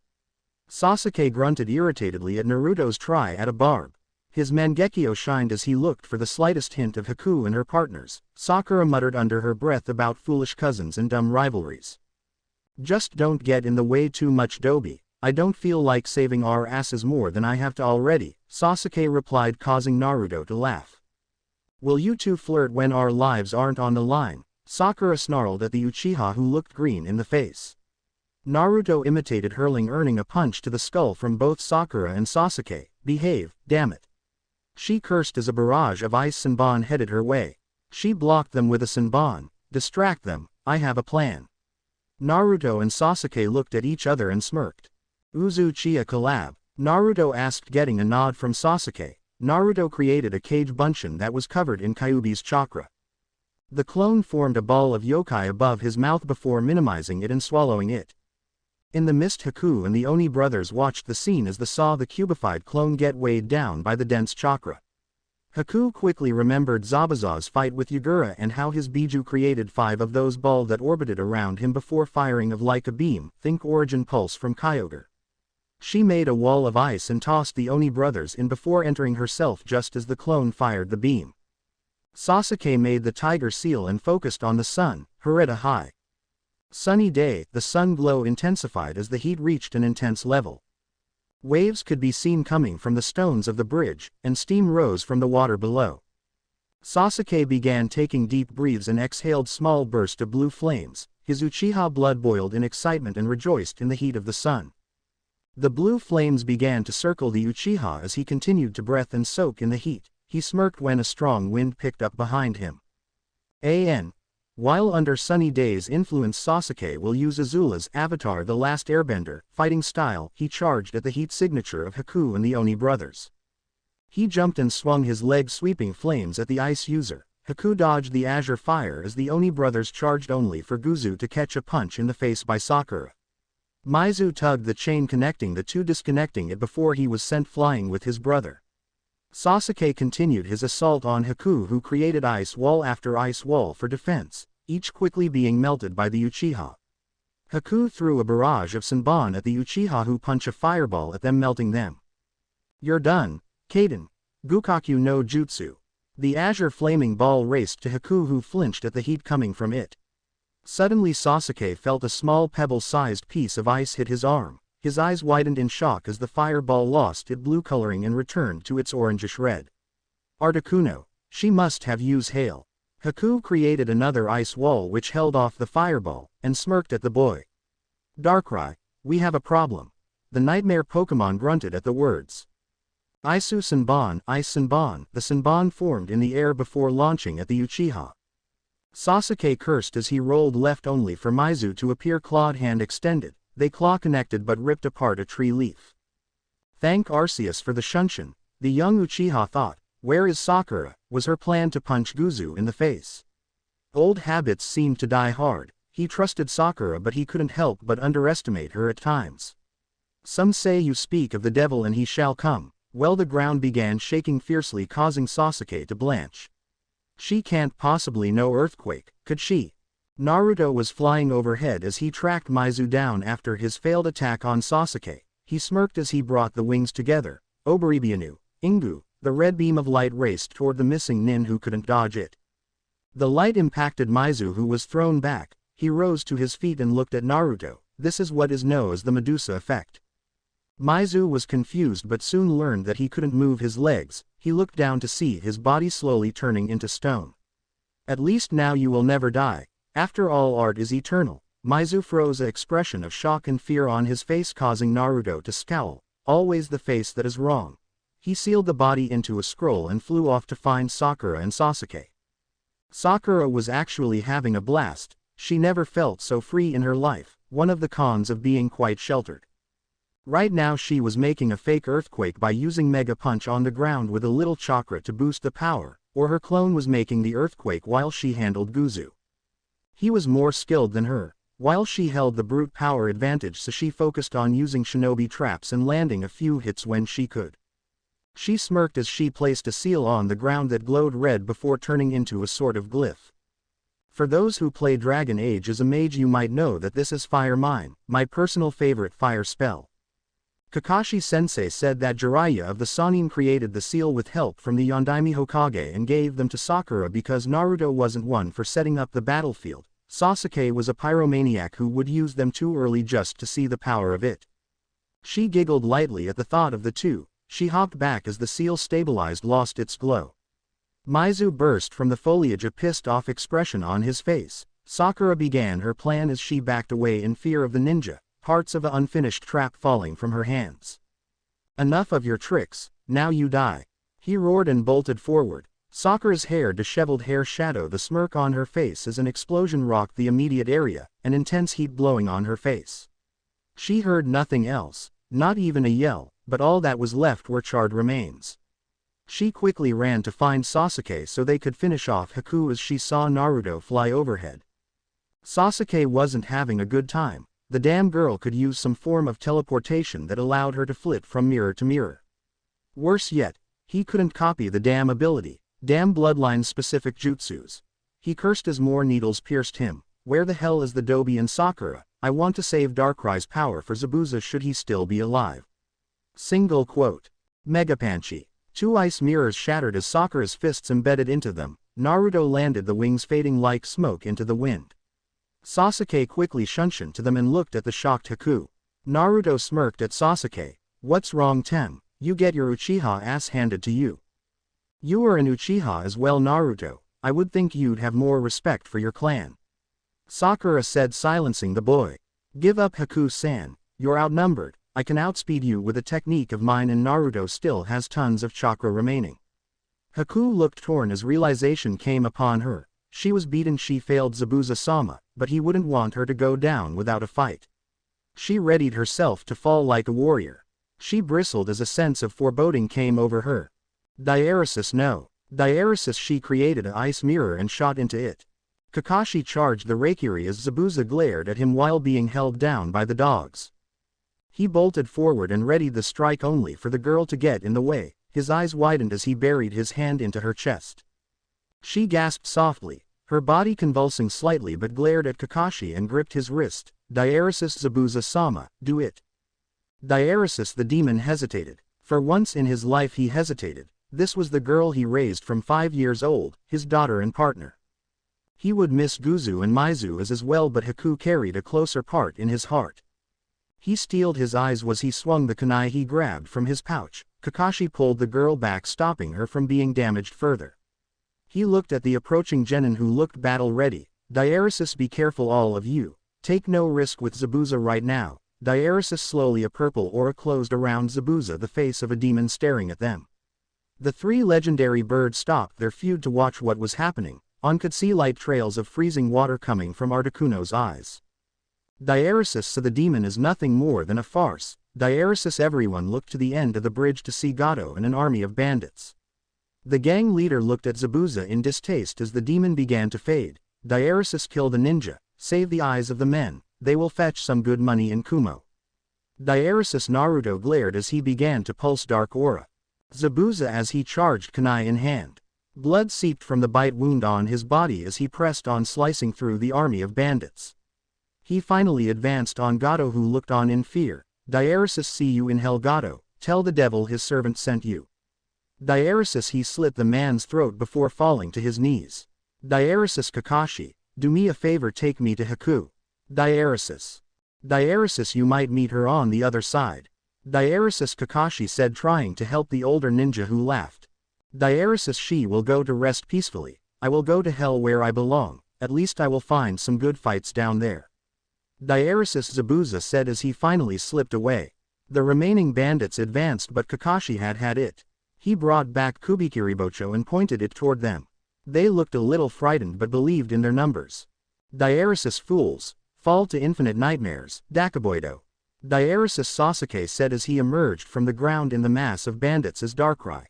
Speaker 1: Sasuke grunted irritatedly at Naruto's try at a barb. His Mangekyo shined as he looked for the slightest hint of Haku and her partners. Sakura muttered under her breath about foolish cousins and dumb rivalries. Just don't get in the way too much, Dobi. I don't feel like saving our asses more than I have to already, Sasuke replied, causing Naruto to laugh. Will you two flirt when our lives aren't on the line? Sakura snarled at the Uchiha who looked green in the face. Naruto imitated hurling, earning a punch to the skull from both Sakura and Sasuke. Behave, damn it. She cursed as a barrage of ice Senbon headed her way. She blocked them with a Senbon. Distract them, I have a plan. Naruto and Sasuke looked at each other and smirked. Uzuchiya collab. Naruto asked, getting a nod from Sasuke. Naruto created a cage bunshin that was covered in Kyuubi's chakra. The clone formed a ball of yokai above his mouth before minimizing it and swallowing it. In the mist, Haku and the Oni brothers watched the scene as they saw the cubified clone get weighed down by the dense chakra. Haku quickly remembered Zabuza's fight with Yagura and how his Biju created 5 of those balls that orbited around him before firing of like a beam, think origin pulse from Kyogre. She made a wall of ice and tossed the Oni brothers in before entering herself just as the clone fired the beam. Sasuke made the tiger seal and focused on the sun, Harada high. Sunny day, the sun glow intensified as the heat reached an intense level. Waves could be seen coming from the stones of the bridge, and steam rose from the water below. Sasuke began taking deep breaths and exhaled small bursts of blue flames. His Uchiha blood boiled in excitement and rejoiced in the heat of the sun. The blue flames began to circle the Uchiha as he continued to breathe and soak in the heat. He smirked when a strong wind picked up behind him. While under sunny days influence, Sasuke will use Azula's avatar, the last airbender, fighting style. He charged at the heat signature of Haku and the Oni brothers. He jumped and swung his leg, sweeping flames at the ice user. Haku dodged the azure fire as the Oni brothers charged, only for Guzu to catch a punch in the face by Sakura. Maizu tugged the chain connecting the two, disconnecting it before he was sent flying with his brother. Sasuke continued his assault on Haku, who created ice wall after ice wall for defense, each quickly being melted by the Uchiha. Haku threw a barrage of Senbon at the Uchiha, who punched a fireball at them, melting them. You're done, Kaden. Gukaku no Jutsu. The azure flaming ball raced to Haku, who flinched at the heat coming from it. Suddenly Sasuke felt a small pebble-sized piece of ice hit his arm. His eyes widened in shock as the fireball lost its blue coloring and returned to its orangish red. Articuno. She must have used hail. Haku created another ice wall which held off the fireball, and smirked at the boy. Darkrai, we have a problem. The nightmare Pokemon grunted at the words. Isu Senbon, Ice Senbon. The Senbon formed in the air before launching at the Uchiha. Sasuke cursed as he rolled left, only for Maizu to appear, clawed hand extended. They claw connected but ripped apart a tree leaf. Thank Arceus for the shunshin, the young Uchiha thought. Where is Sakura? Was her plan to punch Guzu in the face? Old habits seemed to die hard. He trusted Sakura, but he couldn't help but underestimate her at times. Some say you speak of the devil and he shall come. Well, the ground began shaking fiercely, causing Sasuke to blanch. She can't possibly know earthquake, could she? Naruto was flying overhead as he tracked Maizu down after his failed attack on Sasuke. He smirked as he brought the wings together. Oberibianu, Ingu. The red beam of light raced toward the missing nin, who couldn't dodge it. The light impacted Maizu, who was thrown back. He rose to his feet and looked at Naruto. This is what is known as the Medusa effect. Maizu was confused but soon learned that he couldn't move his legs. He looked down to see his body slowly turning into stone. At least now you will never die. After all, art is eternal. Maizu froze an expression of shock and fear on his face, causing Naruto to scowl. Always the face that is wrong. He sealed the body into a scroll and flew off to find Sakura and Sasuke. Sakura was actually having a blast. She never felt so free in her life, one of the cons of being quite sheltered. Right now she was making a fake earthquake by using Mega Punch on the ground with a little chakra to boost the power, or her clone was making the earthquake while she handled Guzu. He was more skilled than her. While she held the brute power advantage, so she focused on using shinobi traps and landing a few hits when she could. She smirked as she placed a seal on the ground that glowed red before turning into a sort of glyph. For those who play Dragon Age as a mage, you might know that this is Fire Mine, my personal favorite fire spell. Kakashi-sensei said that Jiraiya of the Sannin created the seal with help from the Yondaime Hokage and gave them to Sakura because Naruto wasn't one for setting up the battlefield. Sasuke was a pyromaniac who would use them too early just to see the power of it. She giggled lightly at the thought of the two. She hopped back as the seal stabilized, lost its glow. Mizu burst from the foliage, a pissed-off expression on his face. Sakura began her plan as she backed away in fear of the ninja, parts of the unfinished trap falling from her hands. Enough of your tricks, now you die. He roared and bolted forward. Sakura's disheveled hair shadowed the smirk on her face as an explosion rocked the immediate area, an intense heat blowing on her face. She heard nothing else, not even a yell, but all that was left were charred remains. She quickly ran to find Sasuke so they could finish off Haku as she saw Naruto fly overhead. Sasuke wasn't having a good time. The damn girl could use some form of teleportation that allowed her to flit from mirror to mirror. Worse yet, he couldn't copy the damn ability. Damn bloodline-specific jutsus. He cursed as more needles pierced him. Where the hell is the Dobi and Sakura? I want to save Darkrai's power for Zabuza should he still be alive. Single quote. Mega Panchi. 2 ice mirrors shattered as Sakura's fists embedded into them. Naruto landed, the wings fading like smoke into the wind. Sasuke quickly shunshin to them and looked at the shocked Haku. Naruto smirked at Sasuke. What's wrong, Tem? You get your Uchiha ass handed to you. You are an Uchiha as well, Naruto. I would think you'd have more respect for your clan. Sakura said, silencing the boy. Give up, Haku-san. You're outnumbered. I can outspeed you with a technique of mine, and Naruto still has tons of chakra remaining. Haku looked torn as realization came upon her. She was beaten. She failed Zabuza-sama, but he wouldn't want her to go down without a fight. She readied herself to fall like a warrior. She bristled as a sense of foreboding came over her. Diaresis, no. Diaresis. She created an ice mirror and shot into it. Kakashi charged the Reikiri as Zabuza glared at him while being held down by the dogs. He bolted forward and readied the strike only for the girl to get in the way. His eyes widened as he buried his hand into her chest. She gasped softly, her body convulsing slightly, but glared at Kakashi and gripped his wrist. Diaresis, Zabuza-sama, do it. Diaresis. The demon hesitated. For once in his life he hesitated. This was the girl he raised from 5 years old, his daughter and partner. He would miss Guzu and Mizu as well, but Haku carried a closer part in his heart. He steeled his eyes as he swung the kunai he grabbed from his pouch. Kakashi pulled the girl back, stopping her from being damaged further. He looked at the approaching genin who looked battle-ready. Diaresis, be careful, all of you. Take no risk with Zabuza right now. Diaresis. Slowly a purple aura closed around Zabuza, the face of a demon staring at them. The 3 legendary birds stopped their feud to watch what was happening. On could see light trails of freezing water coming from Articuno's eyes. Diaresis. So the demon is nothing more than a farce. Diaresis. Everyone looked to the end of the bridge to see Gato and an army of bandits. The gang leader looked at Zabuza in distaste as the demon began to fade. Diaresis. Kill the ninja. Save the eyes of the men. They will fetch some good money in Kumo. Diaresis. Naruto glared as he began to pulse dark aura. Zabuza as he charged kunai in hand. Blood seeped from the bite wound on his body as he pressed on, slicing through the army of bandits. He finally advanced on Gato, who looked on in fear. Diaresis. See you in hell, Gato. Tell the devil his servant sent you. Diaresis. He slit the man's throat before falling to his knees. Diaresis. Kakashi, do me a favor, take me to Haku. Diaresis. Diaresis. You might meet her on the other side. Diaresis. Kakashi said, trying to help the older ninja, who laughed. Diaresis. She will go to rest peacefully. I will go to hell where I belong. At least I will find some good fights down there. Diaresis. Zabuza said as he finally slipped away. The remaining bandits advanced, but Kakashi had it. He brought back Kubikiribocho and pointed it toward them. They looked a little frightened but believed in their numbers. Diaresis. Fools. Fall to infinite nightmares, Dakaboido. Diaresis. Sasuke said as he emerged from the ground in the mass of bandits as Darkrai.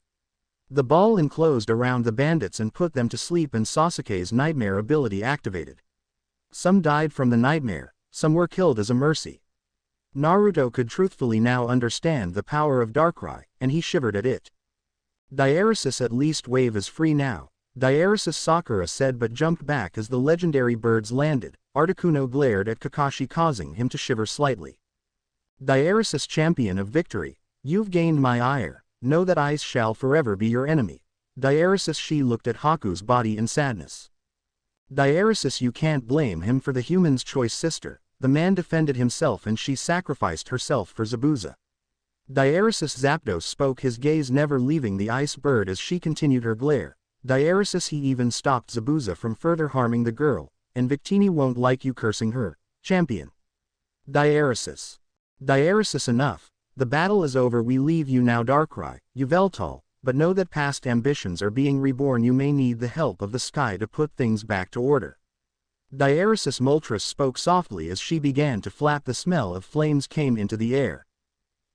Speaker 1: The ball enclosed around the bandits and put them to sleep, and Sasuke's nightmare ability activated. Some died from the nightmare, some were killed as a mercy. Naruto could truthfully now understand the power of Darkrai, and he shivered at it. Diaresis. At least Wave is free now. Diaresis. Sakura said, but jumped back as the legendary birds landed. Articuno glared at Kakashi, causing him to shiver slightly. Diaresis. Champion of victory, you've gained my ire. Know that ice shall forever be your enemy. Diaresis. She looked at Haku's body in sadness. Diaresis. You can't blame him for the human's choice, sister. The man defended himself and she sacrificed herself for Zabuza. Diaresis. Zapdos spoke, his gaze never leaving the ice bird as she continued her glare. Diaresis he even stopped Zabuza from further harming the girl, and Victini won't like you cursing her, champion. Diaresis. Diaresis enough. The battle is over, we leave you now Darkrai, Yveltal, but know that past ambitions are being reborn, you may need the help of the sky to put things back to order. Diaresis Moltres spoke softly as she began to flap. The smell of flames came into the air.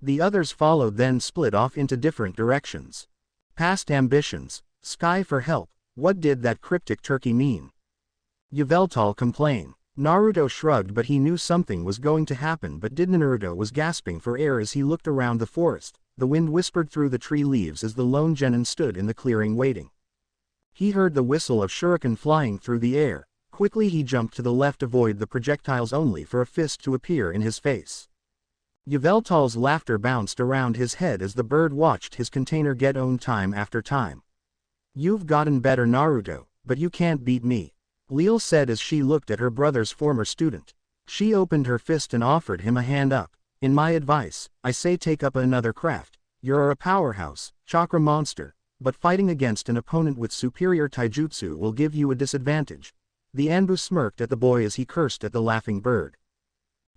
Speaker 1: The others followed, then split off into different directions. Past ambitions, sky for help, what did that cryptic turkey mean? Yveltal complained. Naruto shrugged, but he knew something was going to happen. But did Naruto was gasping for air as he looked around the forest. The wind whispered through the tree leaves as the lone genin stood in the clearing waiting. He heard the whistle of shuriken flying through the air. Quickly he jumped to the left to avoid the projectiles, only for a fist to appear in his face. Yveltal's laughter bounced around his head as the bird watched his container get owned time after time. You've gotten better Naruto, but you can't beat me, Leal said as she looked at her brother's former student. She opened her fist and offered him a hand up. In my advice, I say take up another craft. You're a powerhouse, chakra monster, but fighting against an opponent with superior taijutsu will give you a disadvantage. The Anbu smirked at the boy as he cursed at the laughing bird.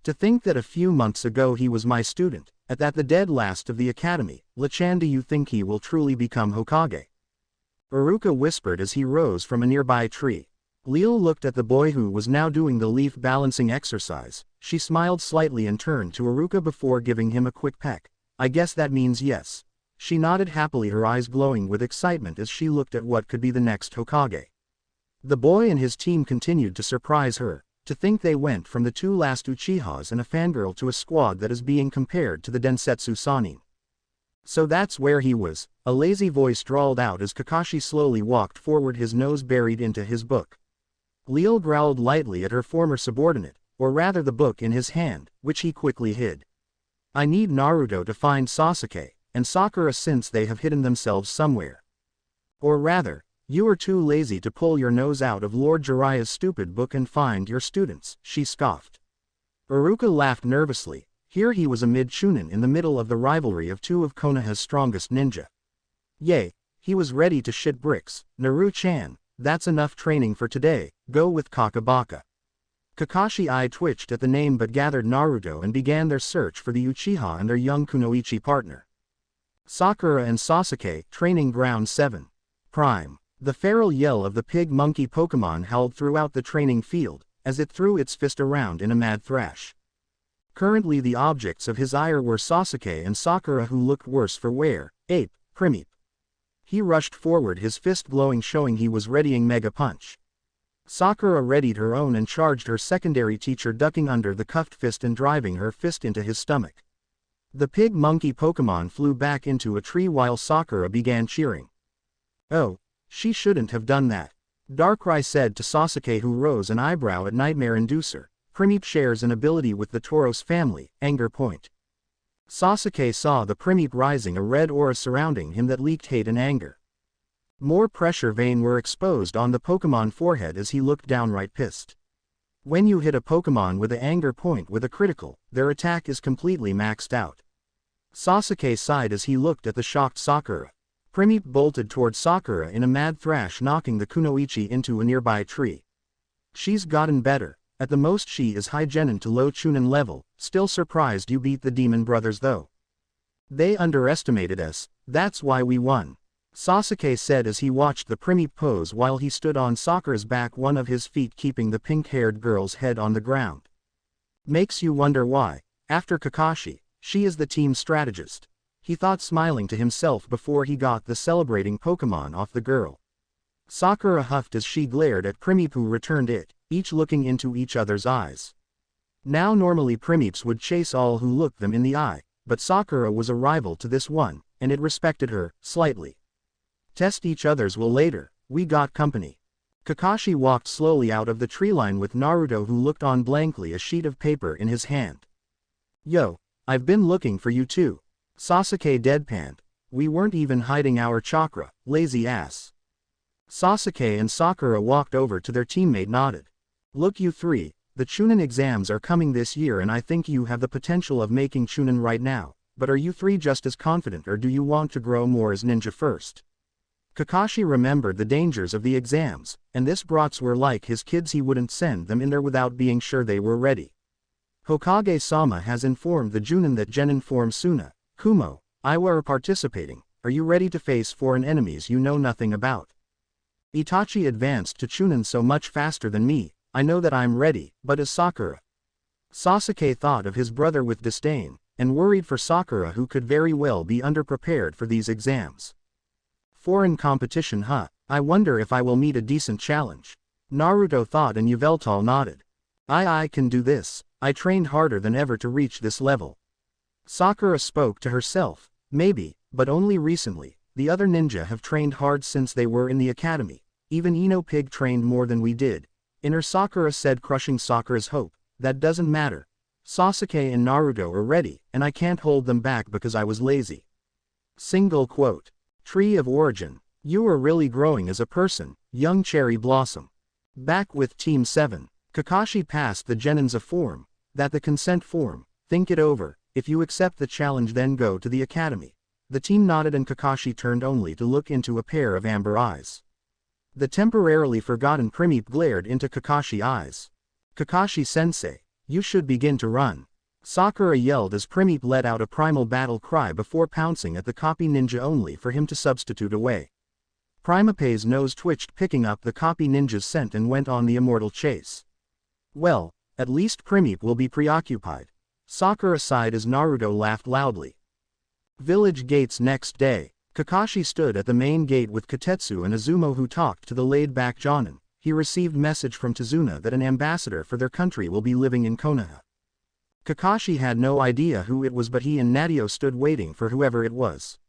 Speaker 1: To think that a few months ago he was my student, at that the dead last of the academy. Lachan, do you think he will truly become Hokage? Iruka whispered as he rose from a nearby tree. Leal looked at the boy who was now doing the leaf balancing exercise. She smiled slightly and turned to Iruka before giving him a quick peck. I guess that means yes. She nodded happily, her eyes glowing with excitement as she looked at what could be the next Hokage. The boy and his team continued to surprise her. To think they went from the two last Uchihas and a fangirl to a squad that is being compared to the Densetsu Sannin. So that's where he was, a lazy voice drawled out as Kakashi slowly walked forward, his nose buried into his book. Leal growled lightly at her former subordinate, or rather the book in his hand, which he quickly hid. I need Naruto to find Sasuke and Sakura since they have hidden themselves somewhere. Or rather, you are too lazy to pull your nose out of Lord Jiraiya's stupid book and find your students, she scoffed. Iruka laughed nervously. Here he was amid Chunin in the middle of the rivalry of two of Konoha's strongest ninja. Yay, he was ready to shit bricks. Naru-chan, that's enough training for today, go with Kakabaka. Kakashi's eye twitched at the name but gathered Naruto and began their search for the Uchiha and their young Kunoichi partner. Sakura and Sasuke, Training Ground 7. Prime. The feral yell of the pig monkey Pokemon howled throughout the training field, as it threw its fist around in a mad thrash. Currently the objects of his ire were Sasuke and Sakura, who looked worse for wear. Ape, Primip. He rushed forward, his fist glowing, showing he was readying Mega Punch. Sakura readied her own and charged her secondary teacher, ducking under the cuffed fist and driving her fist into his stomach. The pig monkey Pokemon flew back into a tree while Sakura began cheering. Oh, she shouldn't have done that, Darkrai said to Sasuke, who rose an eyebrow at Nightmare Inducer. Primip shares an ability with the Tauros family, Anger Point. Sasuke saw the Primip rising, a red aura surrounding him that leaked hate and anger. More pressure vein were exposed on the Pokemon forehead as he looked downright pissed. When you hit a Pokemon with a Anger Point with a critical, their attack is completely maxed out. Sasuke sighed as he looked at the shocked Sakura. Primip bolted toward Sakura in a mad thrash, knocking the Kunoichi into a nearby tree. She's gotten better. At the most she is high genin to low chunin level. Still surprised you beat the demon brothers though. They underestimated us, that's why we won, Sasuke said as he watched the Primip pose while he stood on Sakura's back, one of his feet keeping the pink-haired girl's head on the ground. Makes you wonder why, after Kakashi, she is the team strategist, he thought, smiling to himself before he got the celebrating Pokemon off the girl. Sakura huffed as she glared at Primip, who returned it, each looking into each other's eyes. Now normally Primips would chase all who looked them in the eye, but Sakura was a rival to this one, and it respected her, slightly. Test each other's will later, we got company. Kakashi walked slowly out of the treeline with Naruto, who looked on blankly, a sheet of paper in his hand. Yo, I've been looking for you too, Sasuke deadpanned. We weren't even hiding our chakra, lazy ass. Sasuke and Sakura walked over to their teammate, nodded. Look you three, the Chunin exams are coming this year and I think you have the potential of making Chunin right now, but are you three just as confident, or do you want to grow more as ninja first? Kakashi remembered the dangers of the exams, and this brats were like his kids, he wouldn't send them in there without being sure they were ready. Hokage-sama has informed the Junin that Gen informs Suna, Kumo, Iwa are participating. Are you ready to face foreign enemies you know nothing about? Itachi advanced to Chunin so much faster than me. I know that I'm ready, but is Sakura? Sasuke thought of his brother with disdain, and worried for Sakura, who could very well be underprepared for these exams. Foreign competition, huh? I wonder if I will meet a decent challenge. Naruto thought, and Yveltal nodded. I can do this. I trained harder than ever to reach this level. Sakura spoke to herself. Maybe, but only recently. The other ninja have trained hard since they were in the academy. Even Ino Pig trained more than we did. Inner Sakura said, crushing Sakura's hope. That doesn't matter. Sasuke and Naruto are ready, and I can't hold them back because I was lazy. Single quote. Tree of Origin. You are really growing as a person, young cherry blossom. Back with Team 7. Kakashi passed the Genins of form. That the consent form. Think it over. If you accept the challenge, then go to the academy. The team nodded, and Kakashi turned only to look into a pair of amber eyes. The temporarily forgotten Primip glared into Kakashi's eyes. Kakashi-sensei, you should begin to run. Sakura yelled as Primip let out a primal battle cry before pouncing at the copy ninja only for him to substitute away. Primape's nose twitched, picking up the copy ninja's scent, and went on the immortal chase. Well, at least Primip will be preoccupied. Sakura sighed as Naruto laughed loudly. Village gates. Next day, Kakashi stood at the main gate with Kotetsu and Izumo, who talked to the laid-back Jonin. He received message from Tazuna that an ambassador for their country will be living in Konoha. Kakashi had no idea who it was, but he and Natio stood waiting for whoever it was.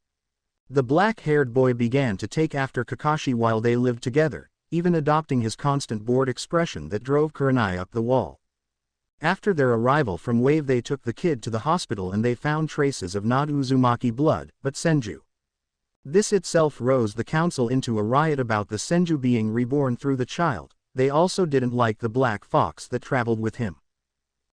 Speaker 1: The black-haired boy began to take after Kakashi while they lived together, even adopting his constant bored expression that drove Kurenai up the wall. After their arrival from Wave, they took the kid to the hospital and they found traces of not Uzumaki blood, but Senju. This itself rose the council into a riot about the Senju being reborn through the child. They also didn't like the black fox that traveled with him.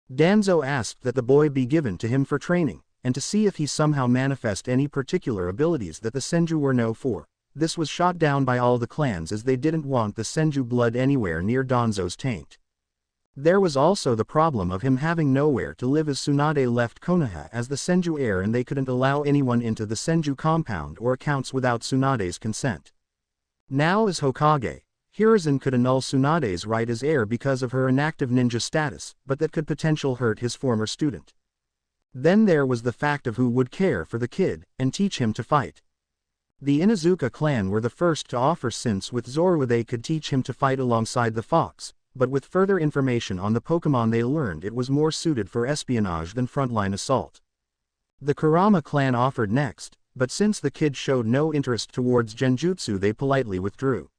Speaker 1: Danzo asked that the boy be given to him for training, and to see if he somehow manifest any particular abilities that the Senju were known for. This was shot down by all the clans, as they didn't want the Senju blood anywhere near Danzo's taint. There was also the problem of him having nowhere to live, as Tsunade left Konoha as the Senju heir, and they couldn't allow anyone into the Senju compound or accounts without Tsunade's consent. Now as Hokage, Hiruzen could annul Tsunade's right as heir because of her inactive ninja status, but that could potentially hurt his former student. Then there was the fact of who would care for the kid and teach him to fight. The Inuzuka clan were the first to offer, since with Zorua they could teach him to fight alongside the fox. But with further information on the Pokemon, they learned it was more suited for espionage than frontline assault. The Kurama clan offered next, but since the kid showed no interest towards Genjutsu, they politely withdrew.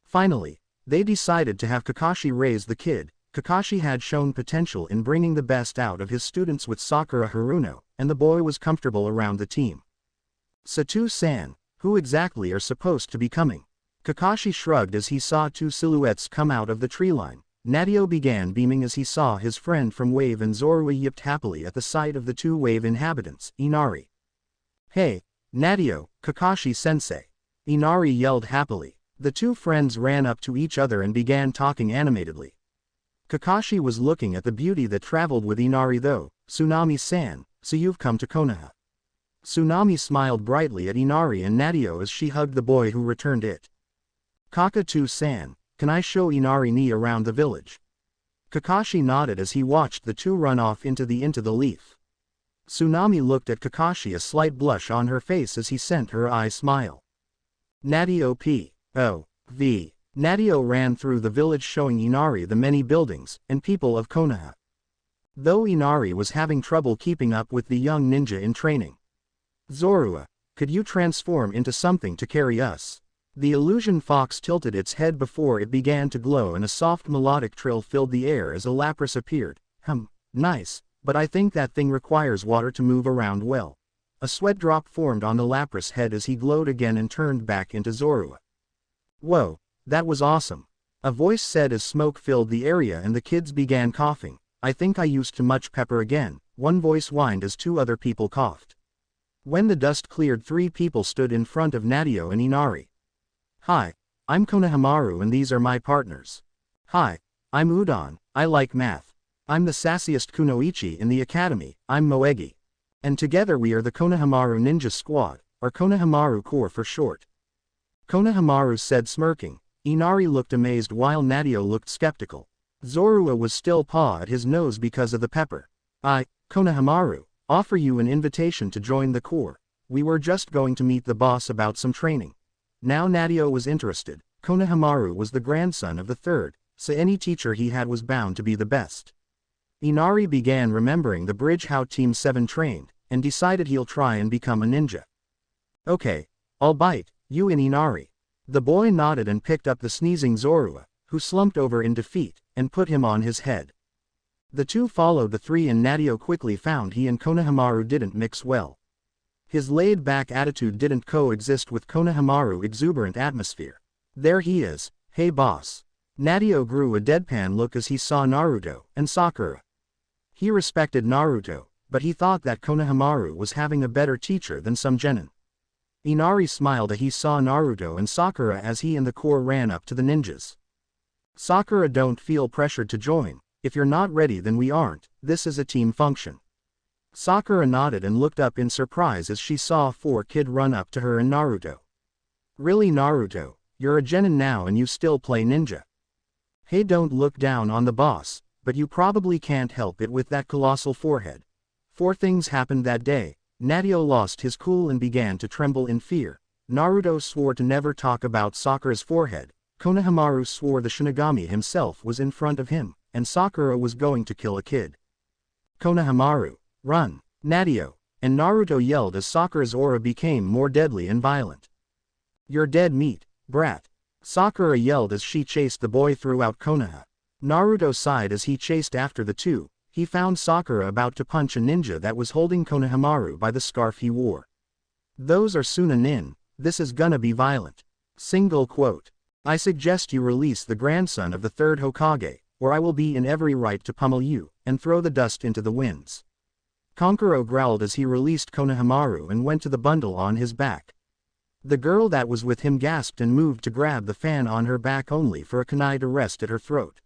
Speaker 1: Finally, they decided to have Kakashi raise the kid. Kakashi had shown potential in bringing the best out of his students with Sakura Haruno, and the boy was comfortable around the team. Satu-san, who exactly are supposed to be coming? Kakashi shrugged as he saw two silhouettes come out of the tree line. Natio began beaming as he saw his friend from Wave, and Zorua yipped happily at the sight of the two Wave inhabitants, Inari. Hey, Natio, Kakashi-sensei. Inari yelled happily. The two friends ran up to each other and began talking animatedly. Kakashi was looking at the beauty that traveled with Inari though. Tsunami-san, so you've come to Konoha. Tsunami smiled brightly at Inari and Natio as she hugged the boy who returned it. Kakatu-san, can I show Inari ni around the village? Kakashi nodded as he watched the two run off into the leaf. Tsunami looked at Kakashi, a slight blush on her face as he sent her eye smile. Natio P.O.V. Natio ran through the village showing Inari the many buildings and people of Konoha. Though Inari was having trouble keeping up with the young ninja in training. Zorua, could you transform into something to carry us? The illusion fox tilted its head before it began to glow, and a soft melodic trill filled the air as a lapras appeared. Nice, but I think that thing requires water to move around well. A sweat drop formed on the lapras head as he glowed again and turned back into Zorua. Whoa, that was awesome. A voice said as smoke filled the area and the kids began coughing. I think I used too much pepper again, one voice whined as two other people coughed. When the dust cleared, three people stood in front of Natio and Inari. Hi, I'm Konohamaru and these are my partners. Hi, I'm Udon, I like math. I'm the sassiest kunoichi in the academy, I'm Moegi. And together we are the Konohamaru Ninja Squad, or Konohamaru Corps for short. Konohamaru said smirking. Inari looked amazed while Natio looked skeptical. Zorua was still paw at his nose because of the pepper. I, Konohamaru, offer you an invitation to join the Corps. We were just going to meet the boss about some training. Now Natio was interested. Konohamaru was the grandson of the third, so any teacher he had was bound to be the best. Inari began remembering the bridge how Team 7 trained, and decided he'll try and become a ninja. Okay, I'll bite, you and Inari. The boy nodded and picked up the sneezing Zorua, who slumped over in defeat, and put him on his head. The two followed the three and Natio quickly found he and Konohamaru didn't mix well. His laid-back attitude didn't coexist with Konohamaru's exuberant atmosphere. There he is, hey boss. Natio grew a deadpan look as he saw Naruto and Sakura. He respected Naruto, but he thought that Konohamaru was having a better teacher than some genin. Inari smiled as he saw Naruto and Sakura as he and the Corps ran up to the ninjas. Sakura, don't feel pressured to join. If you're not ready then we aren't, this is a team function. Sakura nodded and looked up in surprise as she saw 4 kids run up to her and Naruto. Really Naruto, you're a genin now and you still play ninja. Hey, don't look down on the boss, but you probably can't help it with that colossal forehead. 4 things happened that day. Natio lost his cool and began to tremble in fear. Naruto swore to never talk about Sakura's forehead. Konohamaru swore the Shinigami himself was in front of him, and Sakura was going to kill a kid. Konohamaru, run! Natio and Naruto yelled as Sakura's aura became more deadly and violent. You're dead meat, brat! Sakura yelled as she chased the boy throughout Konoha. Naruto sighed as he chased after the two. He found Sakura about to punch a ninja that was holding Konohamaru by the scarf he wore. Those are Suna nin, this is gonna be violent. Single quote. I suggest you release the grandson of the third Hokage, or I will be in every right to pummel you, and throw the dust into the winds. Kankuro growled as he released Konohamaru and went to the bundle on his back. The girl that was with him gasped and moved to grab the fan on her back only for a kunai to rest at her throat.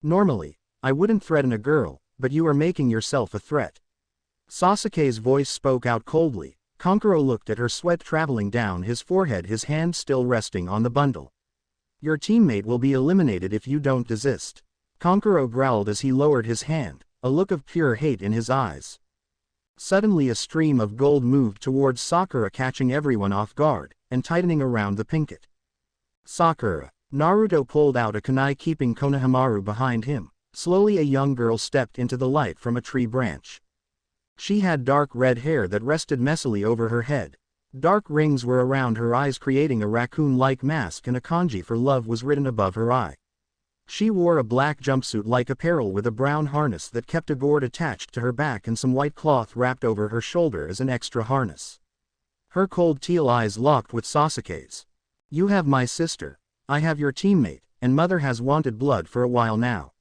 Speaker 1: Normally, I wouldn't threaten a girl, but you are making yourself a threat. Sasuke's voice spoke out coldly. Kankuro looked at her, sweat traveling down his forehead, his hand still resting on the bundle. Your teammate will be eliminated if you don't desist. Kankuro growled as he lowered his hand, a look of pure hate in his eyes. Suddenly a stream of gold moved towards Sakura, catching everyone off guard, and tightening around the pinket. Sakura. Naruto pulled out a kunai, keeping Konohamaru behind him. Slowly a young girl stepped into the light from a tree branch. She had dark red hair that rested messily over her head. Dark rings were around her eyes, creating a raccoon-like mask, and a kanji for love was written above her eye. She wore a black jumpsuit-like apparel with a brown harness that kept a gourd attached to her back and some white cloth wrapped over her shoulder as an extra harness. Her cold teal eyes locked with Sasuke's. You have my sister. I have your teammate, and mother has wanted blood for a while now.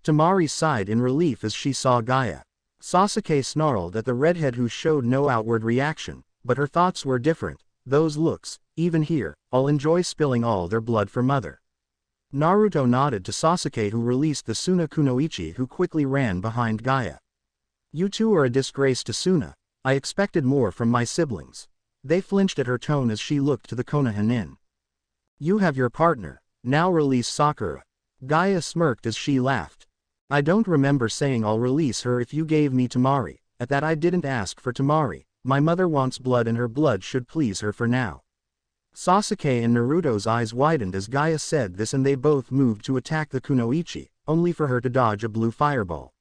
Speaker 1: Tamari sighed in relief as she saw Gaia. Sasuke snarled at the redhead, who showed no outward reaction, but her thoughts were different. Those looks, even here, I'll enjoy spilling all their blood for mother. Naruto nodded to Sasuke, who released the Suna kunoichi, who quickly ran behind Gaia. You two are a disgrace to Suna. I expected more from my siblings. They flinched at her tone as she looked to the Konoha nin. You have your partner, now release Sakura. Gaia smirked as she laughed. I don't remember saying I'll release her if you gave me Tamari. At that, I didn't ask for Tamari. My mother wants blood and her blood should please her for now. Sasuke and Naruto's eyes widened as Gaia said this, and they both moved to attack the kunoichi, only for her to dodge a blue fireball.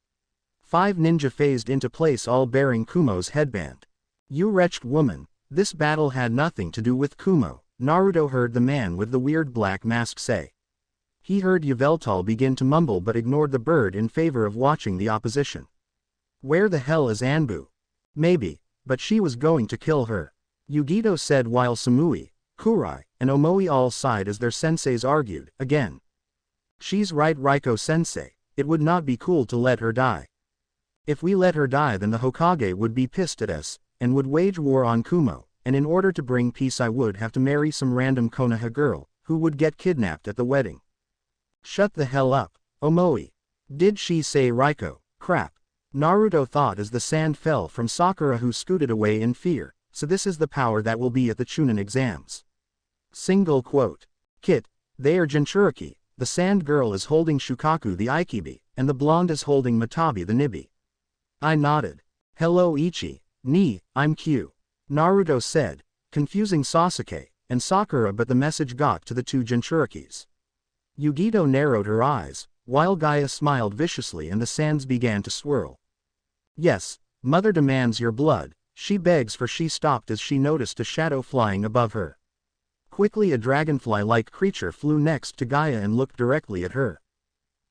Speaker 1: 5 ninja phased into place, all bearing Kumo's headband. You wretched woman, this battle had nothing to do with Kumo, Naruto heard the man with the weird black mask say. He heard Yveltal begin to mumble but ignored the bird in favor of watching the opposition. Where the hell is Anbu? Maybe, but she was going to kill her. Yugito said while Samui, Kurai, and Omoi all sighed as their senseis argued, again. She's right, Raiko-sensei, it would not be cool to let her die. If we let her die then the Hokage would be pissed at us, and would wage war on Kumo, and in order to bring peace I would have to marry some random Konoha girl, who would get kidnapped at the wedding. Shut the hell up, Omoi. Did she say Raiko? Crap. Naruto thought as the sand fell from Sakura, who scooted away in fear. So this is the power that will be at the Chunin exams. Single quote. Kit, they are Jinchuriki, the sand girl is holding Shukaku the Ikibi, and the blonde is holding Matabi the Nibi. I nodded. Hello Ichi, ni, I'm Q. Naruto said, confusing Sasuke and Sakura, but the message got to the two Jinchurikis. Yugito narrowed her eyes, while Gaia smiled viciously and the sands began to swirl. Yes, mother demands your blood, she begs for. She stopped as she noticed a shadow flying above her. Quickly a dragonfly-like creature flew next to Gaia and looked directly at her.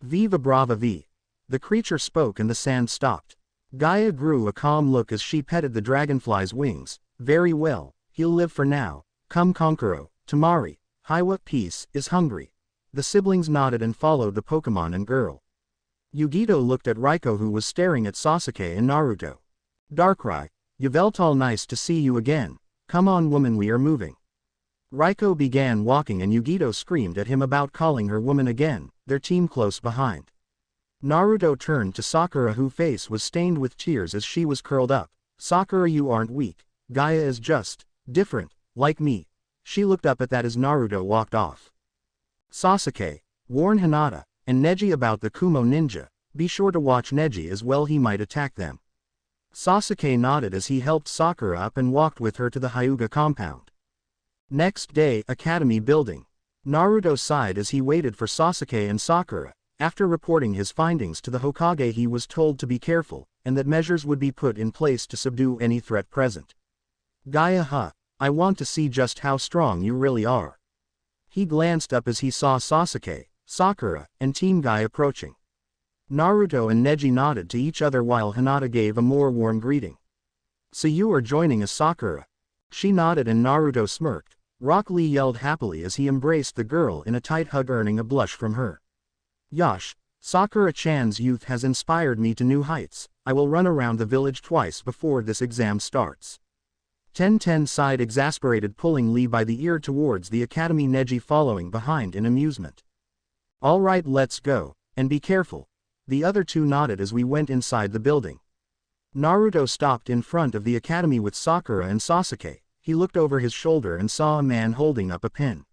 Speaker 1: Viva brava vi. The creature spoke and the sand stopped. Gaia grew a calm look as she petted the dragonfly's wings. Very well, he'll live for now. Come Konkuro, Tamari, Hiwa peace is hungry. The siblings nodded and followed the Pokemon and girl. Yugito looked at Raiko, who was staring at Sasuke and Naruto. Darkrai, Yveltal, nice to see you again. Come on woman, we are moving. Raiko began walking and Yugito screamed at him about calling her woman again, their team close behind. Naruto turned to Sakura, whose face was stained with tears as she was curled up. Sakura, you aren't weak. Gaia is just different, like me. She looked up at that as Naruto walked off. Sasuke, warn Hinata and Neji about the Kumo ninja. Be sure to watch Neji as well, he might attack them. Sasuke nodded as he helped Sakura up and walked with her to the Hyuga compound. Next day, Academy building. Naruto sighed as he waited for Sasuke and Sakura. After reporting his findings to the Hokage, he was told to be careful, and that measures would be put in place to subdue any threat present. Gaia, I want to see just how strong you really are. He glanced up as he saw Sasuke, Sakura, and Team Guy approaching. Naruto and Neji nodded to each other while Hinata gave a more warm greeting. So you are joining us, Sakura? She nodded and Naruto smirked. Rock Lee yelled happily as he embraced the girl in a tight hug, earning a blush from her. Yash, Sakura-chan's youth has inspired me to new heights. I will run around the village twice before this exam starts. Ten sighed, exasperated, pulling Lee by the ear towards the academy, Neji following behind in amusement. All right, let's go, and be careful. The other two nodded as we went inside the building. Naruto stopped in front of the academy with Sakura and Sasuke. He looked over his shoulder and saw a man holding up a pen.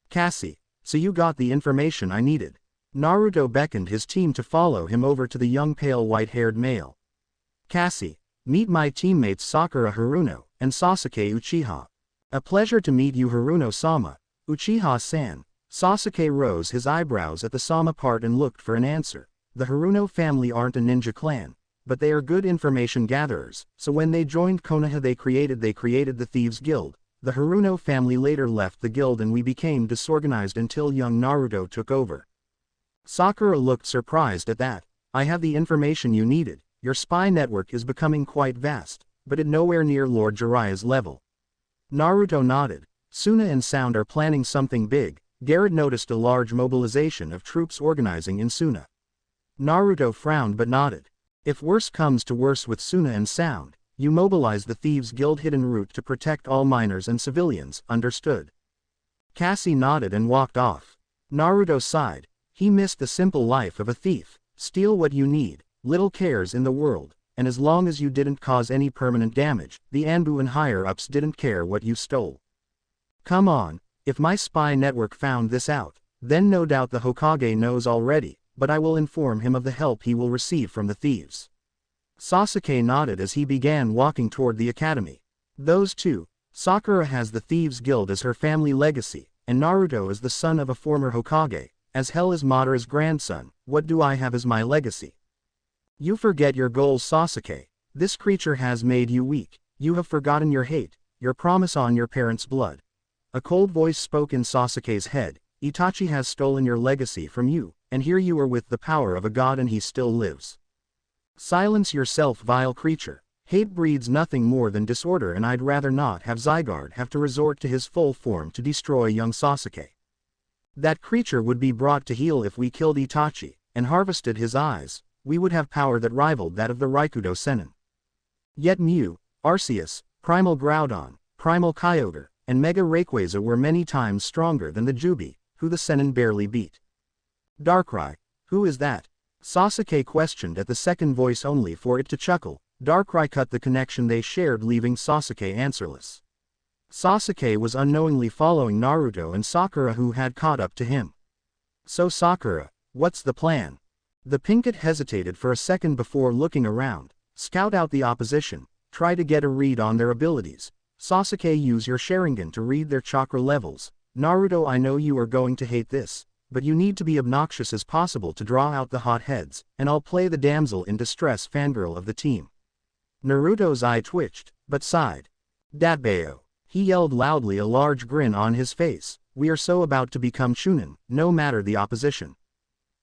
Speaker 1: Cassie, so you got the information I needed. Naruto beckoned his team to follow him over to the young pale white-haired male. Cassie, meet my teammates Sakura Haruno and Sasuke Uchiha. A pleasure to meet you, Haruno-sama. Uchiha-san. Sasuke rose his eyebrows at the sama part and looked for an answer. The Haruno family aren't a ninja clan, but they are good information gatherers, so when they joined Konoha they created the Thieves Guild. The Haruno family later left the guild and we became disorganized until young Naruto took over. Sakura looked surprised at that. I have the information you needed. Your spy network is becoming quite vast, but it nowhere near Lord Jiraiya's level. Naruto nodded. Suna and Sound are planning something big. Garrett noticed a large mobilization of troops organizing in Suna. Naruto frowned but nodded. If worse comes to worse with Suna and Sound, you mobilize the Thieves Guild hidden route to protect all minors and civilians, understood? Cassie nodded and walked off. Naruto sighed. He missed the simple life of a thief. Steal what you need, little cares in the world, and as long as you didn't cause any permanent damage, the Anbu and higher-ups didn't care what you stole. Come on, if my spy network found this out, then no doubt the Hokage knows already, but I will inform him of the help he will receive from the thieves. Sasuke nodded as he began walking toward the academy. Those two, Sakura has the Thieves Guild as her family legacy, and Naruto is the son of a former Hokage. As hell is Madara's grandson, what do I have as my legacy? You forget your goals, Sasuke. This creature has made you weak. You have forgotten your hate, your promise on your parents' blood. A cold voice spoke in Sasuke's head. Itachi has stolen your legacy from you, and here you are with the power of a god and he still lives. Silence yourself, vile creature. Hate breeds nothing more than disorder, and I'd rather not have Zygarde have to resort to his full form to destroy young Sasuke. That creature would be brought to heel if we killed Itachi, and harvested his eyes. We would have power that rivaled that of the Raikudo Sennin. Yet Mew, Arceus, Primal Groudon, Primal Kyogre, and Mega Rayquaza were many times stronger than the Jubi, who the Sennin barely beat. Darkrai, who is that? Sasuke questioned at the second voice only for it to chuckle. Darkrai cut the connection they shared, leaving Sasuke answerless. Sasuke was unknowingly following Naruto and Sakura, who had caught up to him. So Sakura, what's the plan? The Pinkett hesitated for a second before looking around. Scout out the opposition, try to get a read on their abilities. Sasuke, use your Sharingan to read their chakra levels. Naruto, I know you are going to hate this, but you need to be obnoxious as possible to draw out the hot heads, and I'll play the damsel in distress fangirl of the team. Naruto's eye twitched, but sighed. Datbeo. He yelled loudly, a large grin on his face. We are so about to become Chunin, no matter the opposition.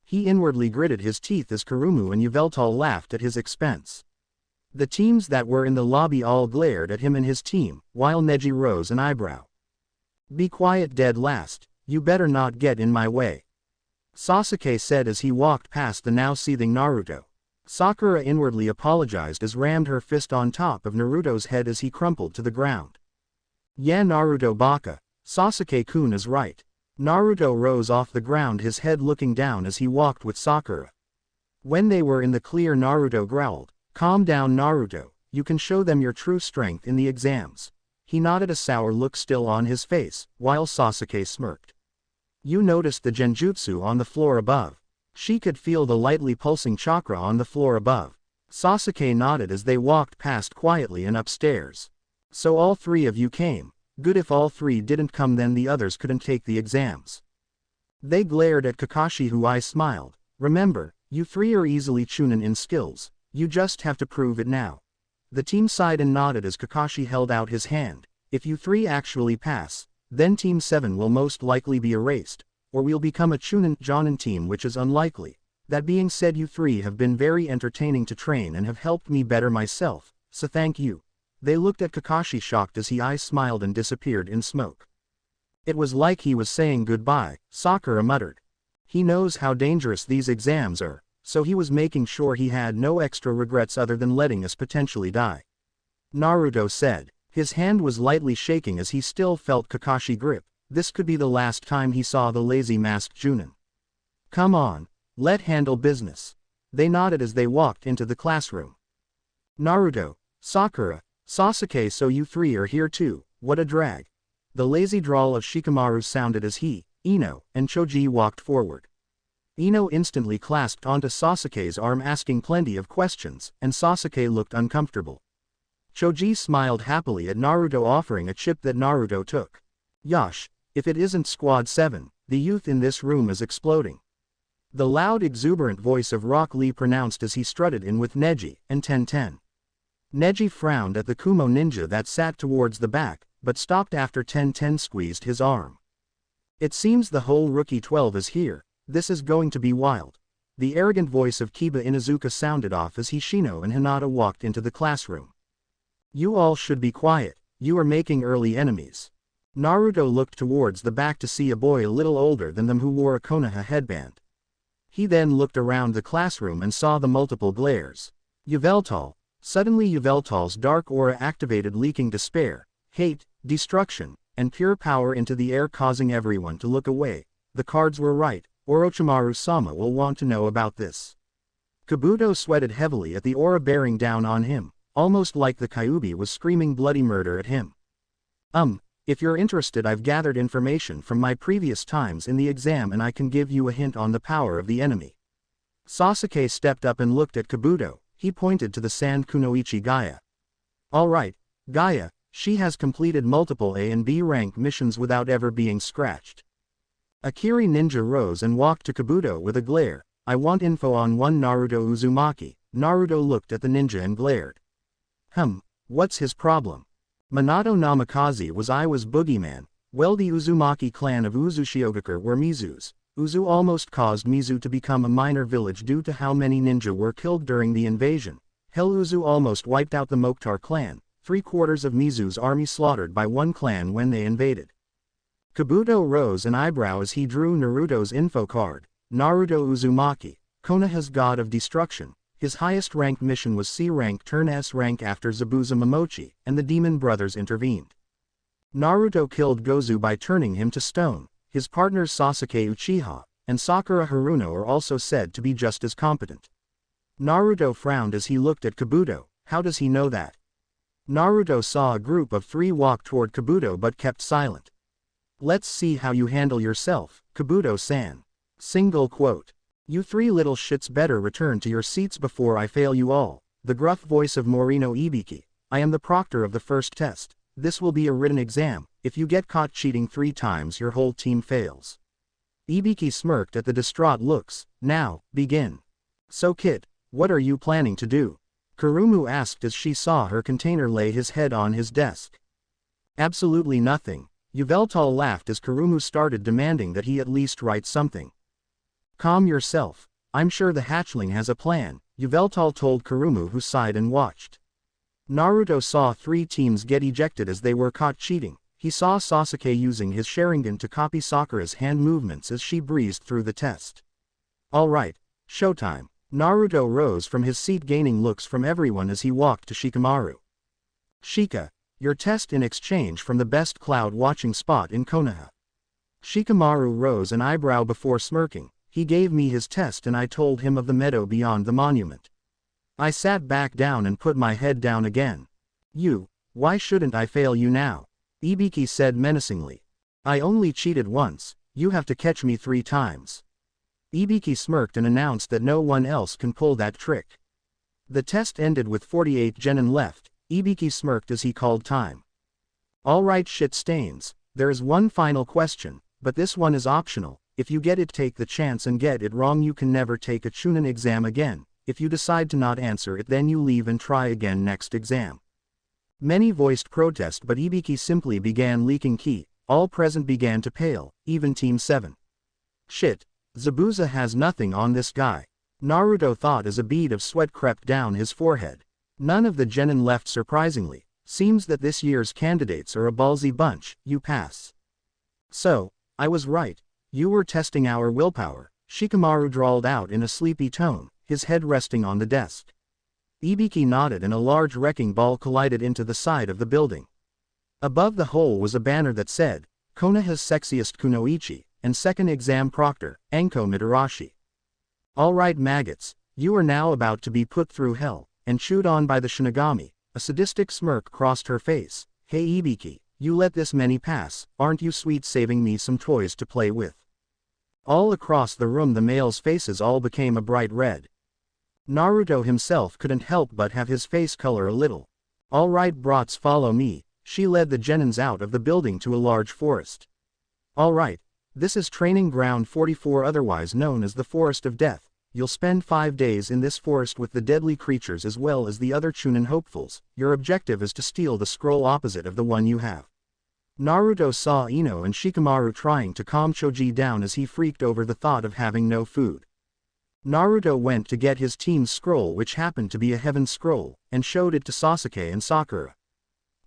Speaker 1: He inwardly gritted his teeth as Kurumu and Yveltal laughed at his expense. The teams that were in the lobby all glared at him and his team, while Neji rose an eyebrow. Be quiet, dead last, you better not get in my way, Sasuke said as he walked past the now seething Naruto. Sakura inwardly apologized as rammed her fist on top of Naruto's head as he crumpled to the ground. Yeah, Naruto baka, Sasuke-kun is right. Naruto rose off the ground, his head looking down as he walked with Sakura. When they were in the clear, Naruto growled, calm down Naruto, you can show them your true strength in the exams. He nodded, a sour look still on his face, while Sasuke smirked. You noticed the genjutsu on the floor above. She could feel the lightly pulsing chakra on the floor above. Sasuke nodded as they walked past quietly and upstairs. So all three of you came. Good, if all three didn't come then the others couldn't take the exams. They glared at Kakashi, who I smiled. Remember, you three are easily Chunin in skills, you just have to prove it now. The team sighed and nodded as Kakashi held out his hand. If you three actually pass, then Team 7 will most likely be erased, or we'll become a Chunin Jonin team, which is unlikely. That being said, you three have been very entertaining to train and have helped me better myself, so thank you. They looked at Kakashi shocked as he smiled and disappeared in smoke. It was like he was saying goodbye, Sakura muttered. He knows how dangerous these exams are, so he was making sure he had no extra regrets other than letting us potentially die. Naruto said. His hand was lightly shaking as he still felt Kakashi grip. This could be the last time he saw the lazy masked Chunin. Come on, let's handle business. They nodded as they walked into the classroom. Naruto, Sakura, Sasuke, so you three are here too, what a drag. The lazy drawl of Shikamaru sounded as he, Ino, and Choji walked forward. Ino instantly clasped onto Sasuke's arm, asking plenty of questions, and Sasuke looked uncomfortable. Choji smiled happily at Naruto, offering a chip that Naruto took. Yosh, if it isn't Squad 7, the youth in this room is exploding. The loud, exuberant voice of Rock Lee pronounced as he strutted in with Neji and Ten. Neji frowned at the Kumo ninja that sat towards the back, but stopped after Ten squeezed his arm. It seems the whole Rookie 12 is here, this is going to be wild. The arrogant voice of Kiba Inuzuka sounded off as Hishino and Hinata walked into the classroom. You all should be quiet, you are making early enemies. Naruto looked towards the back to see a boy a little older than them who wore a Konoha headband. He then looked around the classroom and saw the multiple glares. Yveltal. Suddenly Yveltal's dark aura activated, leaking despair, hate, destruction, and pure power into the air, causing everyone to look away. The cards were right, Orochimaru-sama will want to know about this. Kabuto sweated heavily at the aura bearing down on him, almost like the Kyuubi was screaming bloody murder at him. If you're interested, I've gathered information from my previous times in the exam and I can give you a hint on the power of the enemy. Sasuke stepped up and looked at Kabuto. He pointed to the Sand Kunoichi Gaia. Alright, Gaia, she has completed multiple A and B rank missions without ever being scratched. Akiri Ninja rose and walked to Kabuto with a glare. I want info on one Naruto Uzumaki. Naruto looked at the ninja and glared. What's his problem? Minato Namikaze was Boogeyman. Well, the Uzumaki clan of Uzushiogakure were Mizu's. Uzu almost caused Mizu to become a minor village due to how many ninja were killed during the invasion. Hell, Uzu almost wiped out the Mokhtar clan, 3/4 of Mizu's army slaughtered by one clan when they invaded. Kabuto rose an eyebrow as he drew Naruto's info card. Naruto Uzumaki, Konoha's god of destruction. His highest ranked mission was C rank turn S rank after Zabuza Momochi and the demon brothers intervened. Naruto killed Gozu by turning him to stone. His partners Sasuke Uchiha and Sakura Haruno are also said to be just as competent. Naruto frowned as he looked at Kabuto. How does he know that? Naruto saw a group of 3 walk toward Kabuto but kept silent. Let's see how you handle yourself, Kabuto-san. Single quote. You 3 little shits better return to your seats before I fail you all. The gruff voice of Morino Ibiki. I am the proctor of the first test. This will be a written exam. If you get caught cheating 3 times your whole team fails. Ibiki smirked at the distraught looks. Now, begin. So kid, what are you planning to do? Kurumu asked as she saw her container lay his head on his desk. Absolutely nothing. Yveltal laughed as Kurumu started demanding that he at least write something. Calm yourself. I'm sure the hatchling has a plan, Yveltal told Kurumu, who sighed and watched. Naruto saw 3 teams get ejected as they were caught cheating. He saw Sasuke using his Sharingan to copy Sakura's hand movements as she breezed through the test. Alright, showtime. Naruto rose from his seat, gaining looks from everyone as he walked to Shikamaru. Shika, your test in exchange from the best cloud watching spot in Konoha. Shikamaru rose an eyebrow before smirking. He gave me his test and I told him of the meadow beyond the monument. I sat back down and put my head down again. Why shouldn't I fail you now? Ibiki said menacingly. I only cheated once, you have to catch me 3 times. Ibiki smirked and announced that no one else can pull that trick. The test ended with 48 genin left. Ibiki smirked as he called time. Alright shit stains, there is one final question, but this one is optional. If you get it, take the chance, and get it wrong you can never take a Chunin exam again. If you decide to not answer it, then you leave and try again next exam. Many voiced protest, but Ibiki simply began leaking ki. All present began to pale, even Team 7. Shit. Zabuza has nothing on this guy. Naruto thought as a bead of sweat crept down his forehead. None of the genin left, surprisingly. Seems that this year's candidates are a ballsy bunch. You pass. So, I was right. You were testing our willpower, Shikamaru drawled out in a sleepy tone, his head resting on the desk. Ibiki nodded and a large wrecking ball collided into the side of the building. Above the hole was a banner that said, Konoha's sexiest kunoichi, and second exam proctor, Enko Midarashi. Alright maggots, you are now about to be put through hell, and chewed on by the Shinigami. A sadistic smirk crossed her face. Hey Ibiki, you let this many pass, aren't you sweet, saving me some toys to play with? All across the room the males' faces all became a bright red. Naruto himself couldn't help but have his face color a little. Alright brats, follow me. She led the genins out of the building to a large forest. Alright, this is training ground 44, otherwise known as the Forest of Death. You'll spend 5 days in this forest with the deadly creatures as well as the other Chunin hopefuls. Your objective is to steal the scroll opposite of the one you have. Naruto saw Ino and Shikamaru trying to calm Choji down as he freaked over the thought of having no food. Naruto went to get his team's scroll, which happened to be a heaven scroll, and showed it to Sasuke and Sakura.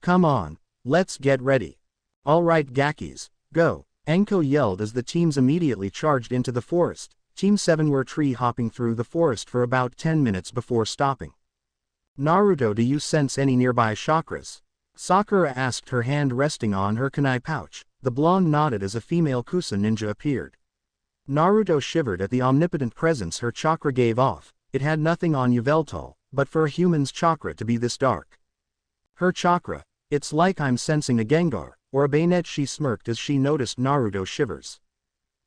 Speaker 1: Come on, let's get ready. Alright Gakis, go, Enko yelled as the teams immediately charged into the forest. Team 7 were tree hopping through the forest for about 10 minutes before stopping. Naruto, do you sense any nearby chakras? Sakura asked, her hand resting on her kunai pouch. The blonde nodded as a female Kusa ninja appeared. Naruto shivered at the omnipotent presence her chakra gave off. It had nothing on Yveltal, but for a human's chakra to be this dark. Her chakra, it's like I'm sensing a Gengar, or a bayonet, she smirked as she noticed Naruto's shivers.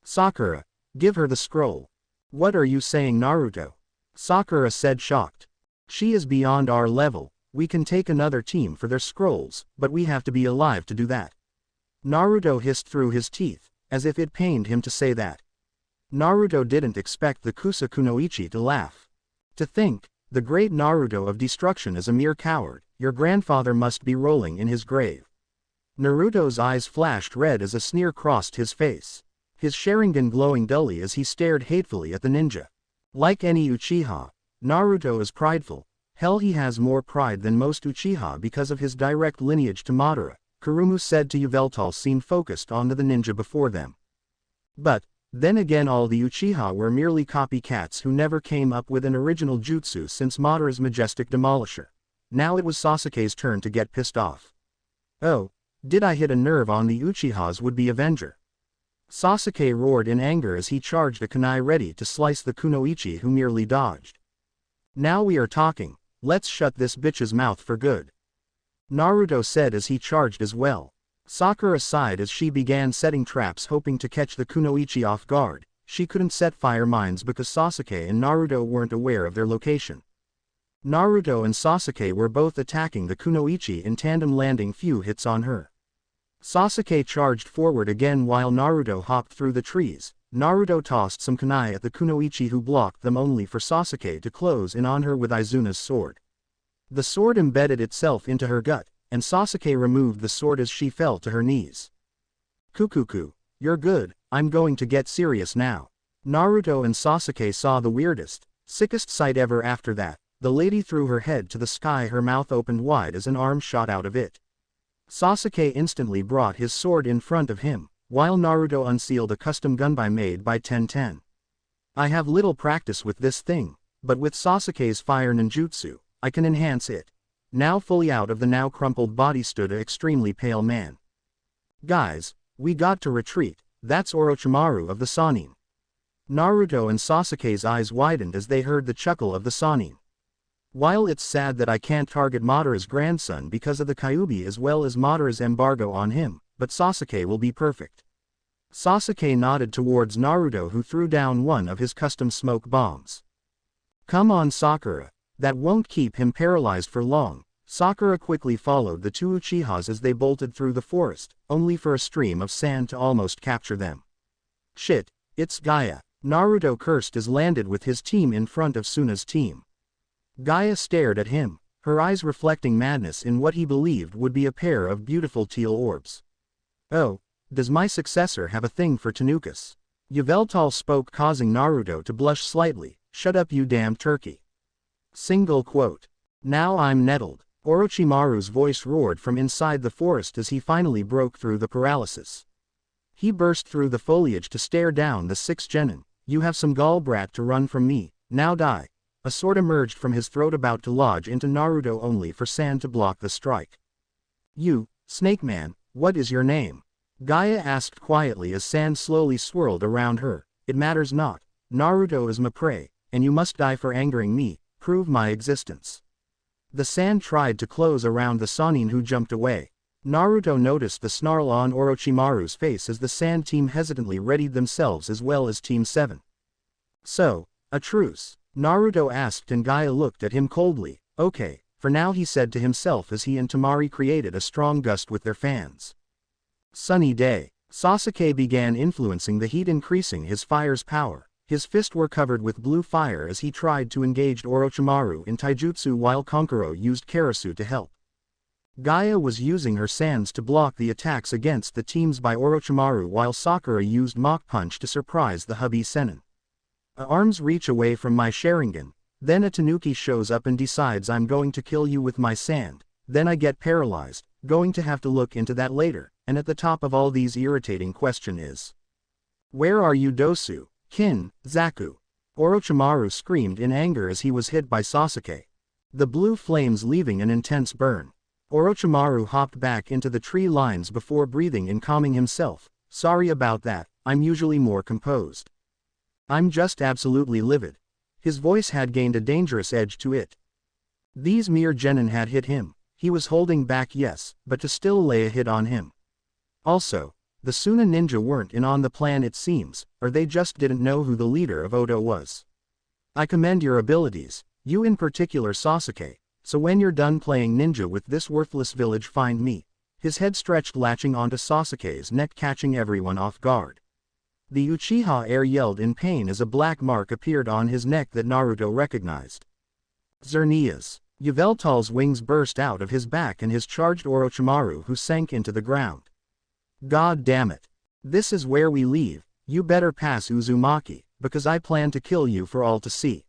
Speaker 1: Sakura, give her the scroll. What are you saying, Naruto? Sakura said, shocked. She is beyond our level. We can take another team for their scrolls, but we have to be alive to do that. Naruto hissed through his teeth, as if it pained him to say that. Naruto didn't expect the Kusa Kunoichi to laugh. To think, the great Naruto of destruction is a mere coward. Your grandfather must be rolling in his grave. Naruto's eyes flashed red as a sneer crossed his face. His Sharingan glowing dully as he stared hatefully at the ninja. Like any Uchiha, Naruto is prideful. Hell, he has more pride than most Uchiha because of his direct lineage to Madara, Kurumu said to Yveltal, seemed focused on the ninja before them. But, then again, all the Uchiha were merely copycats who never came up with an original jutsu since Madara's majestic demolisher. Now it was Sasuke's turn to get pissed off. Oh, Did I hit a nerve on the Uchiha's would-be avenger? Sasuke roared in anger as he charged a kunai ready to slice the kunoichi who merely dodged. Now we are talking, let's shut this bitch's mouth for good. Naruto said as he charged as well. Sakura sighed as she began setting traps hoping to catch the kunoichi off guard. She couldn't set fire mines because Sasuke and Naruto weren't aware of their location. Naruto and Sasuke were both attacking the kunoichi in tandem, landing few hits on her. Sasuke charged forward again while Naruto hopped through the trees. Naruto tossed some kunai at the kunoichi who blocked them only for Sasuke to close in on her with Izuna's sword. The sword embedded itself into her gut, and Sasuke removed the sword as she fell to her knees. Kukuku, you're good, I'm going to get serious now. Naruto and Sasuke saw the weirdest, sickest sight ever after that. The lady threw her head to the sky, her mouth opened wide as an arm shot out of it. Sasuke instantly brought his sword in front of him, while Naruto unsealed a custom gunbai made by Tenten. I have little practice with this thing, but with Sasuke's fire ninjutsu, I can enhance it. Now fully out of the now crumpled body stood an extremely pale man. Guys, we got to retreat, that's Orochimaru of the Sannin. Naruto and Sasuke's eyes widened as they heard the chuckle of the Sannin. While it's sad that I can't target Madara's grandson because of the Kyuubi as well as Madara's embargo on him, but Sasuke will be perfect. Sasuke nodded towards Naruto who threw down one of his custom smoke bombs. Come on Sakura, that won't keep him paralyzed for long. Sakura quickly followed the two Uchihas as they bolted through the forest, only for a stream of sand to almost capture them. Shit, it's Gaia. Naruto cursed as landed with his team in front of Suna's team. Gaia stared at him, her eyes reflecting madness in what he believed would be a pair of beautiful teal orbs. Oh, does my successor have a thing for Tanukas? Yveltal spoke, causing Naruto to blush slightly. Shut up you damn turkey. Single quote. Now I'm nettled. Orochimaru's voice roared from inside the forest as he finally broke through the paralysis. He burst through the foliage to stare down the six genin. You have some gall brat to run from me, now die. A sword emerged from his throat about to lodge into Naruto only for sand to block the strike. You, Snake Man, what is your name? Gaia asked quietly as sand slowly swirled around her. It matters not. Naruto is my prey, and you must die for angering me. Prove my existence. The sand tried to close around the Sannin who jumped away. Naruto noticed the snarl on Orochimaru's face as the sand team hesitantly readied themselves as well as Team 7. So, a truce? Naruto asked and Gaia looked at him coldly. Okay, for now, he said to himself as he and Temari created a strong gust with their fans. Sunny day. Sasuke began influencing the heat, increasing his fire's power. His fists were covered with blue fire as he tried to engage Orochimaru in taijutsu while Kankuro used Karasu to help. Gaia was using her sands to block the attacks against the teams by Orochimaru while Sakura used Mach Punch to surprise the hubby Sennin. A arm's reach away from my Sharingan, then a Tanuki shows up and decides I'm going to kill you with my sand, then I get paralyzed, going to have to look into that later, and at the top of all these irritating question is. Where are you Dosu, Kin, Zaku? Orochimaru screamed in anger as he was hit by Sasuke. The blue flames leaving an intense burn. Orochimaru hopped back into the tree lines before breathing in, calming himself. Sorry about that, I'm usually more composed. I'm just absolutely livid. His voice had gained a dangerous edge to it. These mere genin had hit him. He was holding back, yes, but to still lay a hit on him. Also, the Suna ninja weren't in on the plan it seems, or they just didn't know who the leader of Oto was. I commend your abilities, you in particular Sasuke, so when you're done playing ninja with this worthless village, find me. His head stretched, latching onto Sasuke's neck, catching everyone off guard. The Uchiha heir yelled in pain as a black mark appeared on his neck that Naruto recognized. Xerneas. Yveltal's wings burst out of his back and his charged Orochimaru, who sank into the ground. God damn it. This is where we leave. You better pass Uzumaki, because I plan to kill you for all to see.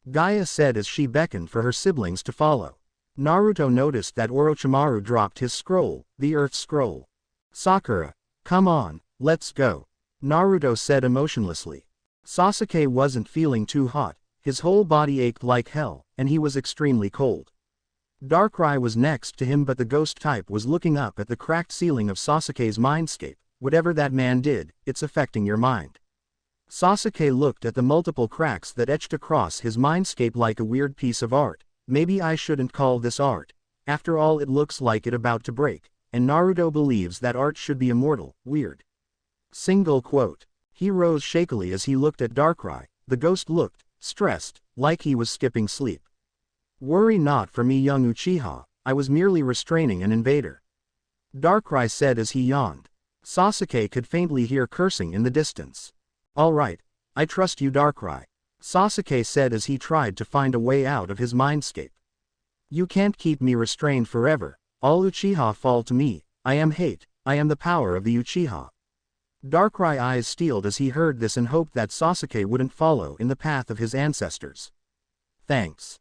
Speaker 1: Gaia said as she beckoned for her siblings to follow. Naruto noticed that Orochimaru dropped his scroll, the Earth Scroll. Sakura, come on, let's go. Naruto said emotionlessly. Sasuke wasn't feeling too hot, his whole body ached like hell, and he was extremely cold. Darkrai was next to him, but the ghost type was looking up at the cracked ceiling of Sasuke's mindscape. Whatever that man did, it's affecting your mind. Sasuke looked at the multiple cracks that etched across his mindscape like a weird piece of art. Maybe I shouldn't call this art. After all, it looks like it about to break, and Naruto believes that art should be immortal. Weird. Single quote. He rose shakily as he looked at Darkrai. The ghost looked stressed, like he was skipping sleep. Worry not for me, young Uchiha, I was merely restraining an invader. Darkrai said as he yawned. Sasuke could faintly hear cursing in the distance. All right, I trust you, Darkrai, Sasuke said as he tried to find a way out of his mindscape. You can't keep me restrained forever. All Uchiha fall to me. I am hate, I am the power of the Uchiha. Darkrai eyes steeled as he heard this and hoped that Sasuke wouldn't follow in the path of his ancestors. Thanks.